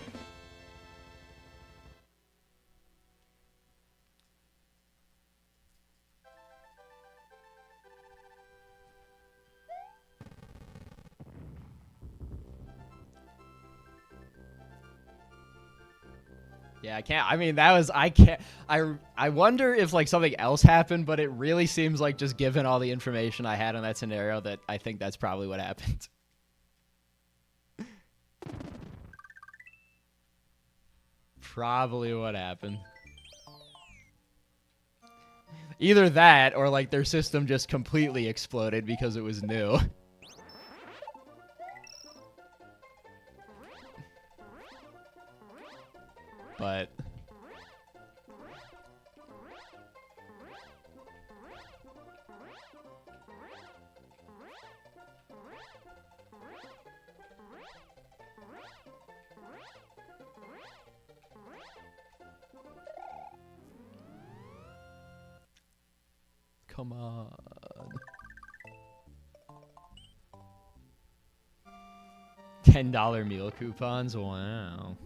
Yeah, I can't. I mean, I can't. I wonder if like something else happened, but it really seems like just given all the information I had on that scenario that I think that's probably what happened. Probably what happened. Either that or like their system just completely exploded because it was new. but come on. $10 meal coupons? Wow.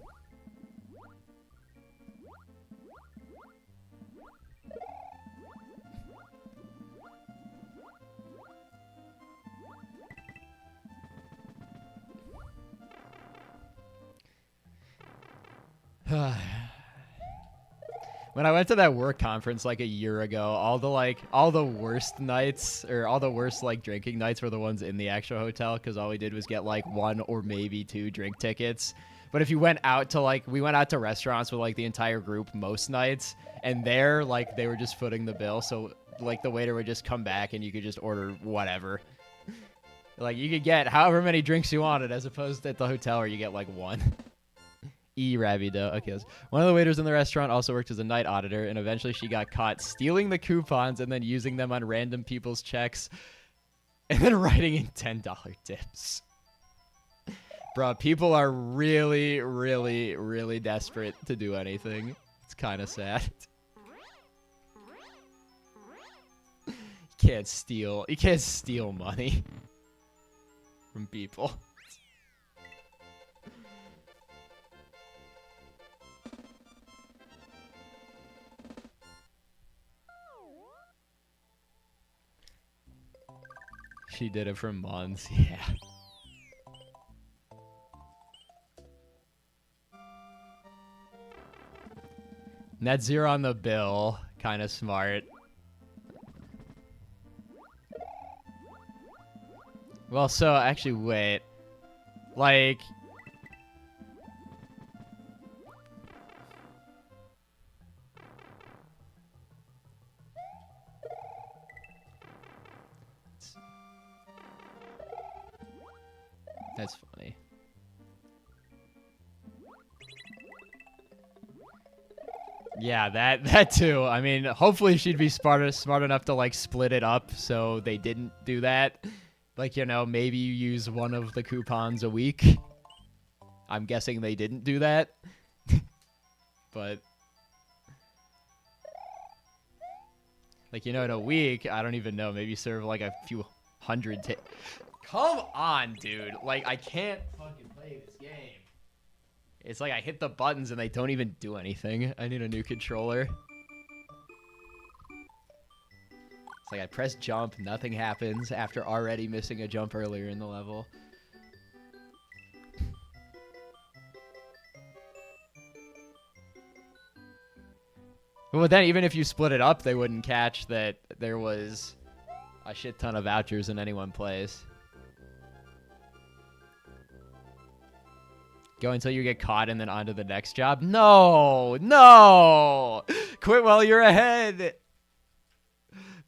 When I went to that work conference like a year ago, all the worst nights or all the worst like drinking nights were the ones in the actual hotel because all we did was get like 1 or maybe 2 drink tickets. But if you went out to we went out to restaurants with like the entire group most nights, and there like they were just footing the bill, so like the waiter would just come back and you could just order whatever. Like you could get however many drinks you wanted, as opposed to at the hotel where you get like 1. Rabido. Okay, one of the waiters in the restaurant also worked as a night auditor, and eventually she got caught stealing the coupons and then using them on random people's checks and then writing in $10 tips. Bro, people are really, really, really desperate to do anything. It's kind of sad. You can't steal money from people. She did it for months, yeah. Net zero on the bill, kind of smart. Well, so actually, wait. Like, that's funny. Yeah, that too. I mean, hopefully she'd be smart enough to like split it up so they didn't do that. Like, you know, maybe you use one of the coupons a week. I'm guessing they didn't do that. But like, you know, in a week, I don't even know, maybe serve like a few hundred Come on, dude. Like, I can't fucking play this game. It's like I hit the buttons and they don't even do anything. I need a new controller. It's like I press jump, nothing happens after already missing a jump earlier in the level. Well, then even if you split it up, they wouldn't catch that there was a shit ton of vouchers in any one place. Go until you get caught and then on to the next job? No! No! Quit while you're ahead!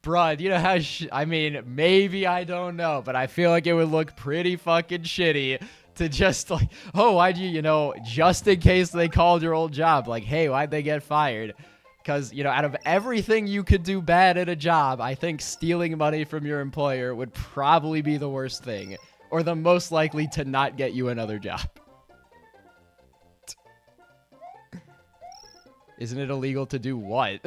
Bruh, you know how I mean, maybe, I don't know, but I feel like it would look pretty fucking shitty to just like, oh, why'd you know, just in case they called your old job, like, hey, why'd they get fired? Because, you know, out of everything you could do bad at a job, I think stealing money from your employer would probably be the worst thing, or the most likely to not get you another job. Isn't it illegal to do what?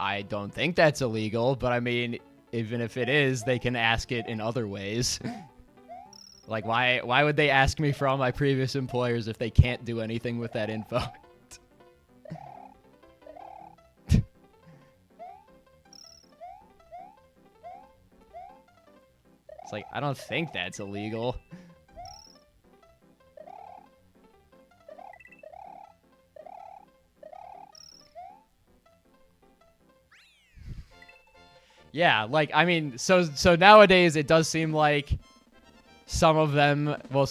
I don't think that's illegal, but I mean, even if it is, they can ask it in other ways. Like, why would they ask me for all my previous employers if they can't do anything with that info? It's like, I don't think that's illegal. Yeah, like, I mean, so nowadays it does seem like some of them, well,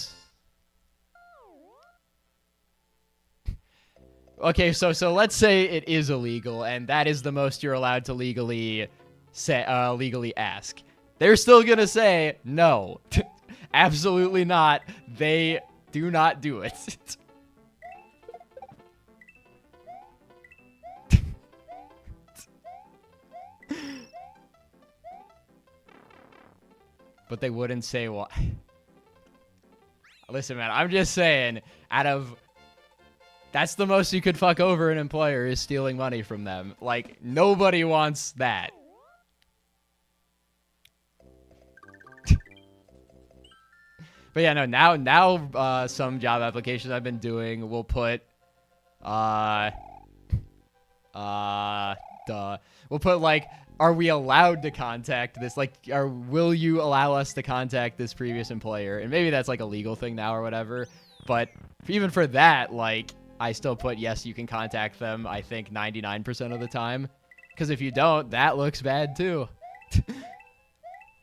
Okay, so let's say it is illegal, and that is the most you're allowed to legally legally ask. They're still gonna say no, absolutely not. They do not do it. But they wouldn't say why. Listen, man, I'm just saying, that's the most you could fuck over an employer is stealing money from them. Like, nobody wants that. But yeah, no, now some job applications I've been doing will put, we'll put like, are we allowed to contact this? Like, will you allow us to contact this previous employer? And maybe that's like a legal thing now or whatever. But even for that, like, I still put yes, you can contact them, I think 99% of the time. Because if you don't, that looks bad too.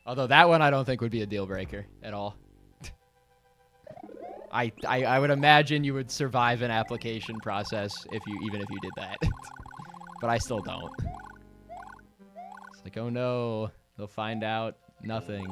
Although that one I don't think would be a deal breaker at all. I would imagine you would survive an application process even if you did that. But I still don't. It's like, oh no, they'll find out nothing.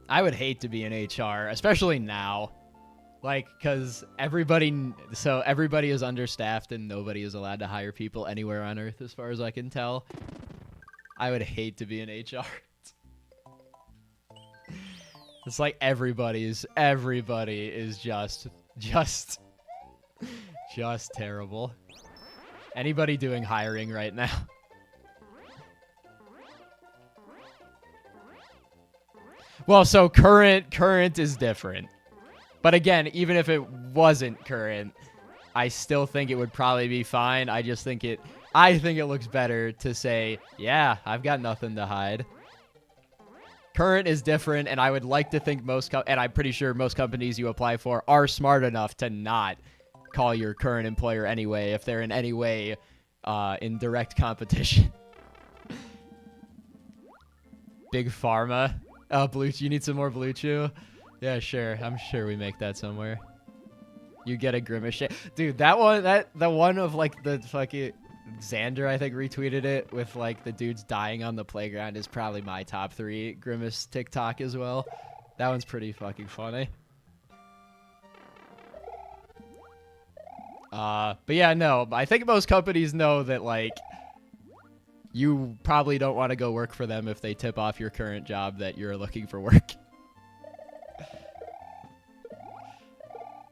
I would hate to be in HR, especially now. Like, because everybody is understaffed and nobody is allowed to hire people anywhere on Earth, as far as I can tell. I would hate to be in HR. It's like everybody is just terrible. Anybody doing hiring right now? Well, so current is different. But again, even if it wasn't current, I still think it would probably be fine. I think it looks better to say, yeah, I've got nothing to hide. Current is different, and I would like to think and I'm pretty sure most companies you apply for are smart enough to not call your current employer anyway if they're in any way in direct competition. Big Pharma. Oh, Blue. You need some more Blue Chew? Yeah, sure. I'm sure we make that somewhere. You get a Grimace shake. Dude, the one of like the fucking Xander, I think, retweeted it with like the dudes dying on the playground is probably my top 3 Grimace TikTok as well. That one's pretty fucking funny. But yeah, no, I think most companies know that like you probably don't want to go work for them if they tip off your current job that you're looking for work.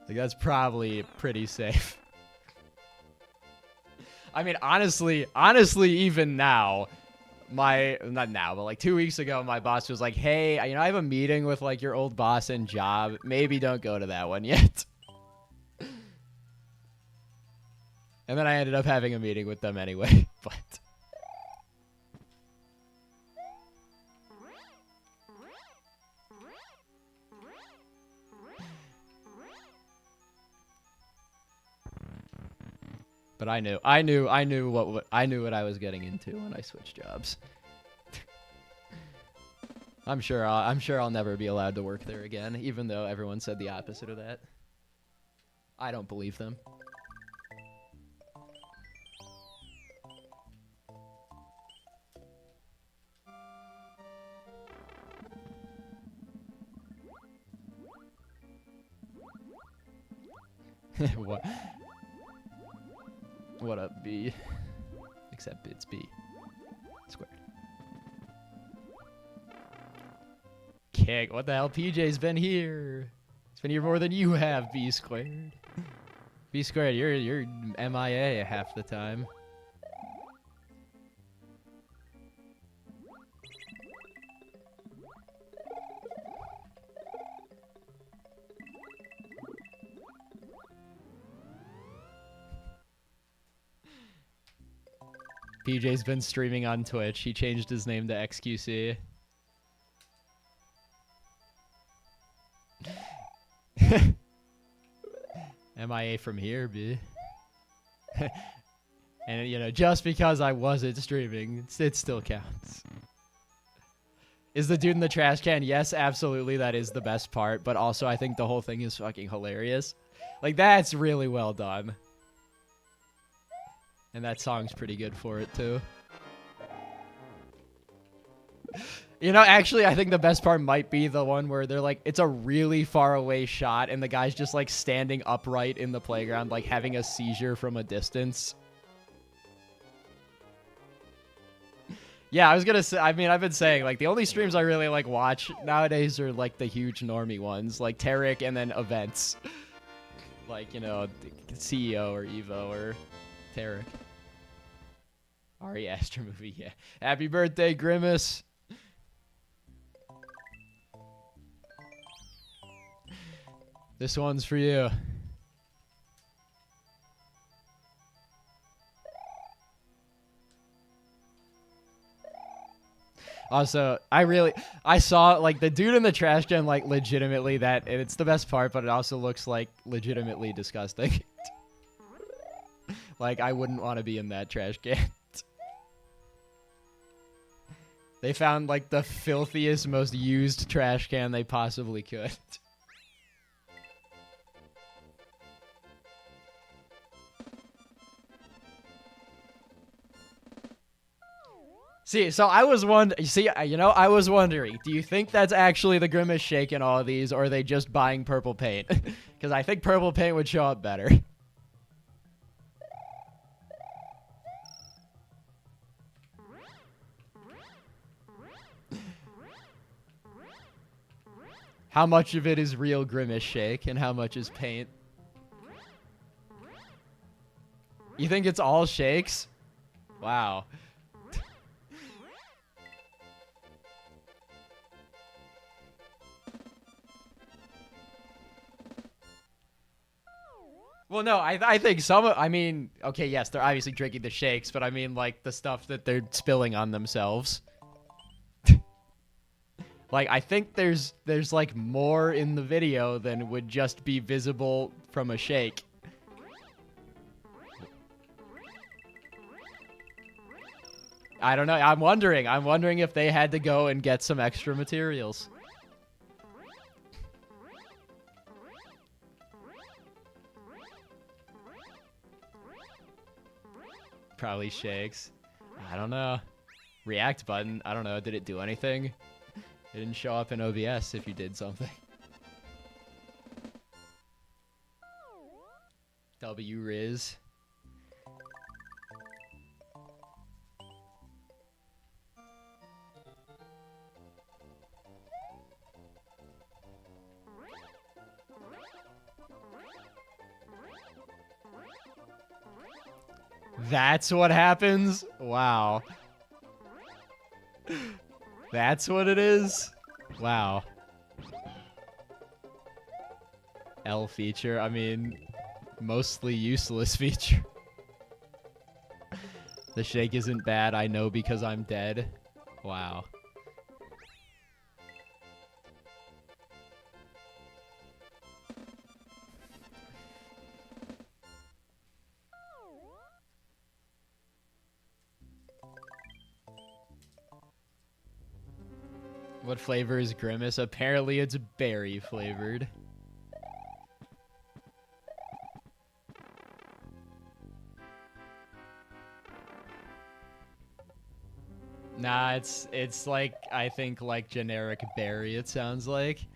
Like, that's probably pretty safe. I mean, honestly, even now, not now, but like 2 weeks ago, my boss was like, hey, I have a meeting with like your old boss and job. Maybe don't go to that one yet. And then I ended up having a meeting with them anyway, but... But I knew what I was getting into when I switched jobs. I'm sure I'll never be allowed to work there again, even though everyone said the opposite of that. I don't believe them. What? What up, B? Except it's B squared. Kick. What the hell? PJ's been here. It's been here more than you have, B squared. B squared, you're MIA half the time. PJ's been streaming on Twitch. He changed his name to XQC. MIA from here, B. And, you know, just because I wasn't streaming, it still counts. Is the dude in the trash can? Yes, absolutely. That is the best part. But also, I think the whole thing is fucking hilarious. Like, that's really well done. And that song's pretty good for it, too. You know, actually, I think the best part might be the one where they're like, it's a really far away shot, and the guy's just, like, standing upright in the playground, like, having a seizure from a distance. Yeah, I was gonna say, I mean, I've been saying, like, the only streams I really, like, watch nowadays are, like, the huge normie ones, like Tarek and then events. Like, you know, CEO or Evo or Tarek. Ari Aster movie, yeah. Happy birthday, Grimace. This one's for you. Also, I saw, like, the dude in the trash can, like, legitimately that, and it's the best part, but it also looks, like, legitimately disgusting. Like, I wouldn't want to be in that trash can. They found, like, the filthiest, most used trash can they possibly could. See, so I was wondering, I was wondering, do you think that's actually the Grimace Shake in all of these, or are they just buying purple paint? Because I think purple paint would show up better. How much of it is real Grimace Shake, and how much is paint? You think it's all shakes? Wow. Well, no, I think I mean, okay, yes, they're obviously drinking the shakes, but I mean, like, the stuff that they're spilling on themselves. Like, I think there's, like, more in the video than would just be visible from a shake. I don't know, I'm wondering if they had to go and get some extra materials. Probably shakes. I don't know. React button. I don't know. Did it do anything? It didn't show up in OBS if you did something. W-Riz. That's what happens? Wow. That's what it is? Wow. L feature. I mean, mostly useless feature. The shake isn't bad, I know because I'm dead. Wow. What flavor is Grimace? Apparently it's berry flavored. Nah, it's like, I think, like generic berry, it sounds like.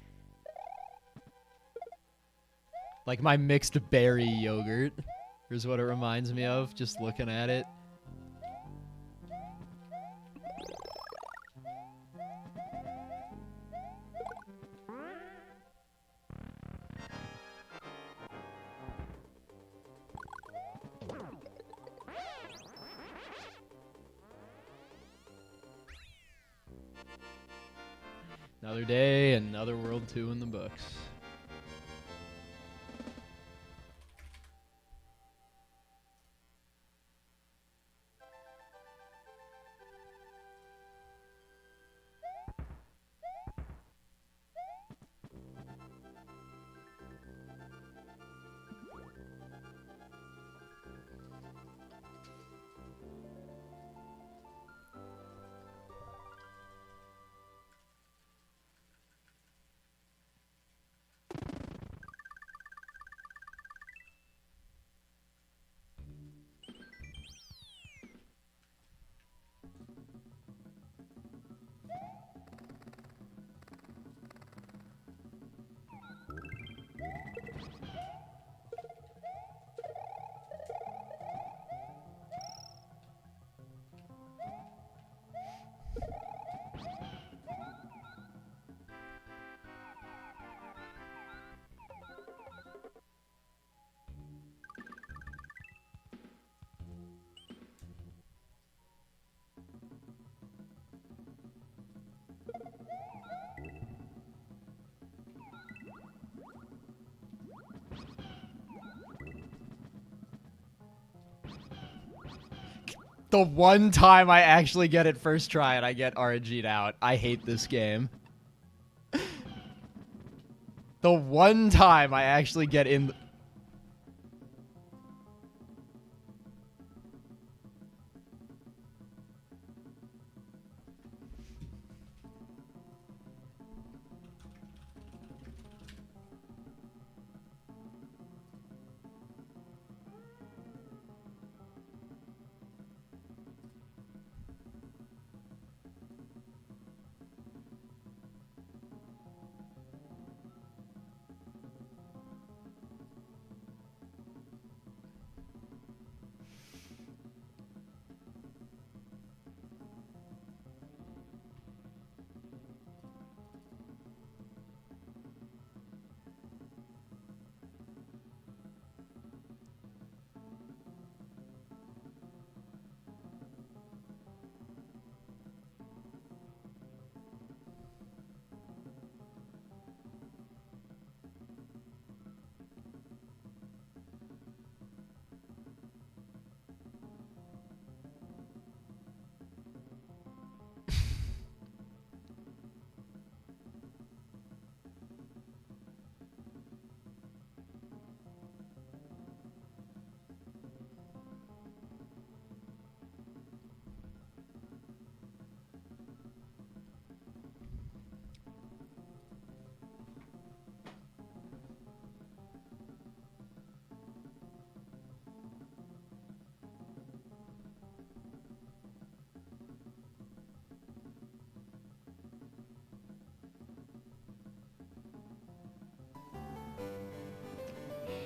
Like my mixed berry yogurt is what it reminds me of, just looking at it. Another day, another World 2 in the books. The one time I actually get it first try and I get RNG'd out. I hate this game. The one time I actually get in...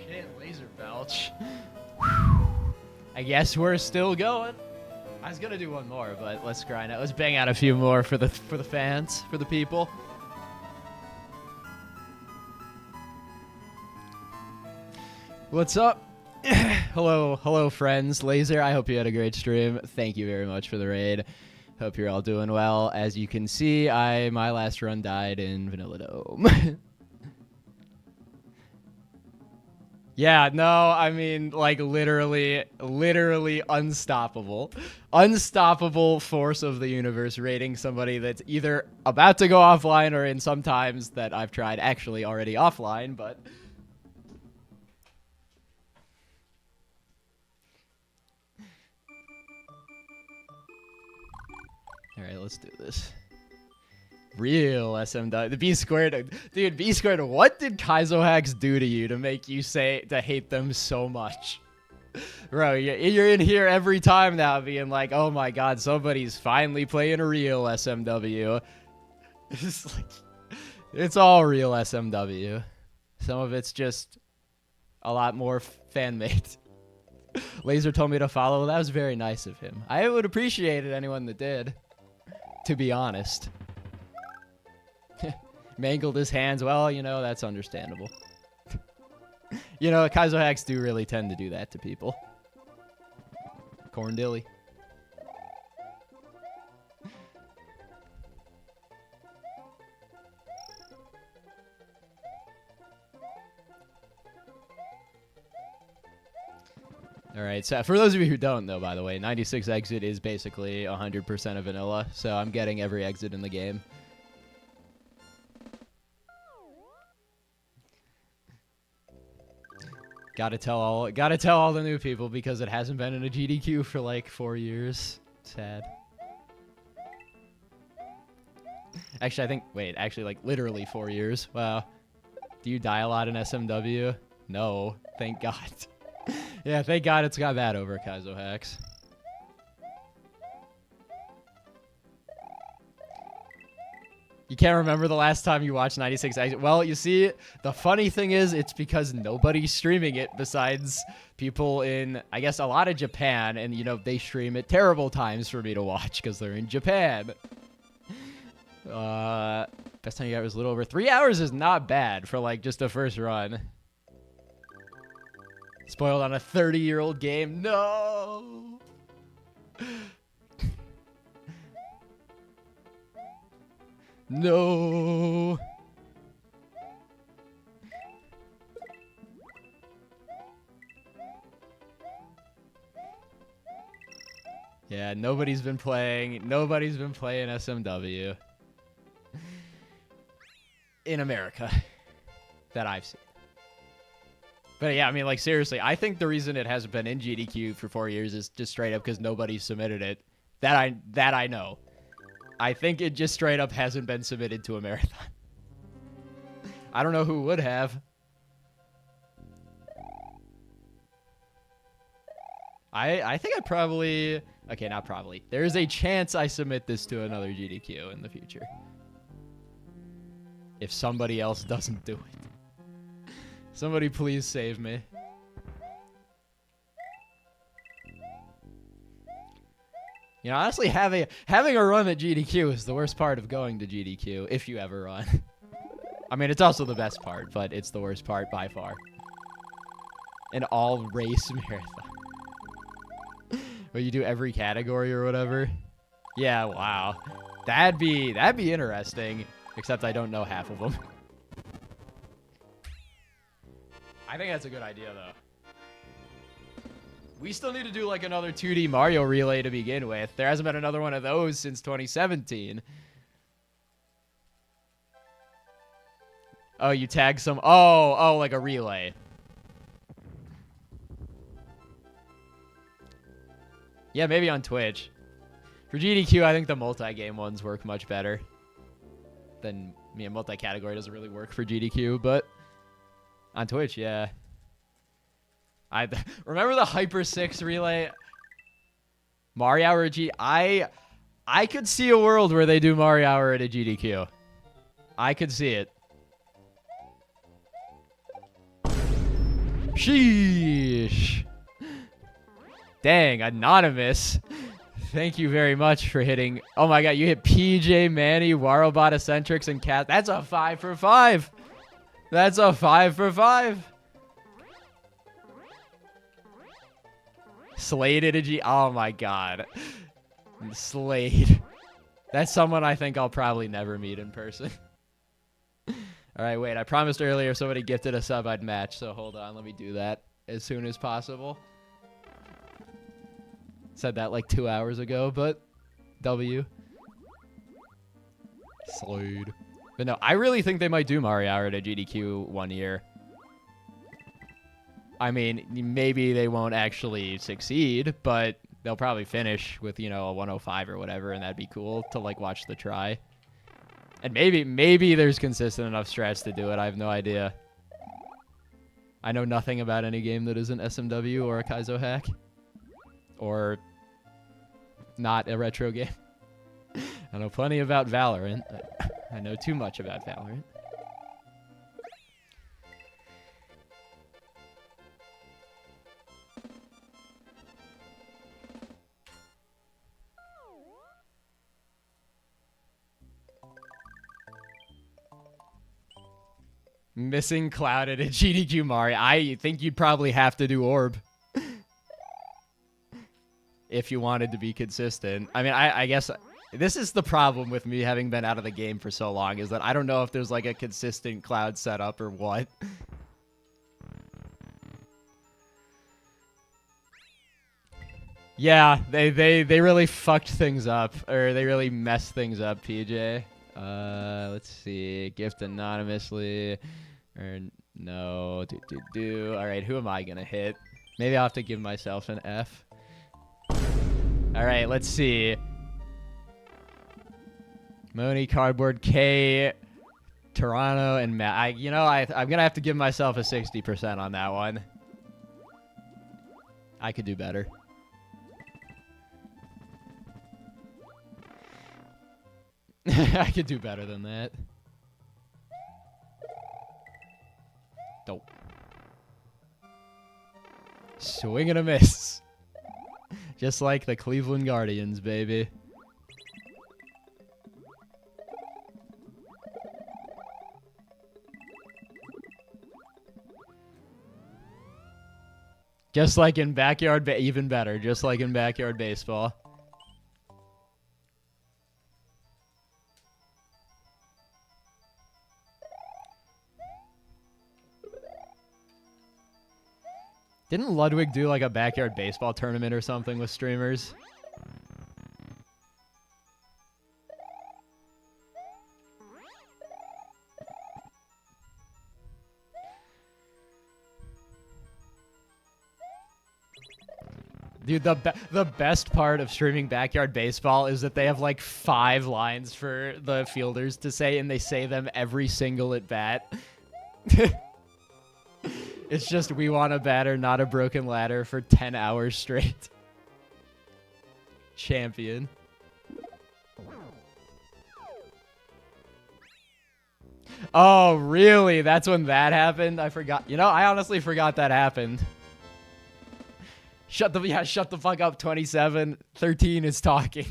Shit, laser belch. I guess we're still going. I was gonna do one more, but let's grind out. Let's bang out a few more for the fans, for the people. What's up? hello, friends. Laser, I hope you had a great stream. Thank you very much for the raid. Hope you're all doing well. As you can see, my last run died in Vanilla Dome. Yeah, no, I mean, like, literally unstoppable. Unstoppable force of the universe rating somebody that's either about to go offline or in some times that I've tried actually already offline, but... Alright, let's do this. Real SMW. The B squared. Dude, B squared, what did Kaizo hacks do to you to make you to hate them so much? Bro, you're in here every time now being like, oh my god, somebody's finally playing a real SMW. It's like, it's all real SMW. Some of it's just a lot more fan-made. Laser told me to follow. That was very nice of him. I would appreciate it, anyone that did. To be honest. Mangled his hands. Well, you know, that's understandable. You know, Kaizo hacks do really tend to do that to people. Corn dilly. Alright, so for those of you who don't know, by the way, 96 exit is basically 100% of vanilla, so I'm getting every exit in the game. Gotta tell all the new people because it hasn't been in a GDQ for like 4 years. Sad. Actually, I think, wait, actually like literally 4 years. Wow. Do you die a lot in SMW? No, thank God. Yeah, thank God it's got that over, Kaizo hacks. You can't remember the last time you watched 96 Exit? Well, you see, the funny thing is, it's because nobody's streaming it besides people in, I guess, a lot of Japan, and, you know, they stream at terrible times for me to watch because they're in Japan. Best time you got was a little over 3 hours is not bad for, like, just a first run. Spoiled on a 30-year-old game. No! No! Yeah, nobody's been playing SMW in America that I've seen. But yeah, I mean, like, seriously, I think the reason it hasn't been in GDQ for 4 years is just straight up because nobody submitted it. That I know. I think it just straight up hasn't been submitted to a marathon. I don't know who would have. I think I probably... Okay, not probably. There's a chance I submit this to another GDQ in the future. If somebody else doesn't do it. Somebody please save me. You know, honestly, having a run at GDQ is the worst part of going to GDQ, if you ever run. I mean, it's also the best part, but it's the worst part by far. An all-race marathon. Where you do every category or whatever. Yeah, wow. That'd be interesting. Except I don't know half of them. I think that's a good idea, though. We still need to do, like, another 2D Mario relay to begin with. There hasn't been another one of those since 2017. Oh, you tag some... Oh, like a relay. Yeah, maybe on Twitch. For GDQ, I think the multi-game ones work much better. Than... I mean, multi-category doesn't really work for GDQ, but... On Twitch, yeah. I remember the Hyper 6 relay? Mario Hour at I could see a world where they do Mario Hour at a GDQ. I could see it. Sheesh. Dang, anonymous. Thank you very much for hitting. Oh my god, you hit PJ, Manny, Warobot, Eccentrics, and Cat. That's a 5 for 5. That's a 5 for 5. Slade at a G. Oh my god. Slade. That's someone I think I'll probably never meet in person. Alright, wait. I promised earlier somebody gifted a sub I'd match, so hold on. Let me do that as soon as possible. Said that like 2 hours ago, but W. Slade. But no, I really think they might do Mario Hour at a GDQ one year. I mean, maybe they won't actually succeed, but they'll probably finish with, you know, a 105 or whatever, and that'd be cool to, like, watch the try. And maybe there's consistent enough strats to do it. I have no idea. I know nothing about any game that isn't SMW or a Kaizo hack. Or not a retro game. I know plenty about Valorant. I know too much about Valorant. Missing Cloud at a GDQ Mario. I think you'd probably have to do Orb. If you wanted to be consistent. I mean, I guess this is the problem with me having been out of the game for so long, is that I don't know if there's like a consistent Cloud setup or what. Yeah, they really fucked things up, or they really messed things up, PJ. Let's see. Gift anonymously. Or no. All right, who am I gonna hit? Maybe I'll have to give myself an F. All right, let's see. Moni, Cardboard, K, Toronto, and Matt. I'm gonna have to give myself a 60% on that one. I could do better. I could do better than that. Dope. Swing and a miss. Just like the Cleveland Guardians, baby. Just like in backyard, even better. Just like in backyard baseball. Didn't Ludwig do like a backyard baseball tournament or something with streamers? Dude, the best part of streaming Backyard Baseball is that they have like 5 lines for the fielders to say, and they say them every single at bat. It's just, we want a batter, not a broken ladder, for 10 hours straight. Champion. Oh, really? That's when that happened? I forgot. You know, I honestly forgot that happened. Shut the fuck up, 27. 13 is talking.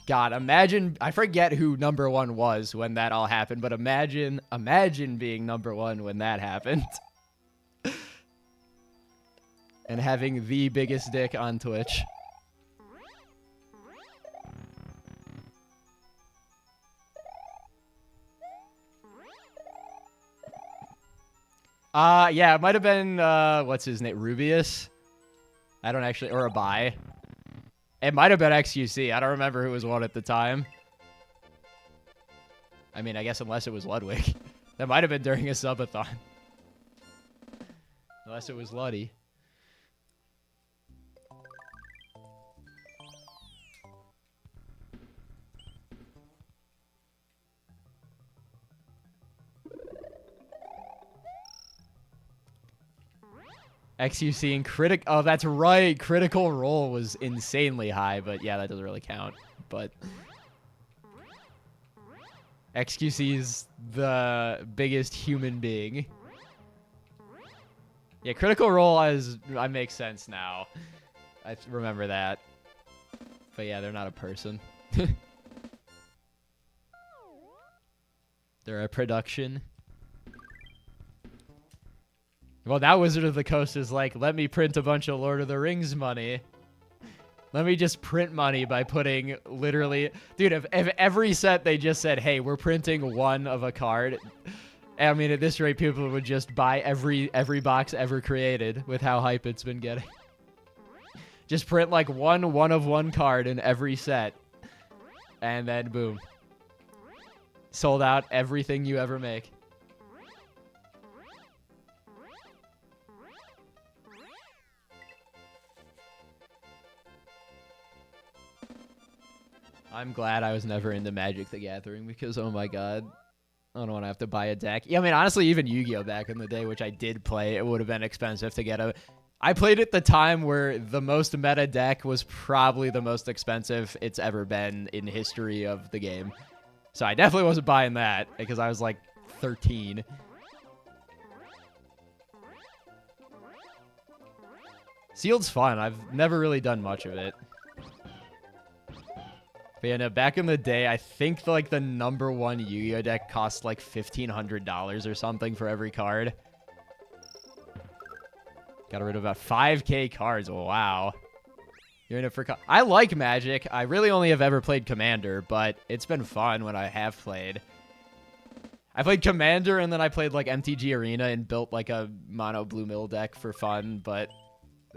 God, imagine, I forget who number 1 was when that all happened, but imagine being number 1 when that happened. And having the biggest dick on Twitch. Yeah, it might have been, what's his name? Rubius? I don't actually, or Abai. It might have been XQC. I don't remember who was what at the time. I mean, I guess unless it was Ludwig. That might have been during a subathon. Unless it was Luddy. XUC and oh, that's right. Critical Role was insanely high, but yeah, that doesn't really count. But XQC is the biggest human being. Yeah, Critical Role I make sense now. I remember that. But yeah, they're not a person. They're a production. Well, now Wizard of the Coast is like, let me print a bunch of Lord of the Rings money. Let me just print money by putting literally... Dude, if every set they just said, hey, we're printing 1 of a card. I mean, at this rate, people would just buy every box ever created with how hype it's been getting. Just print like one of one card in every set. And then boom. Sold out everything you ever make. I'm glad I was never into Magic the Gathering because, oh my god, I don't want to have to buy a deck. Yeah, I mean, honestly, even Yu-Gi-Oh! Back in the day, which I did play, it would have been expensive to get a... I played at the time where the most meta deck was probably the most expensive it's ever been in history of the game. So I definitely wasn't buying that because I was like 13. Sealed's fun. I've never really done much of it. But yeah, no, back in the day, I think the number 1 Yu-Gi-Oh! Deck cost like $1,500 or something for every card. Got rid of about 5K cards. Wow. You're in it for... I like Magic. I really only have ever played Commander, but it's been fun when I have played. I played Commander, and then I played like MTG Arena and built like a mono blue mill deck for fun, but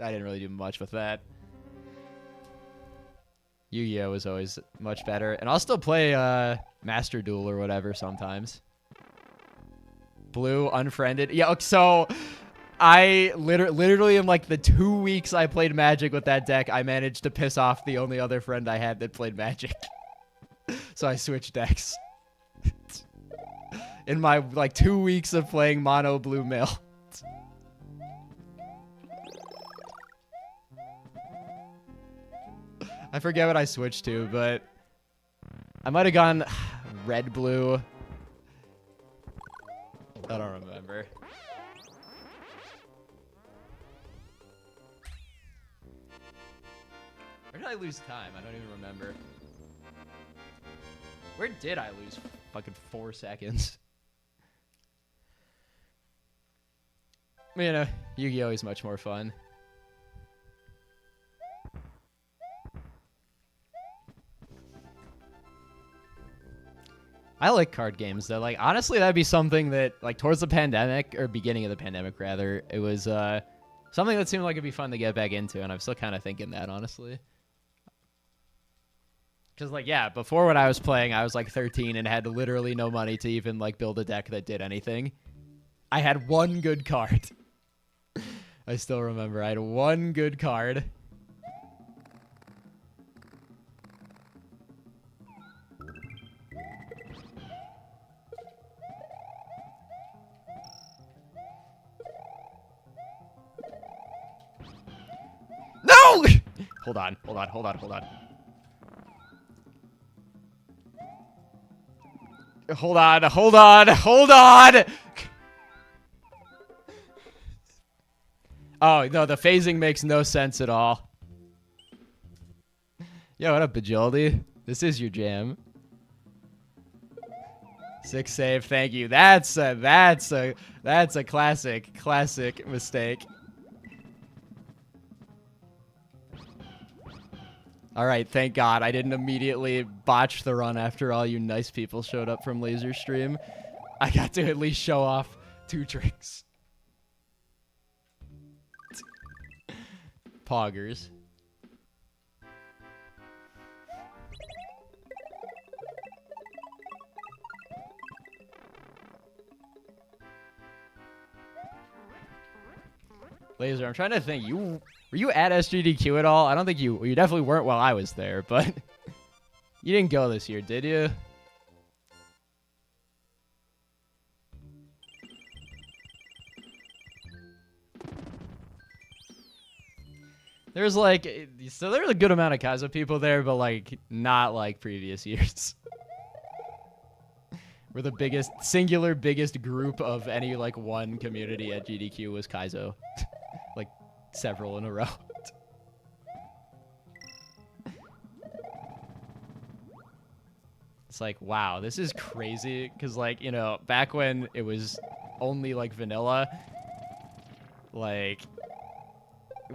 I didn't really do much with that. Yu-Gi-Oh! Was always much better. And I'll still play Master Duel or whatever sometimes. Blue, unfriended. Yeah, so I literally in like the 2 weeks I played Magic with that deck, I managed to piss off the only other friend I had that played Magic. So I switched decks. In my like 2 weeks of playing mono blue mill. I forget what I switched to, but I might have gone red, blue. I don't remember. Where did I lose time? I don't even remember. Where did I lose fucking 4 seconds? You know, Yu-Gi-Oh! Is much more fun. I like card games, though. Like, honestly, that'd be something that, like, towards the pandemic, or beginning of the pandemic, rather, it was something that seemed like it'd be fun to get back into, and I'm still kind of thinking that, honestly. Because, like, yeah, before when I was playing, I was, like, 13 and had literally no money to even, like, build a deck that did anything. I had 1 good card. I still remember. I had one good card. No! Hold on. Oh, no, the phasing makes no sense at all. Yo, what up, Bajildi? This is your jam. 6 save, thank you. That's a classic mistake. All right, thank God I didn't immediately botch the run after all you nice people showed up from Laser Stream. I got to at least show off 2 tricks. Poggers. Laser, I'm trying to think. Were you at SGDQ at all? I don't think you definitely weren't while I was there, but you didn't go this year, did you? There's like, so there's a good amount of Kaizo people there, but like not like previous years. We're the biggest group of any like one community at GDQ was Kaizo. Like several in a row. It's like, wow, this is crazy. Cause like, you know, back when it was only like vanilla, like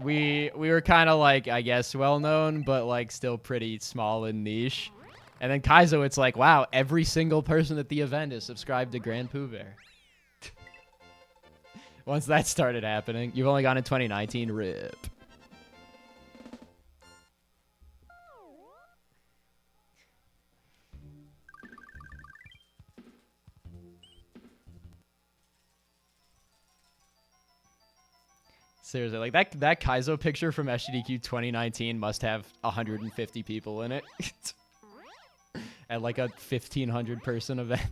we were kind of like, I guess, well known, but like still pretty small and niche. And then Kaizo, it's like, wow, every single person at the event is subscribed to Grand Pooh Bear. Once that started happening, you've only gone in 2019, rip. Seriously, like that Kaizo picture from SGDQ 2019 must have 150 people in it. At like a 1,500 person event.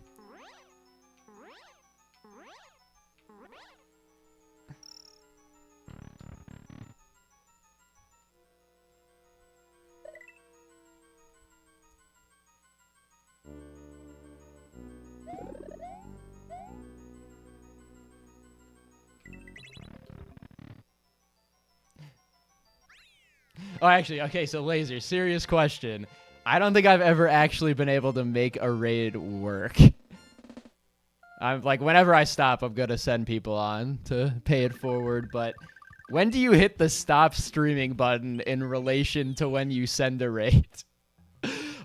Oh, actually, okay, so Laser, serious question. I don't think I've ever actually been able to make a raid work. I'm like, whenever I stop, I'm going to send people on to pay it forward, but when do you hit the stop streaming button in relation to when you send a raid?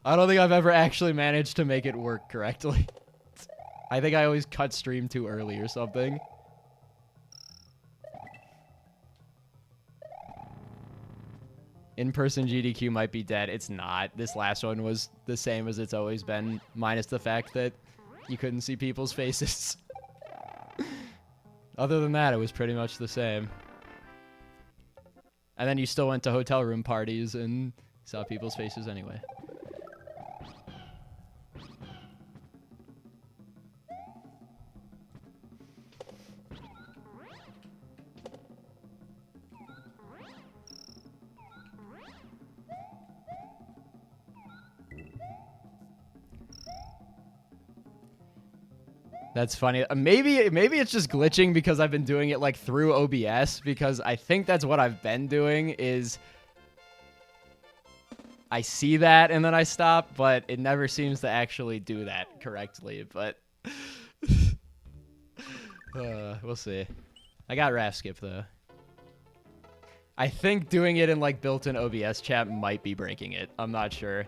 I don't think I've ever actually managed to make it work correctly. I think I always cut stream too early or something. In-person GDQ might be dead. It's not. This last one was the same as it's always been, minus the fact that you couldn't see people's faces. Other than that, it was pretty much the same. And then you still went to hotel room parties and saw people's faces anyway. That's funny. Maybe it's just glitching because I've been doing it like through OBS, because I think that's what I've been doing is I see that and then I stop, but it never seems to actually do that correctly. But we'll see. I got RAF skip though. I think doing it in like built-in OBS chat might be breaking it. I'm not sure.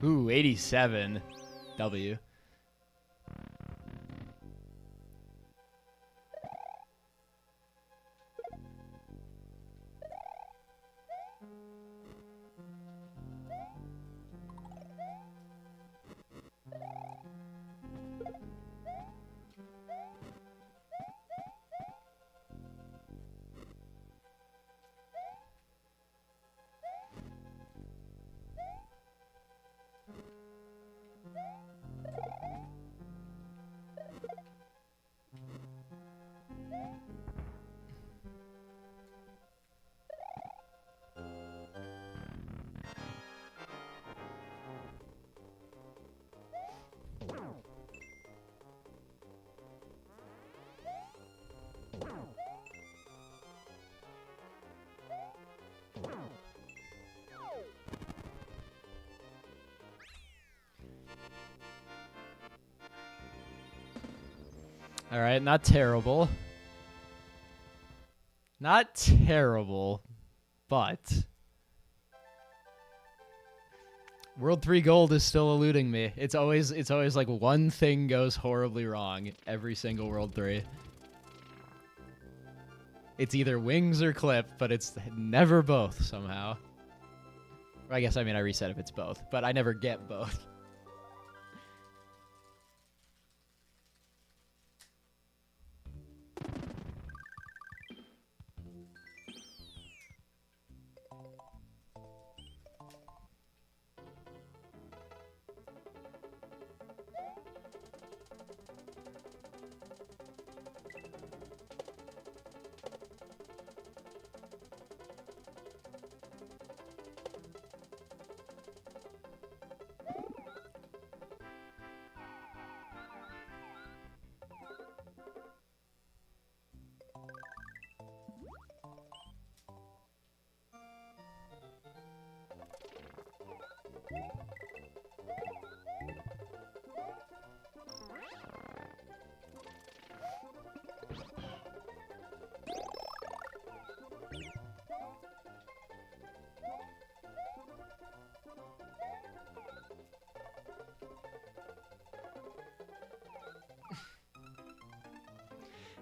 Ooh, 87. W. All right, not terrible. Not terrible, but World 3 gold is still eluding me. It's always like one thing goes horribly wrong every single World 3. It's either wings or clip, but it's never both somehow. Or I guess I reset if it's both, but I never get both.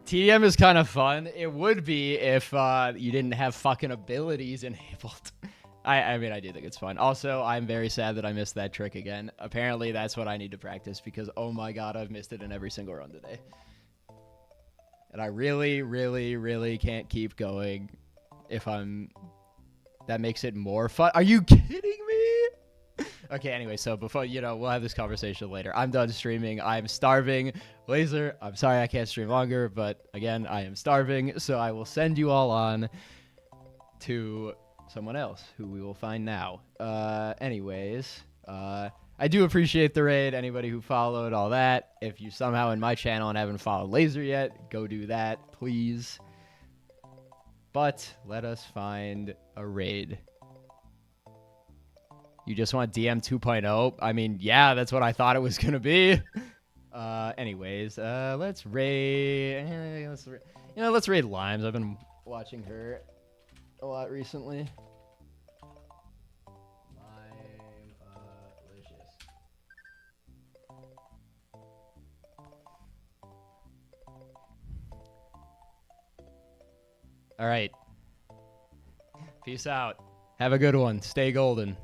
TDM is kind of fun. It would be if you didn't have fucking abilities enabled. I do think it's fun. Also, I'm very sad that I missed that trick again. Apparently, that's what I need to practice because, oh my god, I've missed it in every single run today. And I really, really, really can't keep going if I'm... That makes it more fun. Are you kidding me? Okay, anyway, so before, we'll have this conversation later. I'm done streaming. I'm starving. Laser, I'm sorry I can't stream longer, but again, I am starving, so I will send you all on to someone else who we will find now. Anyways, I do appreciate the raid, anybody who followed, all that. If you somehow in my channel and haven't followed Laser yet, go do that, please. But let us find a raid. You just want DM 2.0? I mean, yeah, that's what I thought it was going to be. Anyways, let's raid... let's raid Limes. I've been watching her a lot recently. Lime-licious. All right. Peace out. Have a good one. Stay golden.